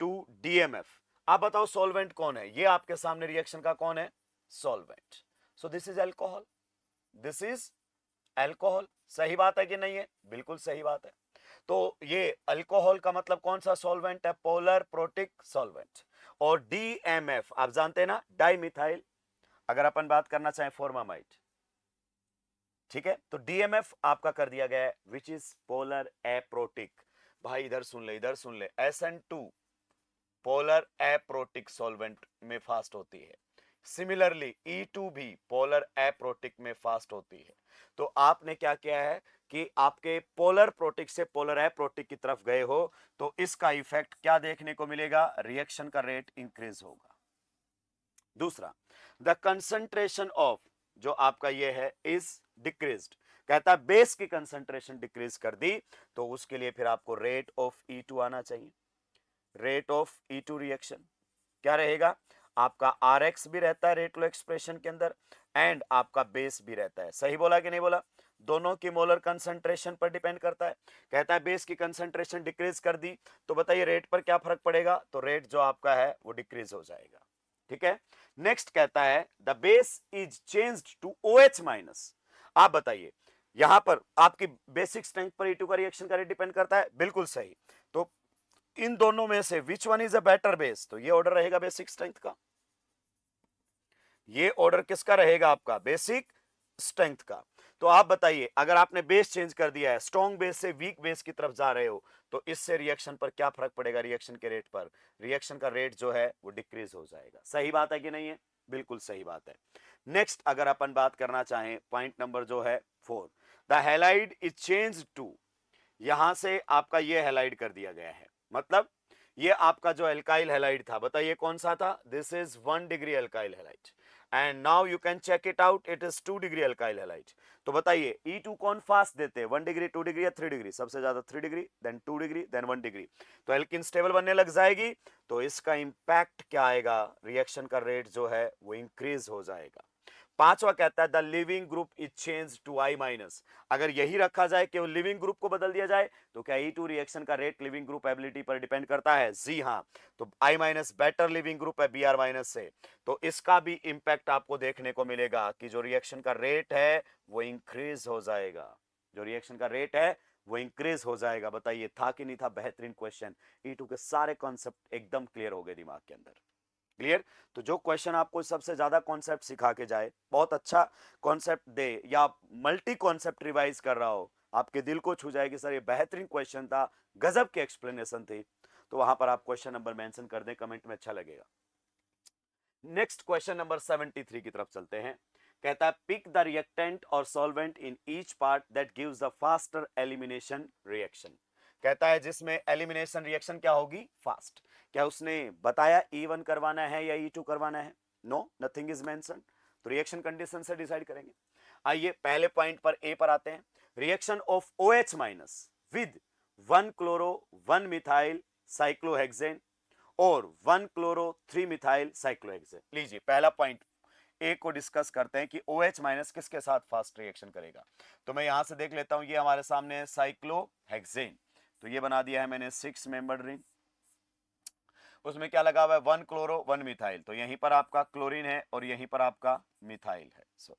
to DMF। आप बताओ सॉल्वेंट कौन है, ये आपके सामने रिएक्शन का कौन है, solvent, so this is alcohol, this is alcohol. सही बात है कि नहीं है? बिल्कुल सही बात है। तो ये अल्कोहल का मतलब कौन सा सॉल्वेंट है, पोलर प्रोटिक सॉल्वेंट। और DMF आप जानते हैं ना, डाई मिथाइल, अगर अपन बात करना चाहें फॉर्मामाइड, ठीक है, तो DMF आपका कर दिया गया है विच इज पोलर एप्रोटिक। भाई इधर सुन ले, इधर सुन ले, SN2 पोलर एप्रोटिक सॉल्वेंट में फास्ट होती है। सिमिलरली E2 भी पोलर एप्रोटिक में फास्ट होती है। तो आपने क्या किया है कि आपके पोलर प्रोटिक से पोलर एप्रोटिक की तरफ गए हो, तो इसका इफेक्ट क्या देखने को मिलेगा, रिएक्शन का रेट इंक्रीज होगा। दूसरा, द कंसंट्रेशन ऑफ, जो आपका ये है, इज डिक्रीज्ड। कहता है बेस की कंसंट्रेशन डिक्रीज कर दी, तो उसके लिए फिर आपको रेट ऑफ E2 आना चाहिए। रेट ऑफ E2 रिएक्शन क्या रहेगा, आपका RX भी रहता है रेट लो एक्सप्रेशन के अंदर, एंड आपका बेस भी रहता है। सही बोला कि नहीं बोला, दोनों की मोलर कंसंट्रेशन पर डिपेंड करता है। कहता है बेस की कंसंट्रेशन डिक्रीज कर दी, तो बताइए रेट पर क्या फर्क पड़ेगा, तो रेट जो आपका है वो डिक्रीज हो जाएगा। ठीक है, नेक्स्ट कहता है the base is changed to OH minus. आप बताइए यहां पर आपकी बेसिक स्ट्रेंथ पर E2 का रिएक्शन का रेट डिपेंड करता है, बिल्कुल सही। तो इन दोनों में से विच one is a better base, तो ये ऑर्डर रहेगा बेसिक स्ट्रेंथ का। ये ऑर्डर किसका रहेगा, आपका बेसिक स्ट्रेंथ का। तो आप बताइए अगर आपने बेस चेंज कर दिया है, स्ट्रॉन्ग बेस से वीक बेस की तरफ जा रहे हो, तो इससे रिएक्शन पर क्या फर्क पड़ेगा, रिएक्शन के रेट पर, रिएक्शन का रेट जो है वो डिक्रीज हो जाएगा। सही बात है कि नहीं है, बिल्कुल सही बात है। नेक्स्ट अगर अपन बात करना चाहें, पॉइंट नंबर जो है 4, the halide is change to, यहां से आपका ये हैलाइड कर दिया गया है, मतलब ये आपका जो एल्काइल हैलाइड था, बताइए कौन सा था, this is 1 degree alkyl halide, and now you can check it out, it is 2 degree alkyl halide. तो बताइए E2 कौन फास्ट देते हैं, 1 डिग्री, 2 डिग्री या 3 डिग्री, सबसे ज्यादा 3 degree, then 2 degree, then 1 degree. तो एल्किन स्टेबल बनने लग जाएगी, तो इसका इंपैक्ट क्या आएगा, रिएक्शन का रेट जो है वो इंक्रीज हो जाएगा। पांचवा कहता है the leaving group is change to I minus. अगर यही रखा जाए, केवल लिविंग ग्रुप को बदल दिया जाए, तो क्या E2 रिएक्शन का रेट लिविंग ग्रुप एबिलिटी पर डिपेंड करता है, जी हाँ। तो I minus better leaving group है Br माइनस से, तो इसका भी इंपैक्ट आपको देखने को मिलेगा कि जो रिएक्शन का रेट है वो इंक्रीज हो जाएगा, जो रिएक्शन का रेट है वो इंक्रीज हो जाएगा। बताइए था कि नहीं था, बेहतरीन क्वेश्चन। E2 के सारे कॉन्सेप्ट एकदम क्लियर हो गए दिमाग के अंदर, क्लियर। तो जो क्वेश्चन आपको सबसे ज्यादा कॉन्सेप्ट सिखा के जाए, बहुत अच्छा कॉन्सेप्ट दे, या मल्टी कॉन्सेप्ट रिवाइज कर रहा हो, आपके दिल को छू जाएगी, सर ये बेहतरीन क्वेश्चन था, गजब की एक्सप्लेनेशन थी, तो वहां पर आप क्वेश्चन नंबर मेंशन कर दें कमेंट में, अच्छा लगेगा। नेक्स्ट क्वेश्चन नंबर 73 की तरफ चलते हैं। कहता है पिक द रिएक्टेंट और solvent in each part that gives the faster elimination reaction. कहता है जिसमें एलिमिनेशन रिएक्शन क्या होगी, फास्ट। क्या उसने बताया E1 करवाना है या E2 करवाना है, नो, नथिंग इज मेंशन। तो रिएक्शन कंडीशन से डिसाइड करेंगे। आइए पहले पॉइंट पर ए पर आते हैं। Reaction of OH minus with 1 chloro 1 methyl cyclohexane और 1 क्लोरो 3 मिथाइल साइक्लोहेक्सेन। लीजिए पहला पॉइंट ए को डिस्कस करते हैं कि OH माइनस किसके साथ फास्ट रिएक्शन करेगा। तो मैं यहां से देख लेता हूं, ये हमारे सामने है साइक्लोहेक्सेन, तो ये बना दिया है मैंने 6 मेंबर्ड रिंग। उसमें क्या लगा हुआ है, 1 क्लोरो 1 मिथाइल, तो यहीं पर आपका क्लोरीन है और यहीं पर आपका मिथाइल है,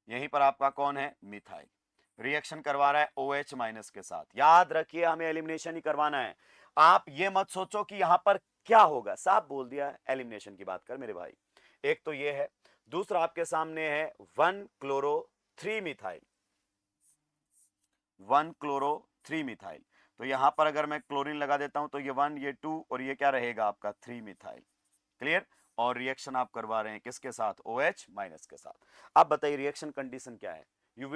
यहीं पर आपका कौन है, मिथाइल। रिएक्शन करवा रहा है OH माइनस के साथ। याद रखिए हमें एलिमिनेशन ही करवाना है, आप ये मत सोचो कि यहां पर क्या होगा, साफ बोल दिया एलिमिनेशन की बात कर मेरे भाई। एक तो ये है, दूसरा आपके सामने है 1 क्लोरो 3 मिथाइल, 1 क्लोरो 3 मिथाइल। तो यहां पर अगर मैं क्लोरीन लगा देता हूं, तो ये 1 ये 2 और ये क्या रहेगा आपका 3 मिथाइल, क्लियर। और रिएक्शन आप करवा रहे हैं किसके साथ, OH माइनस के साथ। अब बताइए रिएक्शन कंडीशन क्या है, you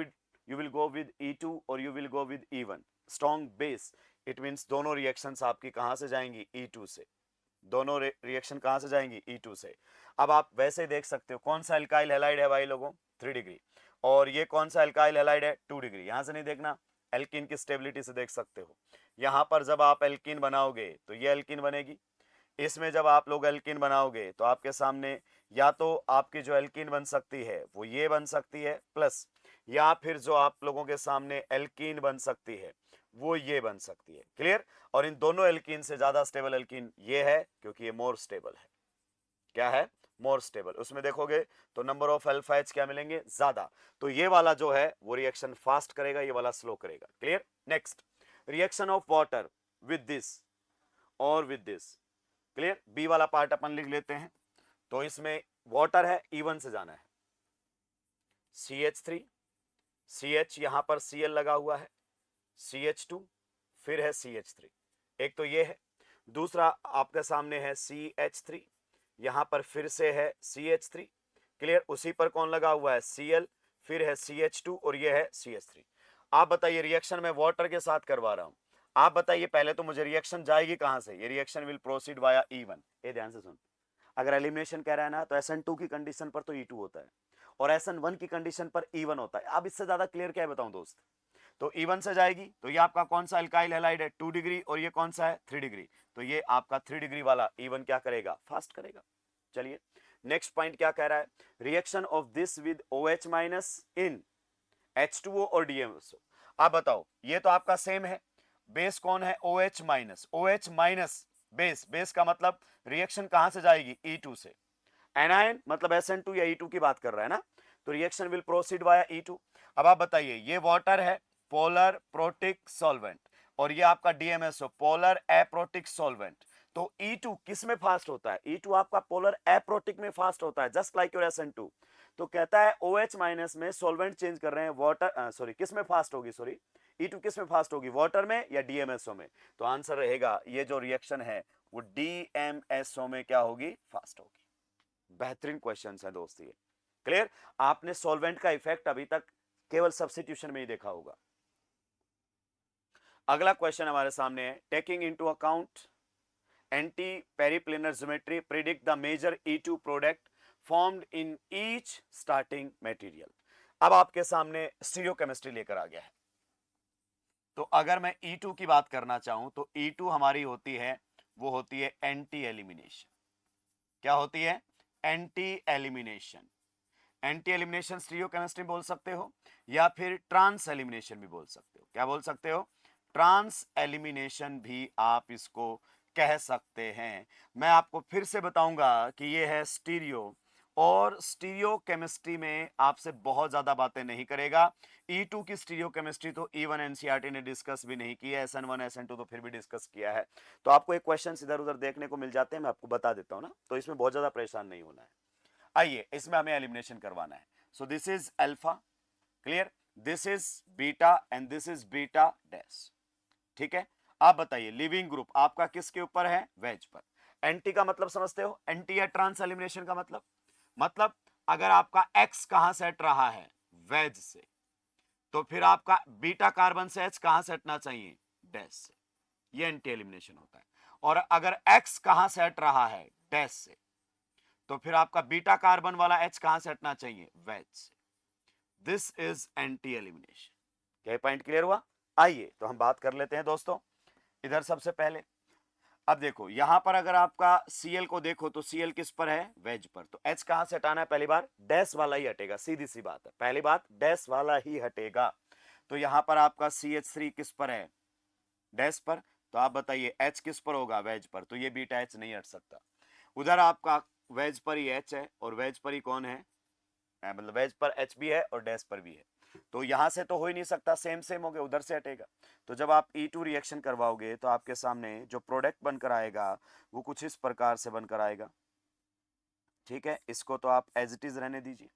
will go with E2 और you will go with E1, strong base, it means दोनों रिएक्शंस आपकी कहां से जाएंगी, E2 से, दोनों रिएक्शन कहां से जाएंगी, E2 से। अब आप वैसे देख सकते हो कौन सा एल्काइल हैलाइड है भाई लोगों, 3 डिग्री, और ये कौन सा एल्काइल हैलाइड है, 2 डिग्री। यहां से नहीं देखना, एल्कीन की स्टेबिलिटी से देख सकते हो। यहां पर जब आप एल्कीन बनाओगे तो ये एल्कीन बनेगी, इसमें जब आप लोग एल्कीन बनाओगे तो आपके सामने या तो आपकी जो एल्कीन बन सकती है वो ये बन सकती है प्लस, या फिर जो आप लोगों के सामने एल्कीन बन सकती है वो ये बन सकती है, क्लियर। और इन दोनों एल्कीन से ज्यादा स्टेबल एल्कीन ये है, क्योंकि ये मोर स्टेबल है। क्या है, मोर स्टेबल। उसमें देखोगे तो नंबर ऑफ अल्फा एच क्या मिलेंगे, ज्यादा। तो ये वाला जो है वो रिएक्शन फास्ट करेगा, ये वाला स्लो करेगा, clear. Next, reaction of water with this और विद दिस, क्लियर। बी वाला पार्ट अपन लिख लेते हैं। तो इसमें वाटर है, E1 से जाना है, CH3 CH, यहां पर Cl लगा हुआ है, CH2, फिर है CH3, एक तो ये है। दूसरा आपके सामने है CH3, यहां पर फिर से है CH3, क्लियर। उसी पर कौन लगा हुआ है, Cl, फिर है CH2 और ये है CH3। आप बताइए, रिएक्शन में वाटर के साथ करवा रहा हूं, आप बताइए पहले तो मुझे, रिएक्शन जाएगी कहां से, ये reaction will proceed via E1। ये ध्यान से सुन, अगर एलिमिनेशन कह रहा है ना तो SN2 की कंडीशन पर तो E2 होता है और SN1 की कंडीशन पर E1 होता है। अब इससे ज्यादा क्लियर क्या है बताऊं दोस्त, तो E1 से जाएगी तो ये आपका कौन सा अल्काइल हैलाइड है, 2 डिग्री, और ये कौन सा है, 3 डिग्री, तो ये आपका 3 डिग्री वाला E1 क्या करेगा, फास्ट करेगा। चलिए नेक्स्ट पॉइंट क्या कह रहा है, reaction of this with OH minus in H2O और DMSO। आप बताओ, ये तो आपका सेम है, बेस कौन है, OH minus, OH minus base, base का मतलब रिएक्शन कहां से जाएगी, E2 से। एनायन मतलब SN2 या E2 की बात कर रहा है ना, तो reaction will proceed via E2। अब आप बताइए, ये वाटर है, पोलर प्रोटिक सॉल्वेंट, और ये आपका DMSO, पोलर एप्रोटिक सॉल्वेंट। तो E2 किस में फास्ट होता है, E2 आपका पोलर एप्रोटिक में फास्ट होता है, जस्ट लाइक योर SN2। तो कहता है OH माइनस में सॉल्वेंट चेंज कर रहे हैं, वाटर सॉरी किस में फास्ट होगी, सॉरी E2 किस में फास्ट होगी, वाटर में या DMSO में। तो आंसर रहेगा ये जो रिएक्शन है वो DMSO में क्या होगी, फास्ट होगी। बेहतरीन क्वेश्चन है दोस्त ये, क्लियर। आपने सॉल्वेंट का इफेक्ट अभी तक केवल सब्स्टिट्यूशन में ही देखा होगा। अगला क्वेश्चन हमारे सामने है, taking into account anti periplanar geometry predict the major E2 product formed in each starting material. अब आपके सामने स्टीरियोकेमिस्ट्री लेकर आ गया है, तो अगर मैं E2 की बात करना चाहूं तो E2 हमारी होती है, वो होती है एंटी एलिमिनेशन। क्या होती है, anti elimination. Anti elimination stereochemistry बोल सकते हो या फिर ट्रांस एलिमिनेशन भी बोल सकते हो। क्या बोल सकते हो, ट्रांस एलिमिनेशन भी आप इसको कह सकते हैं। मैं आपको फिर से बताऊंगा कि ये है स्टीरियो, और स्टीरियो केमिस्ट्री में आपसे बहुत ज्यादा बातें नहीं करेगा। E2 की स्टीरियो केमिस्ट्री तो E1 NCERT ने डिस्कस भी नहीं किया, SN1 SN2 तो फिर भी डिस्कस किया है। तो आपको एक क्वेश्चन इधर उधर देखने को मिल जाते हैं, मैं आपको बता देता हूं ना, तो इसमें बहुत ज्यादा परेशान नहीं होना है। आइए, इसमें हमें एलिमिनेशन करवाना है। So this is alpha, clear, this is beta and this is beta dash, ठीक है। आप बताइए, लिविंग ग्रुप आपका किसके ऊपर है, वेज पर। एंटी का मतलब समझते हो, एंटी या ट्रांस एलिमिनेशन का मतलब अगर आपका एक्स कहां से हट रहा है, वेज से, तो फिर आपका बीटा कार्बन से एच कहां से हटना चाहिए, डैश से, ये एंटी एलिमिनेशन होता है। और अगर एक्स कहां से हट रहा है, डैश से, तो फिर आपका बीटा कार्बन वाला H कहां से हटना चाहिए, वेज से। This is anti elimination. क्या पॉइंट क्लियर हुआ। आइए तो हम बात कर लेते हैं दोस्तों, इधर सबसे पहले अब देखो, यहां पर अगर आपका Cl को देखो तो Cl किस पर है, वेज पर, तो H कहां से हटाना है, पहली बार डैश वाला ही हटेगा, सीधी सी बात है, पहली बात डैश वाला ही हटेगा। तो यहां पर आपका CH3 किस पर है, डैश पर, तो आप बताइए H किस पर होगा, वेज पर, तो ये बीटा H नहीं हट सकता। उधर आपका वेज पर ही H है और वेज पर ही कौन है, मतलब वेज पर H भी है और डैश पर भी है, तो यहां से तो हो ही नहीं सकता, सेम सेम हो गया, उधर से हटेगा। तो जब आप E2 रिएक्शन करवाओगे तो आपके सामने जो प्रोडक्ट बनकर आएगा वो कुछ इस प्रकार से बनकर आएगा, ठीक है। इसको तो आप एज इट इज रहने दीजिए,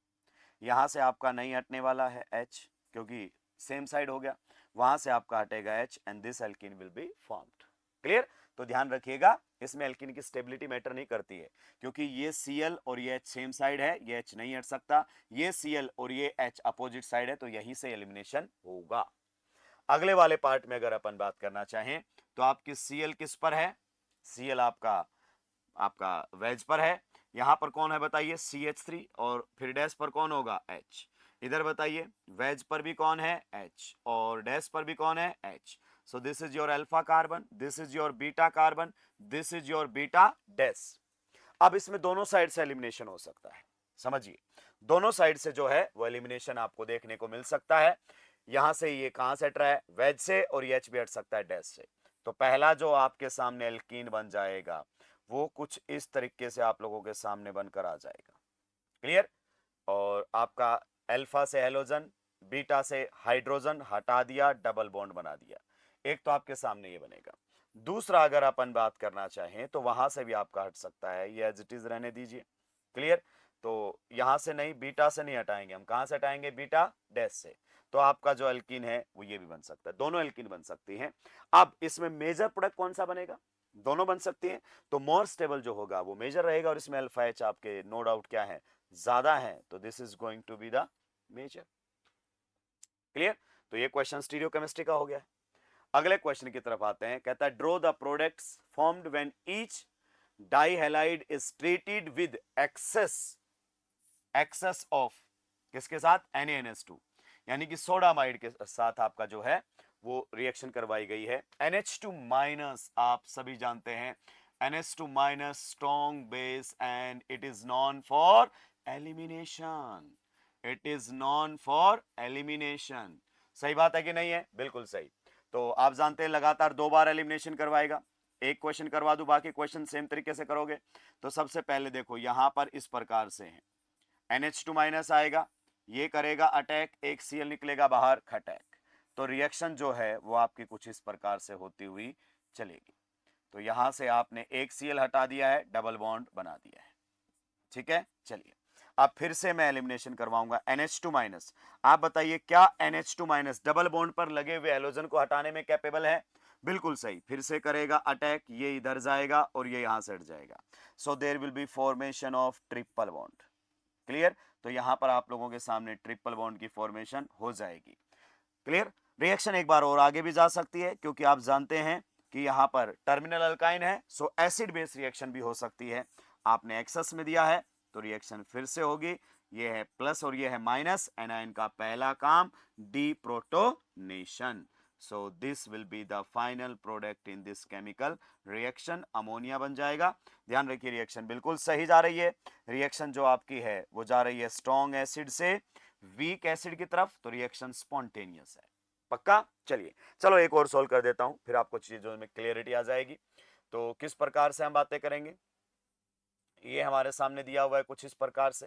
यहां से आपका नहीं हटने वाला है H, क्योंकि सेम साइड हो गया, वहां से आपका हटेगा H and this alkene will be formed, clear. तो ध्यान रखिएगा, इसमें एल्कीन की स्टेबिलिटी मैटर नहीं करती है, क्योंकि ये Cl और ये H सेम साइड है, ये H नहीं हट सकता, ये Cl और ये H अपोजिट साइड है, तो यहीं से एलिमिनेशन होगा। अगले वाले पार्ट में अगर अपन बात करना चाहें तो आपकी Cl किस पर है, Cl आपका आपका वेज पर है, यहां पर कौन है बताइए, CH3, और फिर डैश पर कौन होगा, H। इधर बताइए, वेज पर भी कौन है, H, और डैश पर भी कौन है, H। So this is your alpha carbon, this is your beta carbon, this is your beta dash. अब इसमें दोनों साइड से एलिमिनेशन हो सकता है, समझिए, दोनों साइड से जो है वो एलिमिनेशन आपको देखने को मिल सकता है। यहां से ये कहां से हट रहा है, वेज से, और ये H भी हट सकता है डैश से। तो पहला जो आपके सामने एल्कीन बन जाएगा वो कुछ इस तरीके से आप लोगों के सामने बनकर आ जाएगा, क्लियर। और आपका अल्फा से हेलोजन, बीटा से हाइड्रोजन हटा दिया, डबल बॉन्ड बना दिया, एक तो आपके सामने ये बनेगा। दूसरा अगर अपन बात करना चाहें तो वहां से भी आपका हट सकता है, ये एज इट इज रहने दीजिए, क्लियर। तो यहां से नहीं, बीटा से नहीं हटाएंगे हम, कहां से हटाएंगे, बीटा डैश से। तो आपका जो एल्कीन है वो ये भी बन सकता है, दोनों एल्कीन बन सकती हैं। अब इसमें मेजर प्रोडक्ट कौन सा बनेगा, दोनों बन सकती हैं, तो मोर स्टेबल जो होगा वो मेजर रहेगा, और इसमें अल्फा एच आपके नो डाउट क्या है, ज्यादा है, तो this is going to be the major. Clear? तो ये क्वेश्चन स्टीरियोकेमिस्ट्री का हो गया है। अगले क्वेश्चन की तरफ आते हैं, कहता है draw the products formed when each dihalide is treated with excess of किसके साथ, NaNH2, यानी कि सोडामाइड के साथ आपका जो है वो रिएक्शन करवाई गई है। NH2 माइनस आप सभी जानते हैं, NH2 minus strong base and it is non for elimination, it is non for elimination. सही बात है कि नहीं है? बिल्कुल सही। तो आप जानते हैं लगातार 2 बार एलिमिनेशन करवाएगा। एक क्वेश्चन करवा दूं, बाकी क्वेश्चन सेम तरीके से करोगे। तो सबसे पहले देखो यहां पर इस प्रकार से है, NH2 माइनस आएगा, ये करेगा अटैक, एक Cl निकलेगा बाहर, खटैक। तो रिएक्शन जो है वो आपकी कुछ इस प्रकार से होती हुई चलेगी। तो यहां से आपने एक Cl हटा दिया है, डबल बॉन्ड बना दिया है। ठीक है, चलिए अब फिर से मैं एलिमिनेशन करवाऊंगा NH2 माइनस। आप बताइए क्या NH2 माइनस डबल बॉन्ड पर लगे हुए हैलोजन को हटाने में कैपेबल है? बिल्कुल सही। फिर से करेगा अटैक, ये इधर जाएगा और ये यहां से हट जाएगा। So there will be formation of triple bond. Clear? तो यहां पर आप लोगों के सामने ट्रिपल बॉन्ड की फॉर्मेशन हो जाएगी। क्लियर? रिएक्शन एक बार और आगे भी जा सकती है, क्योंकि आप जानते हैं कि यहां पर टर्मिनल अल्काइन है, सो एसिड बेस रिएक्शन भी हो सकती है। आपने एक्सेस में दिया है तो रिएक्शन फिर से होगी, ये है प्लस और ये है माइनस, एनायन का पहला काम deprotonation. So this will be the final product in this chemical reaction, ammonia बन जाएगा। ध्यान रखिए रिएक्शन बिल्कुल सही जा रही है। रिएक्शन जो आपकी है वो जा रही है स्ट्रॉन्ग एसिड से वीक एसिड की तरफ, तो रिएक्शन स्पॉन्टेनियस है। पक्का? चलिए चलो एक और सोल्व कर देता हूं, फिर आपको चीजों में क्लियरिटी आ जाएगी। तो किस प्रकार से हम बातें करेंगे, ये हमारे सामने दिया हुआ है कुछ इस प्रकार से।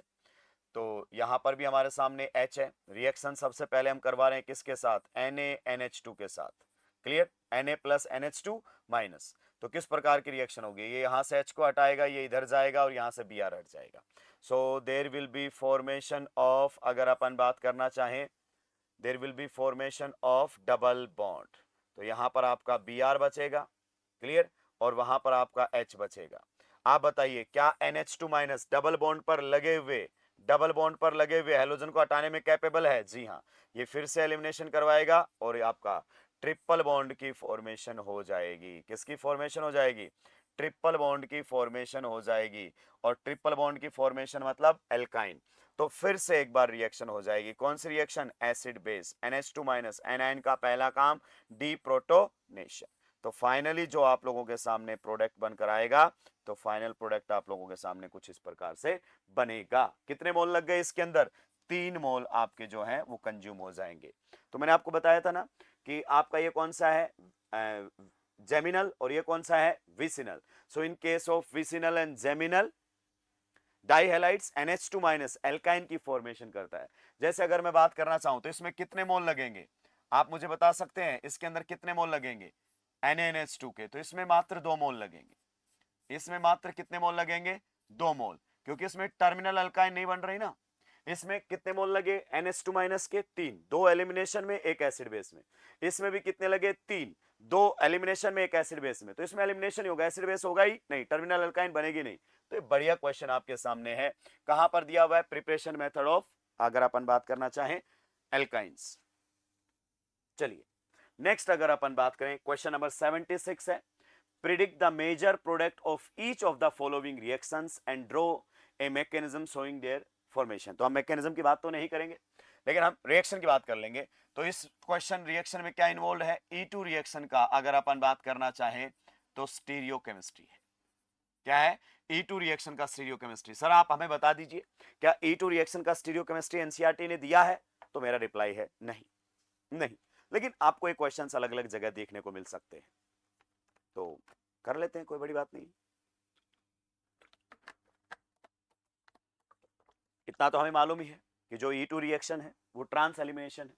तो यहां पर भी हमारे सामने H है, रिएक्शन सबसे पहले हम करवा रहे हैं किसके साथ, NaNH2 के साथ। Clear? Na plus NH2 minus. तो किस प्रकार की रिएक्शन होगी, ये यहां से H को हटाएगा, ये इधर जाएगा और यहां से Br हट जाएगा। So there will be formation of, अगर अपन बात करना चाहें, there will be formation of double bond. तो यहां पर आपका Br बचेगा, क्लियर, और वहां पर आपका H बचेगा। आप बताइए क्या NH2 माइनस डबल बॉन्ड पर लगे हुए हैलोजन को हटाने में कैपेबल है? जी हाँ, ये फिर से एलिमिनेशन करवाएगा और आपका ट्रिपल बॉन्ड की फॉर्मेशन हो जाएगी। किसकी फॉर्मेशन हो जाएगी? ट्रिपल बॉन्ड की फॉर्मेशन हो जाएगी। और ट्रिपल बॉन्ड की फॉर्मेशन मतलब एल्काइन। तो फिर से एक बार रिएक्शन हो जाएगी, कौन सी reaction? Acid base, NH2 minus, anion का पहला काम डीप्रोटोनेशन। तो फाइनली जो आप लोगों के सामने प्रोडक्ट बनकर आएगा, तो फाइनल प्रोडक्ट आप लोगों के सामने कुछ इस प्रकार से बनेगा। कितने मोल लग गए इसके अंदर? 3 मोल आपके जो हैं वो कंज्यूम हो जाएंगे। तो मैंने आपको बताया था ना कि आपका ये कौन सा है, जेमिनल, और ये कौन सा है, vicinal. So in case of vicinal and geminal, dihalides NH2 minus alkyne की फॉर्मेशन करता है। जैसे अगर मैं बात करना चाहूं तो इसमें कितने मोल लगेंगे, आप मुझे बता सकते हैं इसके अंदर कितने मोल लगेंगे NaNH2 के? तो इसमें मात्र 2 मोल लगेंगे। इसमें मात्र कितने मोल लगेंगे? 2 मोल, क्योंकि इसमें टर्मिनल अल्काइन नहीं बन रही ना। इसमें कितने मोल लगे NH2 माइनस के? 3, 2 एलिमिनेशन में, 1 एसिड बेस में। इसमें भी कितने लगे? 3, 2 एलिमिनेशन में, 1 एसिड बेस में। तो इसमें एलिमिनेशन ही होगा, एसिड बेस होगा ही नहीं, टर्मिनल अल्काइन बनेगी नहीं। तो ये बढ़िया क्वेश्चन आपके सामने है। कहां पर दिया हुआ है? प्रिपरेशन मेथड ऑफ, अगर अपन बात करना चाहें, एल्काइंस। चलिए नेक्स्ट अगर अपन बात करें, क्वेश्चन नंबर 76 है, predict the major product of each of the following reactions and draw a mechanism showing their formation। तो हम मैकेनिज्म की बात तो नहीं करेंगे, लेकिन हम रिएक्शन की बात कर लेंगे। तो इस क्वेश्चन रिएक्शन में क्या इन्वॉल्व है? E2 रिएक्शन का अगर अपन बात करना चाहें तो स्टीरियोकेमिस्ट्री है। क्या है? E2 रिएक्शन का स्टीरियोकेमिस्ट्री। सर आप हमें बता दीजिए क्या E2 रिएक्शन का स्टीरियोकेमिस्ट्री एनसीईआरटी ने दिया है? तो मेरा रिप्लाई है नहीं, लेकिन आपको एक क्वेश्चन अलग अलग जगह देखने को मिल सकते हैं, तो कर लेते हैं, कोई बड़ी बात नहीं। इतना तो हमें मालूम ही है कि जो E2 रिएक्शन है वो ट्रांस एलिमिनेशन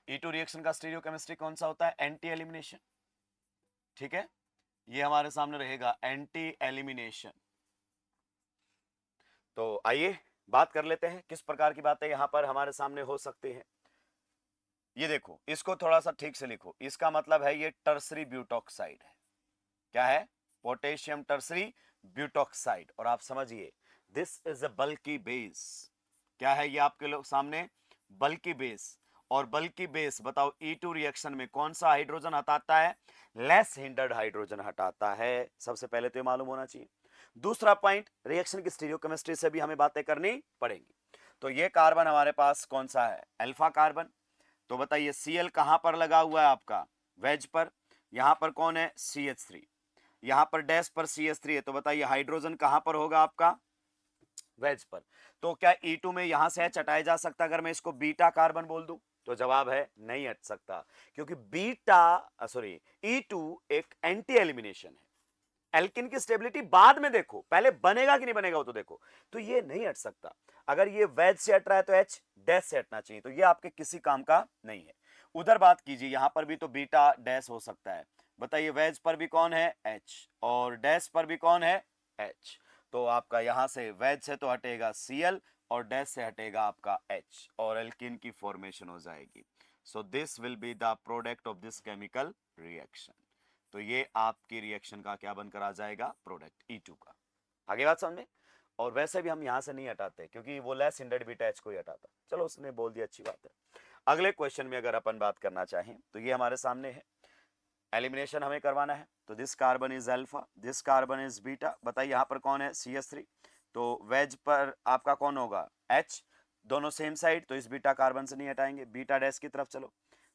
है। E2 रिएक्शन का स्टीरियोकेमिस्ट्री कौन सा होता है? Anti elimination. ठीक है, ये हमारे सामने रहेगा एंटी एलिमिनेशन। तो आइए बात कर लेते हैं किस प्रकार की बातें यहां पर हमारे सामने हो सकती हैं। ये देखो, इसको थोड़ा सा ठीक से लिखो, इसका मतलब है ये टर्सरी ब्यूटॉक्साइड है। क्या है? Potassium tertiary butoxide. और आप समझिए this is a bulky base. क्या है ये आपके लोग सामने? बल्की बेस। और बल्की बेस बताओ E2 रिएक्शन में कौन सा हाइड्रोजन हटाता है? लेस हिंडर्ड हाइड्रोजन हटाता है। सबसे पहले तो ये मालूम होना चाहिए। दूसरा पॉइंट, रिएक्शन की स्टीरियोकेमिस्ट्री से भी हमें बातें करनी पड़ेंगी। तो ये कार्बन हमारे पास कौन सा है? Alpha carbon. तो बताइए Cl कहां पर लगा हुआ है आपका? वेज पर। यहां पर कौन है? CH3। यहां पर डैश पर CH3 है। तो बताइए हाइड्रोजन कहां पर होगा आपका? वेज पर। तो क्या E2 में यहां से H हटाया जा सकता अगर मैं इसको बीटा कार्बन बोल दूं? तो जवाब है नहीं हट सकता, क्योंकि E2 एक एंटी एलिमिनेशन है। एल्किन की स्टेबिलिटी बाद में देखो, पहले बनेगा कि नहीं बनेगा वो तो देखो। तो ये नहीं हट सकता। अगर ये वेज से हट रहा है तो H डैश से हटना चाहिए। तो ये आपके किसी काम का नहीं है। उधर बात कीजिए, यहां पर भी तो बीटा डैश हो सकता है। बताइए वेज पर भी कौन है? H। और डैश पर भी कौन है? H। तो आपका यहां से वेज से तो हटेगा Cl और डैश से हटेगा आपका H और एल्किन की फॉर्मेशन हो जाएगी। So this will be the product of this chemical reaction. तो ये आपकी रिएक्शन का क्या बनकर आ जाएगा? प्रोडक्ट E2 का। आगे बात समझ में? और वैसे भी हम यहां से नहीं हटाते, क्योंकि वो लेस हिंडर्ड बीटा H को ही हटाता। चलो उसने बोल दिया, अच्छी बात है। अगले क्वेश्चन में अगर अपन बात करना चाहें तो ये हमारे सामने है, एलिमिनेशन हमें करवाना है। तो this carbon is alpha, this carbon is beta. बताइए यहां पर कौन है? CH3। तो वेज पर आपका कौन होगा? H। दोनों सेम साइड, तो इस बीटा कार्बन से नहीं हटाएंगे। बीटा डैश की तरफ चलो,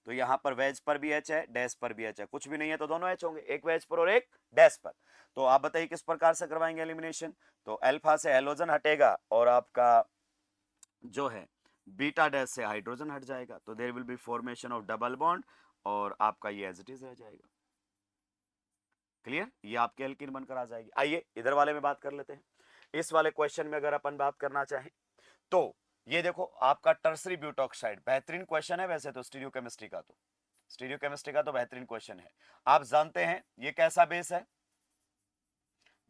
तो यहां पर वेज पर भी H है, डैश पर भी H है। कुछ भी नहीं है तो दोनों H होंगे, एक वेज पर और एक डैश पर। तो आप बताइए किस प्रकार से करवाएंगे एलिमिनेशन? तो अल्फा से हेलोजन हटेगा और आपका जो है बीटा डैश से हाइड्रोजन हट जाएगा। तो there will be formation of double bond और आपका ये एज इट इज रह जाएगा। क्लियर? ये आपके एल्किन बनकर आ जाएगी। आइए इधर वाले में बात कर लेते हैं। इस वाले क्वेश्चन में अगर अपन बात करना चाहें तो ये देखो आपका टर्सरी ब्यूटॉक्साइड, बेहतरीन क्वेश्चन है वैसे तो स्टीरियोकेमिस्ट्री का। तो स्टीरियोकेमिस्ट्री का तो बेहतरीन क्वेश्चन है। आप जानते हैं ये कैसा बेस है?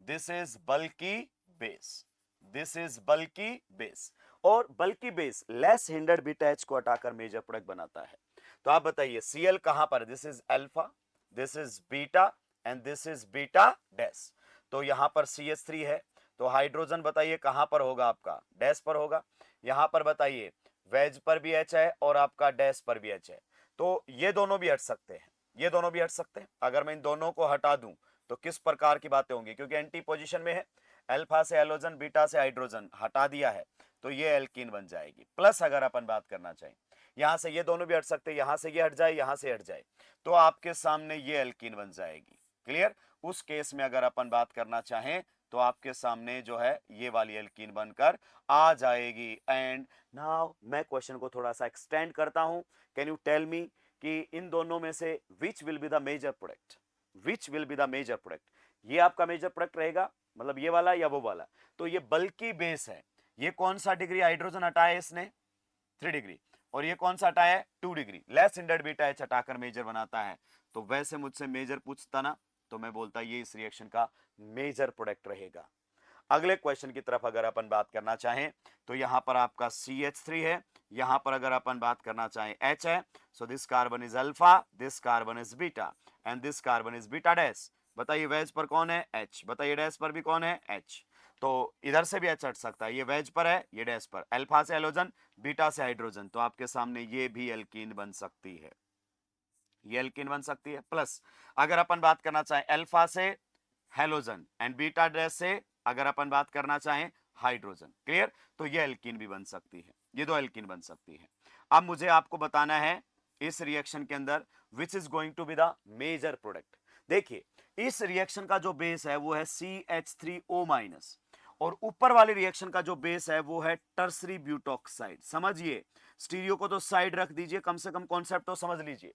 This is bulky base. This is bulky base. और bulky base less hindered beta H को हटाकर मेजर प्रोडक्ट बनाता है। तो आप बताइए Cl कहां पर? This is alpha, this is beta and this is beta dash. तो यहां पर CH3 है। तो हाइड्रोजन बताइए कहां पर होगा आपका? डैश पर होगा। यहां पर बताइए वेज पर भी H है और आपका डैश पर भी H है। तो ये दोनों भी हट सकते हैं, ये दोनों भी हट सकते हैं। अगर मैं इन दोनों को हटा दूं तो किस प्रकार की बातें होंगी? क्योंकि एंटी पोजीशन में है, अल्फा से हेलोजन, बीटा से हाइड्रोजन हटा दिया है, तो ये एल्कीन बन जाएगी। प्लस अगर अपन बात करना चाहें, यहां से ये दोनों भी हट सकते हैं, यहां से ये हट जाए, यहां से हट जाए, तो आपके सामने ये एल्कीन बन जाएगी। क्लियर? उस केस में अगर अपन बात करना चाहें तो आपके सामने जो है ये वाली एल्कीन बनकर आ जाएगी। एंड नाउ मैं क्वेश्चन को थोड़ा सा एक्सटेंड करता हूं। कैन यू टेल मी कि इन दोनों में से which will be the major product? Which will be the major product? ये आपका मेजर प्रोडक्ट रहेगा, मतलब ये वाला या वो वाला? तो ये बल्की बेस है। ये कौन सा डिग्री हाइड्रोजन हटाया इसने? 3 डिग्री। और ये कौन सा हटाया है? 2 degree. Less hindered beta H हटाकर मेजर बनाता है। तो वैसे मुझसे मेजर पूछता ना तो मैं बोलता ये इस रिएक्शन का मेजर प्रोडक्ट रहेगा। अगले क्वेश्चन की तरफ अगर अपन बात करना चाहें तो यहां पर आपका CH3 है, यहां पर अगर अपन बात करना चाहें H है। So this carbon is alpha, this carbon is beta and this carbon is beta dash. बताइए वेज पर कौन है? H। बताइए डैश पर भी कौन है? H। तो इधर से भी H हट सकता है, ये वेज पर है, ये डैश पर। अल्फा से हेलोजन, बीटा से हाइड्रोजन, तो आपके सामने ये भी एल्कीन बन सकती है, ये एल्कीन बन सकती है। प्लस अगर अपन बात करना चाहें अल्फा से हेलोजन एंड बीटा डैश से अगर अपन बात करना चाहें हाइड्रोजन, क्लियर? तो ये एल्कीन भी बन सकती है, ये दो एल्कीन बन सकती है। अब मुझे आपको बताना है इस रिएक्शन के अंदर which is going to be the major product. देखिए इस रिएक्शन का जो बेस है वो है CH3O- और ऊपर वाले रिएक्शन का जो बेस है वो है टर्सरी ब्यूटॉक्साइड। समझिए, स्टीरियो को तो साइड रख दीजिए, कम से कम कॉन्सेप्ट तो समझ लीजिए।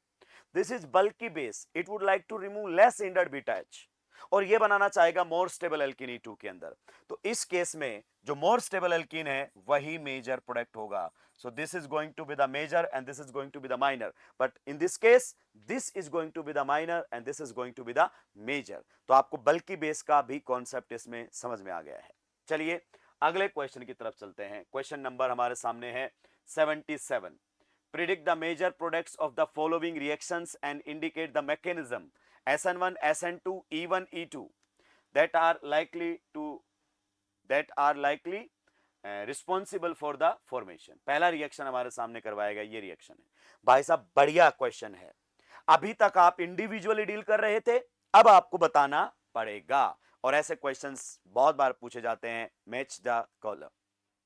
This is bulky base, it would like to remove less hindered beta H और ये बनाना चाहेगा मोर स्टेबल एल्कीन E2 के अंदर। तो इस केस में जो मोर स्टेबल एल्कीन है वही मेजर प्रोडक्ट होगा। So this is going to be the major and this is going to be the minor, but in this case this is going to be the minor and this is going to be the major. तो आपको बल्की base का भी concept इसमें समझ में आ गया है। चलिए अगले क्वेश्चन की तरफ चलते हैं। क्वेश्चन नंबर हमारे सामने है 77। predict the major products of the following reactions and indicate the mechanism SN1, SN2, E1, E2 that are likely responsible for the formation. पहला रिएक्शन हमारे सामने करवाया गया, ये रिएक्शन है भाई साहब, बढ़िया क्वेश्चन है। अभी तक आप इंडिविजुअली डील कर रहे थे, अब आपको बताना पड़ेगा, और ऐसे क्वेश्चंस बहुत बार पूछे जाते हैं। Match the column.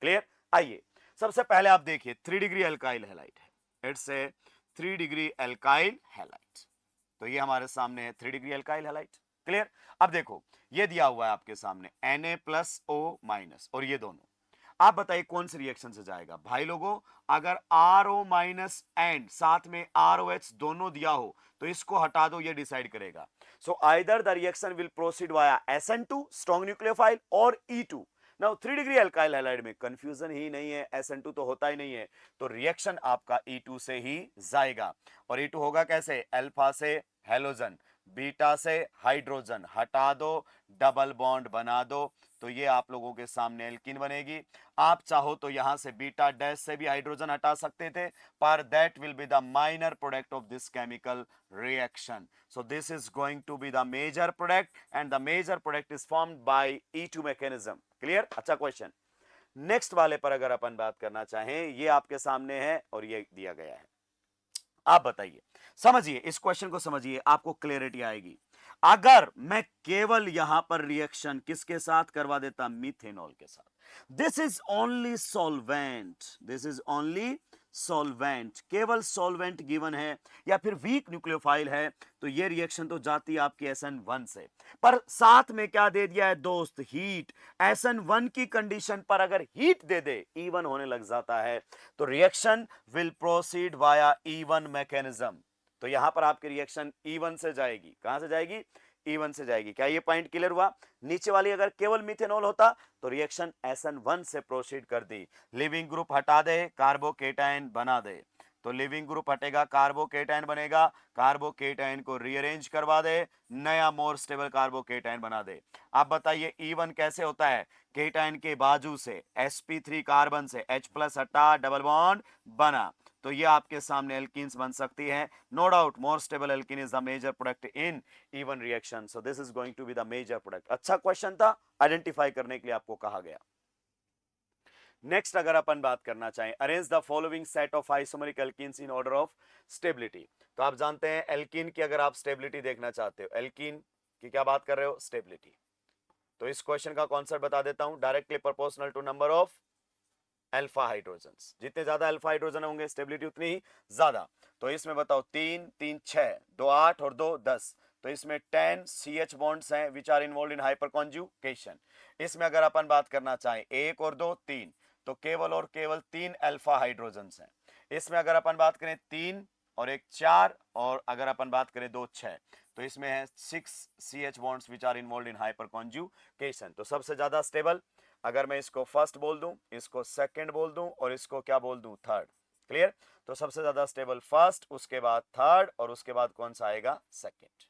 क्लियर? आइए सबसे पहले आप देखिए 3 डिग्री एल्काइल हैलाइड है, it's a 3 degree alkyl halide. तो ये हमारे सामने है 3 डिग्री एल्काइल हैलाइड। क्लियर? अब देखो ये दिया हुआ है आपके सामने Na+O- और ये दोनों, आप बताइए कौन सी रिएक्शन से जाएगा भाई लोगों। अगर RO- एंड साथ में ROH दोनों दिया हो तो इसको हटा दो, ये डिसाइड करेगा। So either the reaction will proceed via SN2 strong nucleophile और E2। Now 3 degree alkyl halide में कंफ्यूजन ही नहीं है, SN2 तो होता ही नहीं है, तो रिएक्शन आपका E2 से ही जाएगा। और E2 होगा कैसे? अल्फा से हेलोजन, बीटा से हाइड्रोजन, हटा दो, डबल बॉन्ड बना दो, तो ये आप लोगों के सामने एल्कीन बनेगी। आप चाहो तो यहां से बीटा डैश से भी हाइड्रोजन हटा सकते थे, पर that will be the minor product of this chemical reaction. So this is going to be the major product and the major product is formed by E2 mechanism. Clear? अच्छा question. Next वाले पर अगर अपन बात करना चाहें, ये आपके सामने है और ये दिया गया है। आप बताइए, समझिए इस क्वेश्चन को, समझिए, आपको क्लियरिटी आएगी। अगर मैं केवल यहां पर रिएक्शन किसके साथ करवा देता? मिथेनॉल के साथ। This is only solvent, this is only solvent, केवल सॉल्वेंट गिवन है या फिर वीक न्यूक्लियोफाइल है, तो ये रिएक्शन तो जाती है आपकी SN1 से, पर साथ में क्या दे दिया है दोस्त? हीट। SN1 की कंडीशन पर अगर हीट दे दे, E1 होने लग जाता है, तो reaction will proceed via E1 mechanism. तो यहां पर आपकी रिएक्शन E1 से जाएगी। कहां से जाएगी? E1 से जाएगी। क्या ये पॉइंट क्लियर हुआ? नीचे वाली अगर केवल मिथेनॉल होता तो रिएक्शन SN1 से प्रोसीड कर दी, लिविंग ग्रुप हटा दे, कार्बोकेटाइन बना दे, तो लिविंग ग्रुप हटेगा, कार्बोकेटाइन बनेगा, कार्बोकेटाइन को रीअरेंज करवा दे, नया मोर स्टेबल कार्बोकेटाइन बना दे। आप बताइए E1 कैसे होता है? केटाइन के बाजू से sp3 कार्बन से H+ हटा, डबल बॉन्ड बना, तो ये आपके सामने एल्कीन्स बन सकती है। No doubt more stable alkene is the major product in E1 reaction, so this is going to be the major product. अच्छा क्वेश्चन था, आइडेंटिफाई करने के लिए आपको कहा गया। नेक्स्ट अगर अपन बात करना चाहें, arrange the following set of isomeric alkenes in order of stability. तो आप जानते हैं एल्कीन की अगर आप स्टेबिलिटी देखना चाहते हो, एल्कीन की क्या बात कर रहे हो? स्टेबिलिटी। तो इस क्वेश्चन का कॉन्सेप्ट बता देता हूं, directly proportional to number of alpha hydrogens. जितने ज्यादा अल्फा हाइड्रोजन होंगे स्टेबिलिटी उतनी ही ज्यादा। तो इसमें बताओ 3 3 6 2 8 और 2 10, तो इसमें 10 CH बॉन्ड्स हैं which are involve in hyperconjugation. इसमें अगर अपन बात करना चाहें 1 और 2 3, तो केवल और केवल 3 अल्फा हाइड्रोजन्स हैं। इसमें अगर अपन बात करें 3 और 1 4, और अगर अपन बात करें 2 6, तो इसमें है 6 CH bonds which are involve in hyperconjugation. तो सबसे ज्यादा स्टेबल, अगर मैं इसको फर्स्ट बोल दूं, इसको सेकंड बोल दूं और इसको क्या बोल दूं? थर्ड। क्लियर? तो सबसे ज्यादा स्टेबल फर्स्ट, उसके बाद थर्ड और उसके बाद कौन सा आएगा? Second.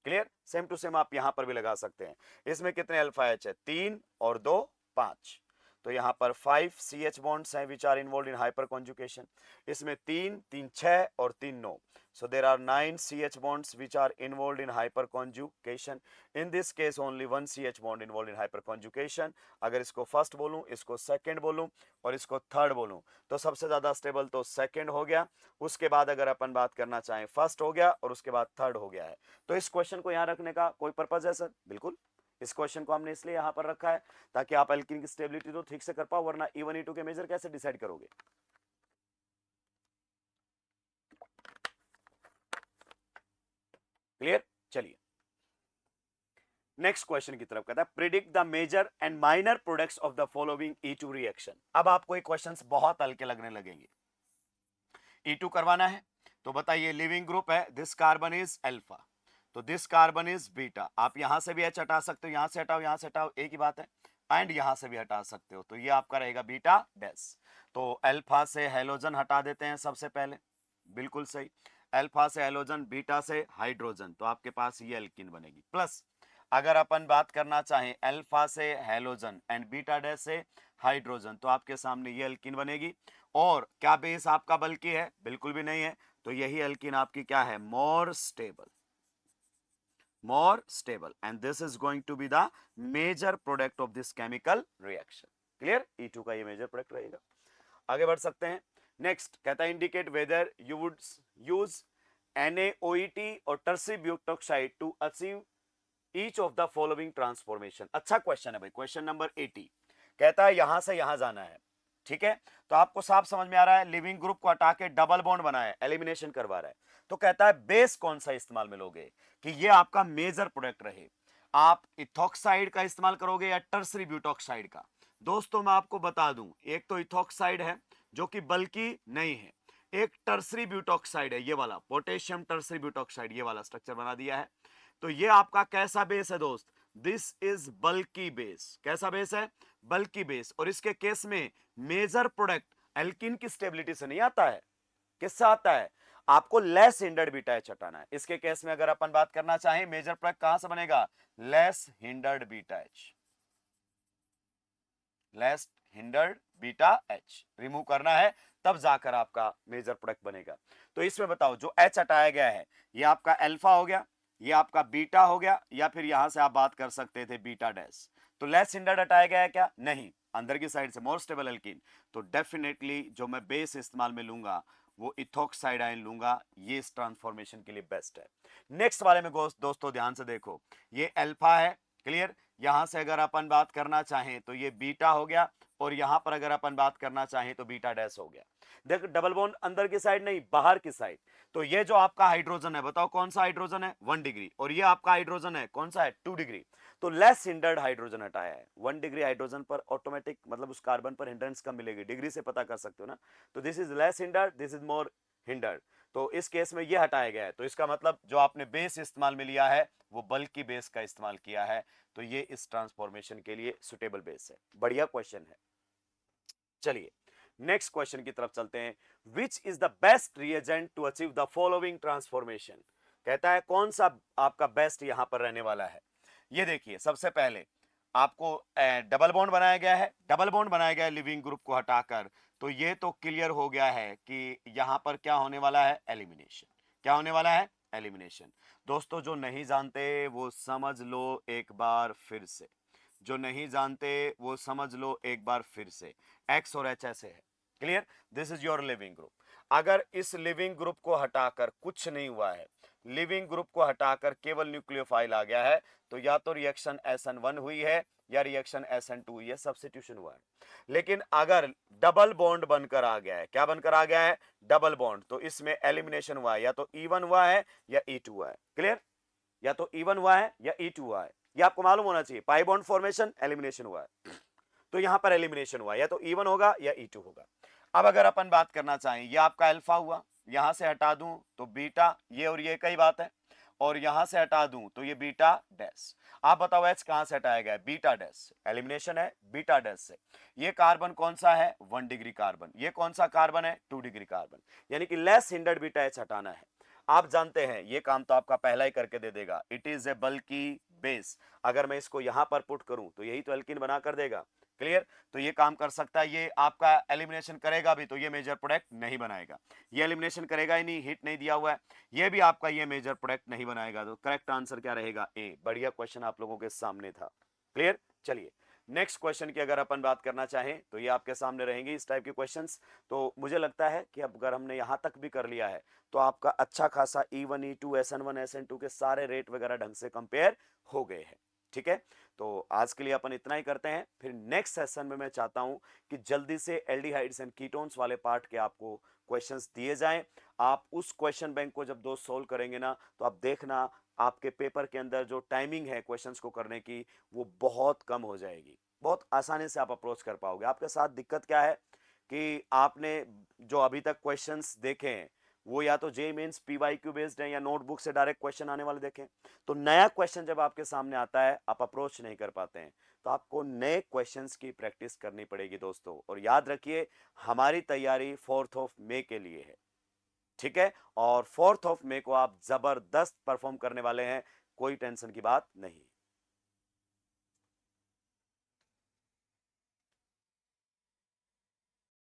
Clear? Same to same आप यहां पर भी लगा सकते हैं। इसमें कितने अल्फा एच है? 3 और 2 5, तो यहां पर 5 CH बॉन्ड्स हैं which are involve in hyperconjugation. इसमें 3 3 6 और 3 9, so there are 9 CH bonds which are involved in hyperconjugation. In this case only one CH bond involved in hyperconjugation. अगर इसको फर्स्ट बोलूं, इसको सेकंड बोलूं और इसको थर्ड बोलूं, तो सबसे ज्यादा स्टेबल तो सेकंड हो गया, उसके बाद अगर अपन बात करना चाहें फर्स्ट हो गया और उसके बाद थर्ड हो गया है। तो इस क्वेश्चन को यहां रखने का कोई पर्पज है सर? बिल्कुल, इस क्वेश्चन को हमने इसलिए यहां पर रखा है ताकि आप एल्कीन की स्टेबिलिटी तो ठीक से कर पाओ, वरना E1 E2 के मेजर कैसे डिसाइड करोगे? क्लियर? चलिए नेक्स्ट क्वेश्चन की तरफ कहता है, predict the major and minor products of the following E2 reaction. अब आपको ये क्वेश्चंस बहुत हल्के लगने लगेंगे। E2 करवाना है तो बताइए, लिविंग ग्रुप है, दिस कार्बन इज अल्फा, तो दिस कार्बन इज बीटा। आप यहां से भी H हटा सकते हो, यहां से हटाओ, यहां से हटाओ, एक ही बात है, एंड यहां से भी हटा सकते हो, तो ये आपका रहेगा बीटा डैश। तो अल्फा से हेलोजन हटा देते हैं सबसे पहले, बिल्कुल सही, अल्फा से हेलोजन, बीटा से हाइड्रोजन, तो आपके पास ये एल्कीन बनेगी। प्लस अगर अपन बात करना चाहें अल्फा से हेलोजन एंड बीटा डैश से हाइड्रोजन, तो आपके सामने ये एल्कीन बनेगी। और क्या बेस आपका बल्कि है? बिल्कुल भी नहीं है। तो यही एल्कीन आपकी क्या है? More stable and this is going to be the major product of this chemical reaction. Clear? E2 का ये मेजर प्रोडक्ट रहेगा। आगे बढ़ सकते हैं। नेक्स्ट कहता है indicate whether you would use NaOET और tertiary butoxide to achieve each of the following transformation. अच्छा क्वेश्चन है भाई, क्वेश्चन नंबर 80 कहता है यहां से यहां जाना है, ठीक है? तो आपको साफ समझ में आ रहा है, लिविंग ग्रुप को हटा के डबल बॉन्ड बनाया, एलिमिनेशन करवा रहा है। तो कहता है बेस कौन सा इस्तेमाल में लोगे कि ये आपका मेजर प्रोडक्ट रहे? आप इथॉक्साइड का इस्तेमाल करोगे या टर्सरी ब्यूटॉक्साइड का? दोस्तों मैं आपको बता दूं, एक तो इथॉक्साइड है जो कि बल्कि नहीं है, एक टर्सरी ब्यूटॉक्साइड है, ये वाला पोटेशियम टर्सरी ब्यूटॉक्साइड, ये वाला स्ट्रक्चर बना दिया है। तो ये आपका कैसा बेस है दोस्त? This is bulky base. कैसा बेस है? बल्की बेस। और इसके केस में मेजर प्रोडक्ट एल्कीन की स्टेबिलिटी से नहीं आता है, किससे आता है? आपको लेस हिंडर्ड बीटा एच हटाना है। इसके केस में अगर अपन बात करना चाहें मेजर प्रोडक्ट कहां से बनेगा? Less hindered beta H, less hindered beta H remove करना है, तब जाकर आपका मेजर प्रोडक्ट बनेगा। तो इसमें बताओ जो एच हटाया गया है ये आपका अल्फा हो गया, ये आपका बीटा हो गया, या फिर यहां से आप बात कर सकते थे बीटा डैश। तो लेस हिंडर्ड हटाया गया है क्या? नहीं, अंदर की साइड से मोर स्टेबल एल्कीन। तो डेफिनेटली जो मैं बेस इस्तेमाल में लूंगा वो इथोक्साइड आयन लूंगा, ये इस ट्रांसफॉर्मेशन के लिए बेस्ट है। नेक्स्ट वाले में दोस्तों ध्यान से देखो, ये अल्फा है, क्लियर? यहां से अगर अपन बात करना चाहें तो ये बीटा हो गया, और यहां पर अगर अपन बात करना चाहें तो बीटा डैश हो गया। देखो डबल बॉन्ड अंदर की साइड नहीं, बाहर की साइड। तो ये जो आपका हाइड्रोजन है, बताओ कौन सा हाइड्रोजन है? 1 डिग्री। और ये आपका हाइड्रोजन है, कौन सा है? 2 डिग्री। तो लेस हिंडर्ड हाइड्रोजन हटाया है। 1 डिग्री हाइड्रोजन पर ऑटोमेटिक मतलब उस कार्बन पर हिंड्रेंस कम मिलेगी, डिग्री से पता कर सकते हो ना। तो this is less hindered, this is more hindered. तो इस केस में ये हटाया गया है। तो इसका मतलब जो आपने बेस इस्तेमाल में लिया है वो बल्कि बेस का इस्तेमाल किया है। तो ये इस ट्रांसफॉर्मेशन के लिए सुटेबल बेस है। बढ़िया क्वेश्चन है। चलिए नेक्स्ट क्वेश्चन की तरफ चलते हैं। Which is the best reagent to achieve the following transformation? कहता है कौन सा आपका बेस्ट यहां पर रहने वाला है? ये देखिए, सबसे पहले आपको डबल बॉन्ड बनाया गया है, डबल बॉन्ड बनाया गया है लिविंग ग्रुप को हटाकर। तो ये तो क्लियर हो गया है कि यहां पर क्या होने वाला है? एलिमिनेशन। क्या होने वाला है? एलिमिनेशन। दोस्तों जो नहीं जानते वो समझ लो एक बार फिर से, जो नहीं जानते वो समझ लो एक बार फिर से। एक्स और एच ऐसे है, clear? This is your leaving group. अगर इस लिविंग ग्रुप को हटाकर कुछ नहीं हुआ है, लिविंग ग्रुप को हटाकर केवल न्यूक्लियोफाइल आ गया है, तो या तो रिएक्शन SN1 हुई है या रिएक्शन SN2 हुई है, सब्स्टिट्यूशन हुआ है। लेकिन अगर डबल बॉन्ड बनकर आ गया है, क्या बनकर आ गया है? Double bond. तो इसमें एलिमिनेशन हुआ है, या तो E1 हुआ है या E2 हुआ है। क्लियर? या तो E1 हुआ है या E2 हुआ है, ये आपको मालूम होना चाहिए। पाई बॉन्ड फॉर्मेशन, एलिमिनेशन हुआ है। तो यहां पर एलिमिनेशन हुआ, या तो E1 होगा या E2 होगा। अब अगर अपन बात करना चाहें, ये आपका अल्फा हुआ, यहां से हटा दूं तो बीटा, ये और ये कई बात है, और यहां से हटा दूं तो ये बीटा डैश। आप बताओ एच कहां से हटाया गया है? Beta dash. एलिमिनेशन है बीटा डैश से। ये कार्बन कौन सा है? 1 डिग्री कार्बन। ये कौन सा कार्बन है? 2 डिग्री कार्बन। यानी कि लेस हिंडर्ड बीटा एच हटाना है। आप जानते हैं ये काम तो आपका पहला ही करके दे देगा। इट इज ए बल्कि बेस। अगर मैं इसको यहां पर पुट करूं तो यही तो एल्कीन बना कर देगा। क्लियर? तो ये काम कर सकता है, ये आपका एलिमिनेशन करेगा भी तो ये मेजर प्रोडक्ट नहीं बनाएगा। ये एलिमिनेशन करेगा ही नहीं, हिट नहीं दिया हुआ है, ये भी आपका ये मेजर प्रोडक्ट नहीं बनाएगा। तो करेक्ट आंसर क्या रहेगा? ए। बढ़िया क्वेश्चन आप लोगों के सामने था। क्लियर? चलिए नेक्स्ट क्वेश्चन की अगर अपन बात करना चाहें तो ये आपके सामने रहेंगे इस टाइप के क्वेश्चंस। तो मुझे लगता है कि अब अगर हमने यहां तक भी कर लिया है तो आपका अच्छा खासा E1 E2 SN1 SN2 के सारे रेट वगैरह ढंग से कंपेयर हो गए हैं। ठीक है, तो आज के लिए अपन इतना ही करते हैं। फिर नेक्स्ट सेशन में मैं चाहता हूं कि जल्दी से एल्डिहाइड्स एंड कीटोन्स वाले पार्ट के आपको क्वेश्चंस दिए जाएं। आप उस क्वेश्चन बैंक को जब दोस्त सोल्व करेंगे ना, तो आप देखना आपके पेपर के अंदर जो टाइमिंग है क्वेश्चंस को करने की वो बहुत कम हो जाएगी। बहुत आसानी से आप अप्रोच कर पाओगे। आपके साथ दिक्कत क्या है कि आपने जो अभी तक क्वेश्चंस देखे हैं वो या तो जे मीन्स PYQ बेस्ड है या नोटबुक से डायरेक्ट क्वेश्चन आने वाले देखें। तो नया क्वेश्चन जब आपके सामने आता है आप अप्रोच नहीं कर पाते हैं, तो आपको नए क्वेश्चंस की प्रैक्टिस करनी पड़ेगी दोस्तों। और याद रखिए हमारी तैयारी 4th ऑफ मई के लिए है, ठीक है? और 4th ऑफ मई को आप जबरदस्त परफॉर्म करने वाले हैं, कोई टेंशन की बात नहीं।